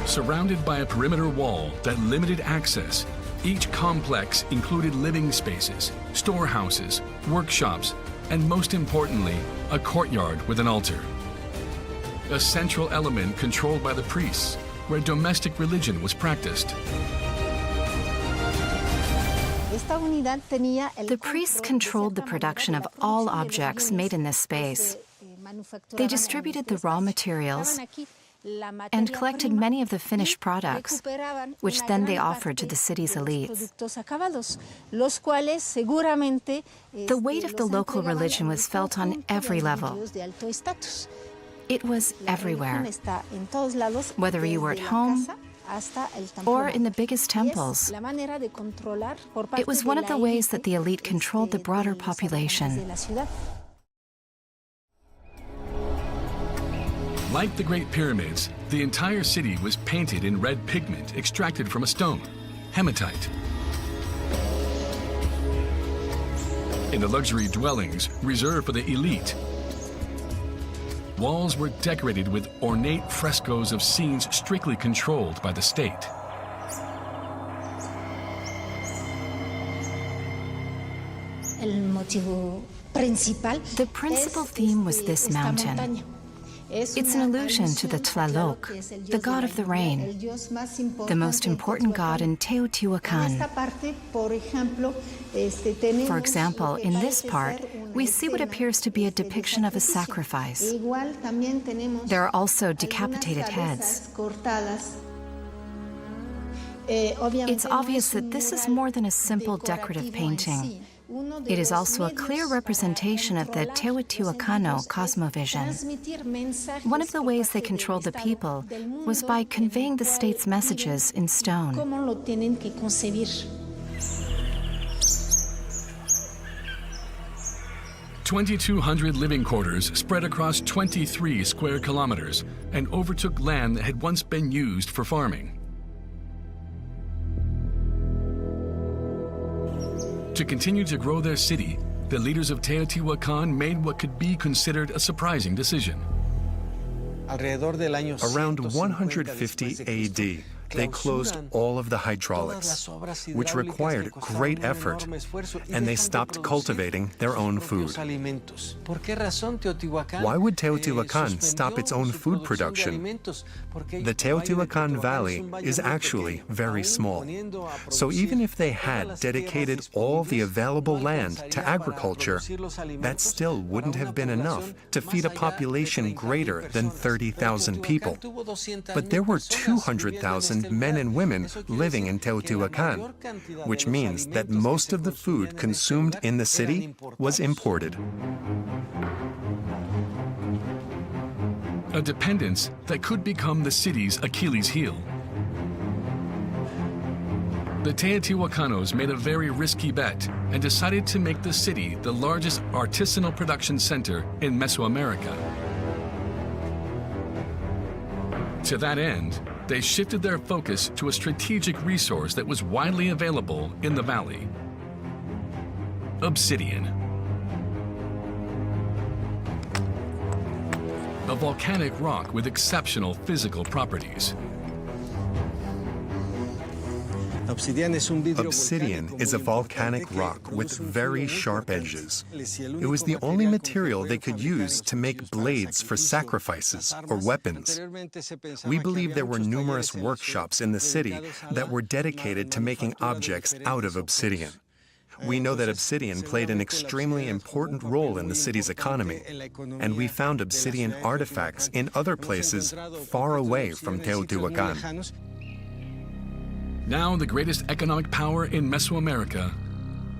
Surrounded by a perimeter wall that limited access, each complex included living spaces, storehouses, workshops, and most importantly, a courtyard with an altar. A central element controlled by the priests, where domestic religion was practiced. The priests controlled the production of all objects made in this space. They distributed the raw materials and collected many of the finished products, which then they offered to the city's elites. The weight of the local religion was felt on every level. It was everywhere, whether you were at home or in the biggest temples. It was one of the ways that the elite controlled the broader population. Like the Great Pyramids, the entire city was painted in red pigment extracted from a stone, hematite. In the luxury dwellings reserved for the elite, walls were decorated with ornate frescoes of scenes strictly controlled by the state. The principal theme was this mountain. It's an allusion to the Tlaloc, the god of the rain, the most important god in Teotihuacan. For example, in this part, we see what appears to be a depiction of a sacrifice. There are also decapitated heads. It's obvious that this is more than a simple decorative painting. It is also a clear representation of the Teotihuacano cosmovision. One of the ways they controlled the people was by conveying the state's messages in stone. 2,200 living quarters spread across 23 square kilometers and overtook land that had once been used for farming. To continue to grow their city, the leaders of Teotihuacan made what could be considered a surprising decision. Around 150 AD, they closed all of the hydraulics, which required great effort, and they stopped cultivating their own food. Why would Teotihuacan stop its own food production? The Teotihuacan Valley is actually very small, so even if they had dedicated all the available land to agriculture, that still wouldn't have been enough to feed a population greater than 30,000 people. But there were 200,000 men and women living in Teotihuacan, which means that most of the food consumed in the city was imported. A dependence that could become the city's Achilles heel. The Teotihuacanos made a very risky bet and decided to make the city the largest artisanal production center in Mesoamerica. To that end, they shifted their focus to a strategic resource that was widely available in the valley: obsidian. A volcanic rock with exceptional physical properties. Obsidian is a volcanic rock with very sharp edges. It was the only material they could use to make blades for sacrifices or weapons. We believe there were numerous workshops in the city that were dedicated to making objects out of obsidian. We know that obsidian played an extremely important role in the city's economy, and we found obsidian artifacts in other places far away from Teotihuacan. Now the greatest economic power in Mesoamerica,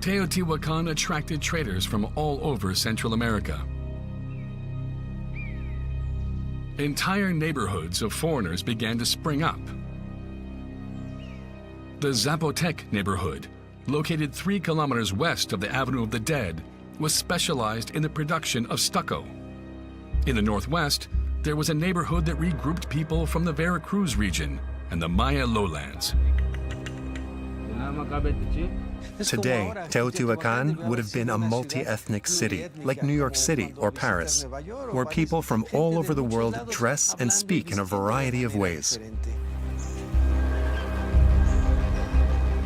Teotihuacan attracted traders from all over Central America. Entire neighborhoods of foreigners began to spring up. The Zapotec neighborhood, located 3 kilometers west of the Avenue of the Dead, was specialized in the production of stucco. In the northwest, there was a neighborhood that regrouped people from the Veracruz region and the Maya lowlands. Today, Teotihuacan would have been a multi-ethnic city, like New York City or Paris, where people from all over the world dress and speak in a variety of ways.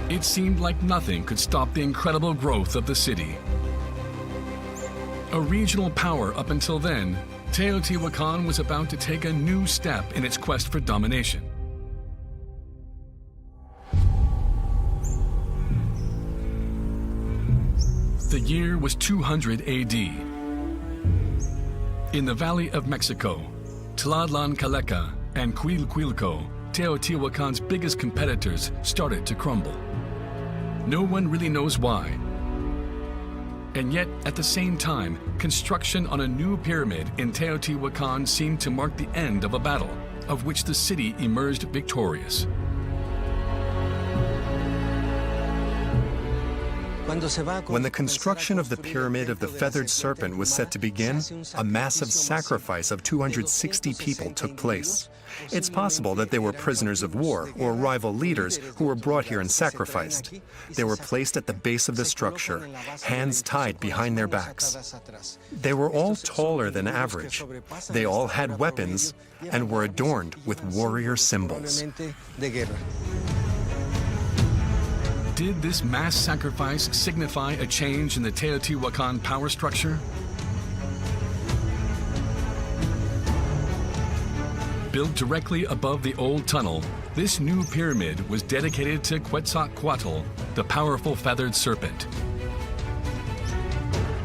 It seemed like nothing could stop the incredible growth of the city. A regional power up until then, Teotihuacan was about to take a new step in its quest for domination. The year was 200 AD. In the Valley of Mexico, Tlaxcala and Cuilco, Teotihuacan's biggest competitors, started to crumble. No one really knows why. And yet, at the same time, construction on a new pyramid in Teotihuacan seemed to mark the end of a battle, of which the city emerged victorious. When the construction of the Pyramid of the Feathered Serpent was set to begin, a massive sacrifice of 260 people took place. It's possible that they were prisoners of war or rival leaders who were brought here and sacrificed. They were placed at the base of the structure, hands tied behind their backs. They were all taller than average. They all had weapons and were adorned with warrior symbols. Did this mass sacrifice signify a change in the Teotihuacan power structure? Built directly above the old tunnel, this new pyramid was dedicated to Quetzalcoatl, the powerful feathered serpent.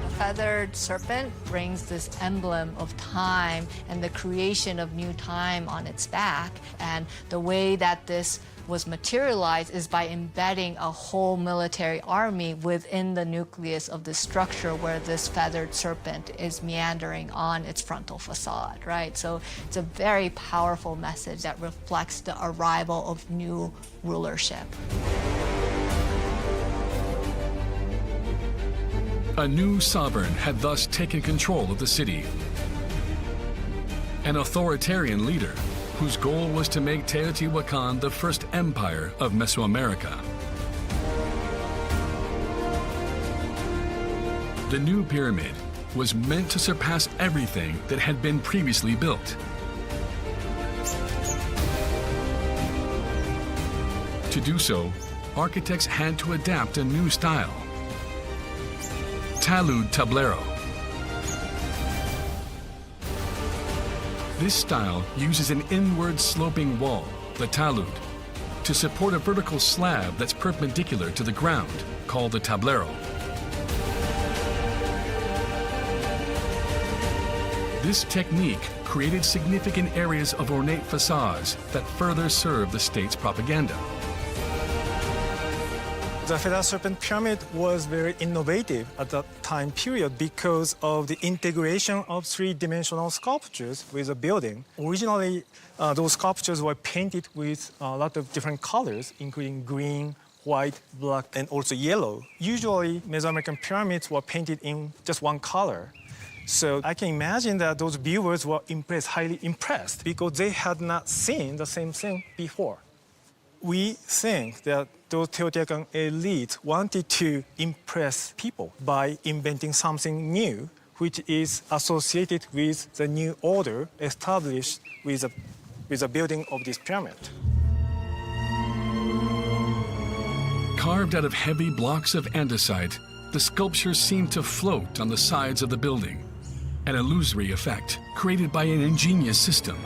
The feathered serpent brings this emblem of time and the creation of new time on its back. And the way that this was materialized is by embedding a whole military army within the nucleus of the structure where this feathered serpent is meandering on its frontal facade, right? So it's a very powerful message that reflects the arrival of new rulership. A new sovereign had thus taken control of the city. An authoritarian leader whose goal was to make Teotihuacan the first empire of Mesoamerica. The new pyramid was meant to surpass everything that had been previously built. To do so, architects had to adapt a new style. Talud tablero. This style uses an inward sloping wall, the talud, to support a vertical slab that's perpendicular to the ground, called the tablero. This technique created significant areas of ornate facades that further served the state's propaganda. The Feathered Serpent Pyramid was very innovative at that time period because of the integration of three-dimensional sculptures with the building. Originally, those sculptures were painted with a lot of different colors, including green, white, black, and also yellow. Usually, Mesoamerican pyramids were painted in just one color. So I can imagine that those viewers were highly impressed, because they had not seen the same thing before. We think that those Teotihuacan elites wanted to impress people by inventing something new, which is associated with the new order established with the building of this pyramid. Carved out of heavy blocks of andesite, the sculptures seemed to float on the sides of the building, an illusory effect created by an ingenious system.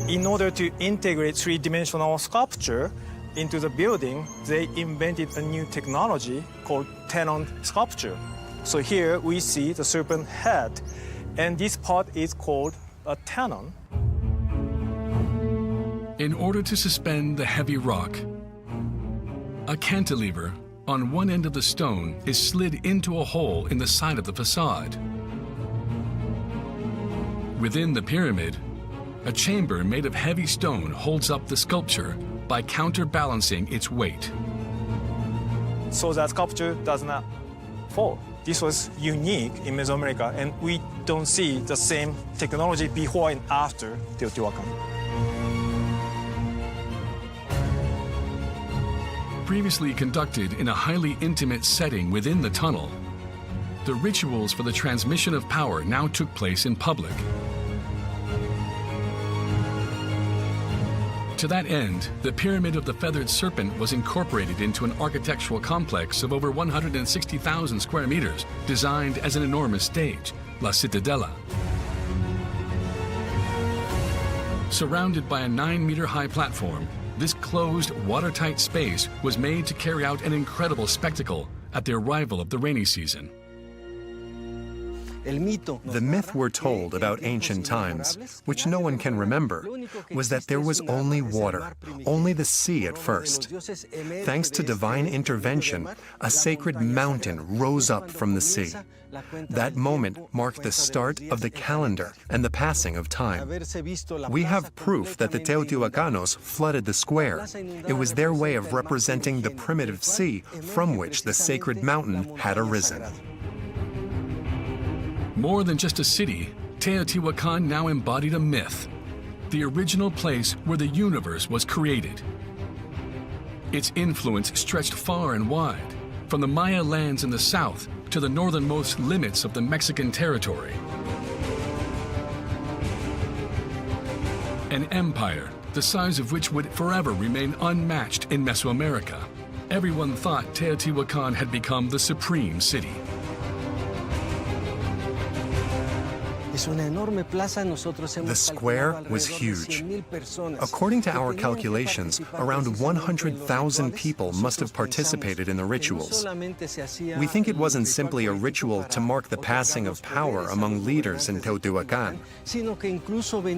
In order to integrate three-dimensional sculpture into the building, they invented a new technology called tenon sculpture. So here we see the serpent head, and this part is called a tenon. In order to suspend the heavy rock, A cantilever on one end of the stone is slid into a hole in the side of the facade. Within the pyramid, a chamber made of heavy stone holds up the sculpture by counterbalancing its weight. So that sculpture does not fall. This was unique in Mesoamerica, and we don't see the same technology before and after Teotihuacan. Previously conducted in a highly intimate setting within the tunnel, the rituals for the transmission of power now took place in public. To that end, the Pyramid of the Feathered Serpent was incorporated into an architectural complex of over 160,000 square meters, designed as an enormous stage, La Citadella. Surrounded by a 9-meter-high platform, this closed, watertight space was made to carry out an incredible spectacle at the arrival of the rainy season. The myth we're told about ancient times, which no one can remember, was that there was only water, only the sea at first. Thanks to divine intervention, a sacred mountain rose up from the sea. That moment marked the start of the calendar and the passing of time. We have proof that the Teotihuacanos flooded the square. It was their way of representing the primitive sea from which the sacred mountain had arisen. More than just a city, Teotihuacan now embodied a myth, the original place where the universe was created. Its influence stretched far and wide, from the Maya lands in the south to the northernmost limits of the Mexican territory. An empire, the size of which would forever remain unmatched in Mesoamerica. Everyone thought Teotihuacan had become the supreme city. The square was huge. According to our calculations, around 100,000 people must have participated in the rituals. We think it wasn't simply a ritual to mark the passing of power among leaders in Teotihuacan.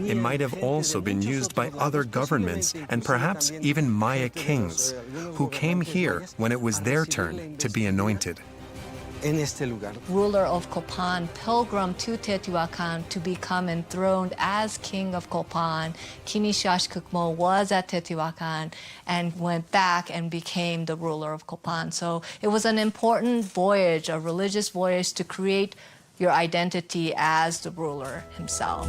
It might have also been used by other governments and perhaps even Maya kings, who came here when it was their turn to be anointed. Ruler of Copan pilgrimed to Teotihuacan to become enthroned as king of Copan. Kinishashkukmo was at Teotihuacan and went back and became the ruler of Copan. So it was an important voyage, a religious voyage, to create your identity as the ruler himself.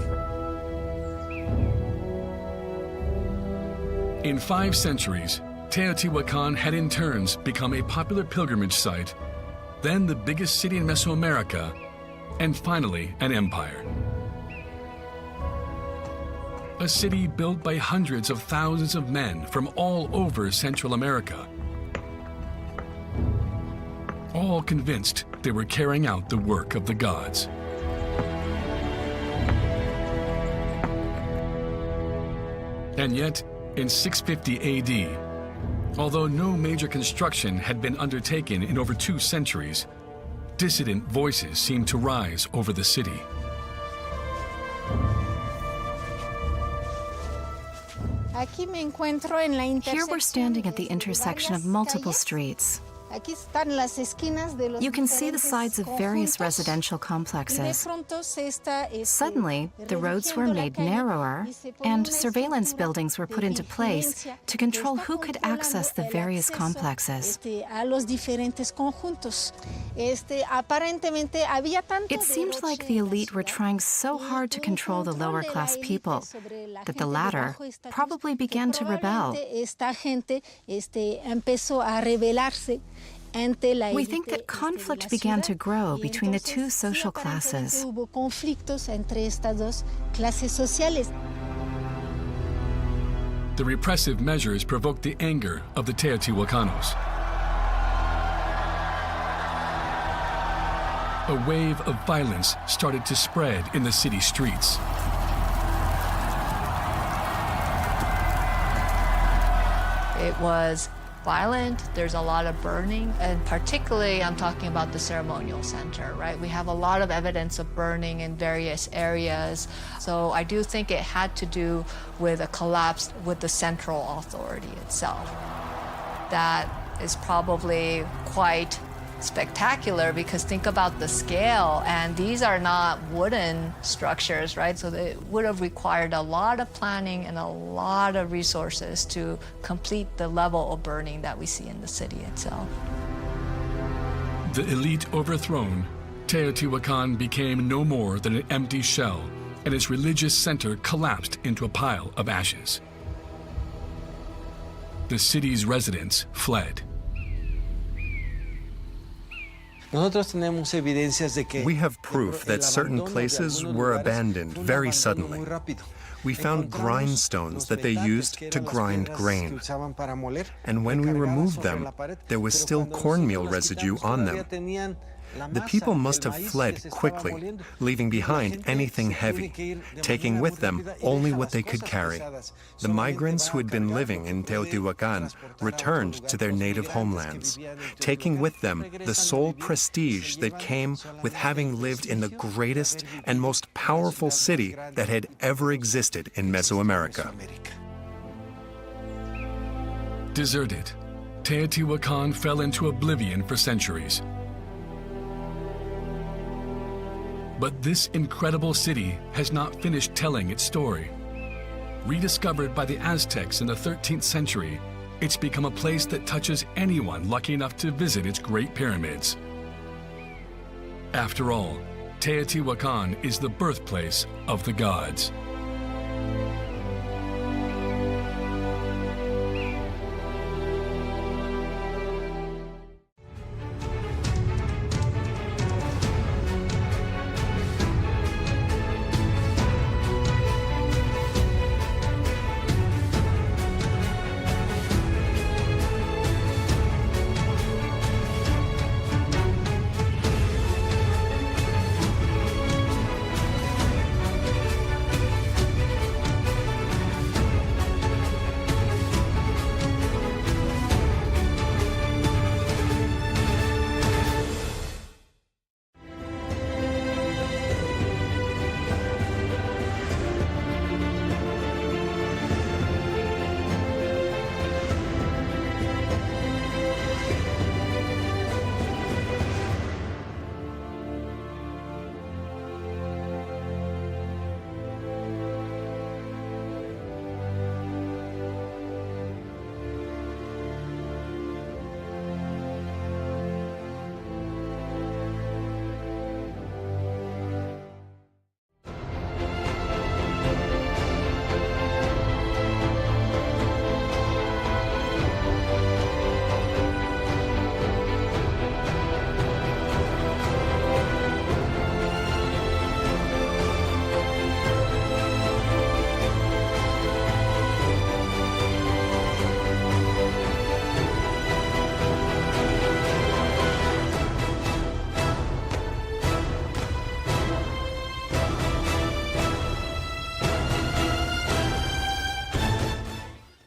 In 5 centuries, Teotihuacan had in turns become a popular pilgrimage site, then the biggest city in Mesoamerica, and finally an empire. A city built by hundreds of thousands of men from all over Central America, all convinced they were carrying out the work of the gods. And yet, in 650 AD, although no major construction had been undertaken in over 2 centuries, dissident voices seemed to rise over the city. Here we're standing at the intersection of multiple streets. You can see the sides of various residential complexes. Suddenly, the roads were made narrower, and surveillance buildings were put into place to control who could access the various complexes. It seemed like the elite were trying so hard to control the lower-class people that the latter probably began to rebel. We think that conflict began to grow between the 2 social classes. The repressive measures provoked the anger of the Teotihuacanos. A wave of violence started to spread in the city streets. It was violent, there's a lot of burning, and particularly I'm talking about the ceremonial center, right? We have a lot of evidence of burning in various areas. So I do think it had to do with a collapse with the central authority itself. That is probably quite spectacular, because think about the scale, and these are not wooden structures, right? So it would have required a lot of planning and a lot of resources to complete the level of burning that we see in the city itself. The elite overthrown, Teotihuacan became no more than an empty shell, and its religious center collapsed into a pile of ashes. The city's residents fled. We have proof that certain places were abandoned very suddenly. We found grindstones that they used to grind grain. And when we removed them, there was still cornmeal residue on them. The people must have fled quickly, leaving behind anything heavy, taking with them only what they could carry. The migrants who had been living in Teotihuacan returned to their native homelands, taking with them the sole prestige that came with having lived in the greatest and most powerful city that had ever existed in Mesoamerica. Deserted, Teotihuacan fell into oblivion for centuries. But this incredible city has not finished telling its story. Rediscovered by the Aztecs in the 13th century, it's become a place that touches anyone lucky enough to visit its great pyramids. After all, Teotihuacan is the birthplace of the gods.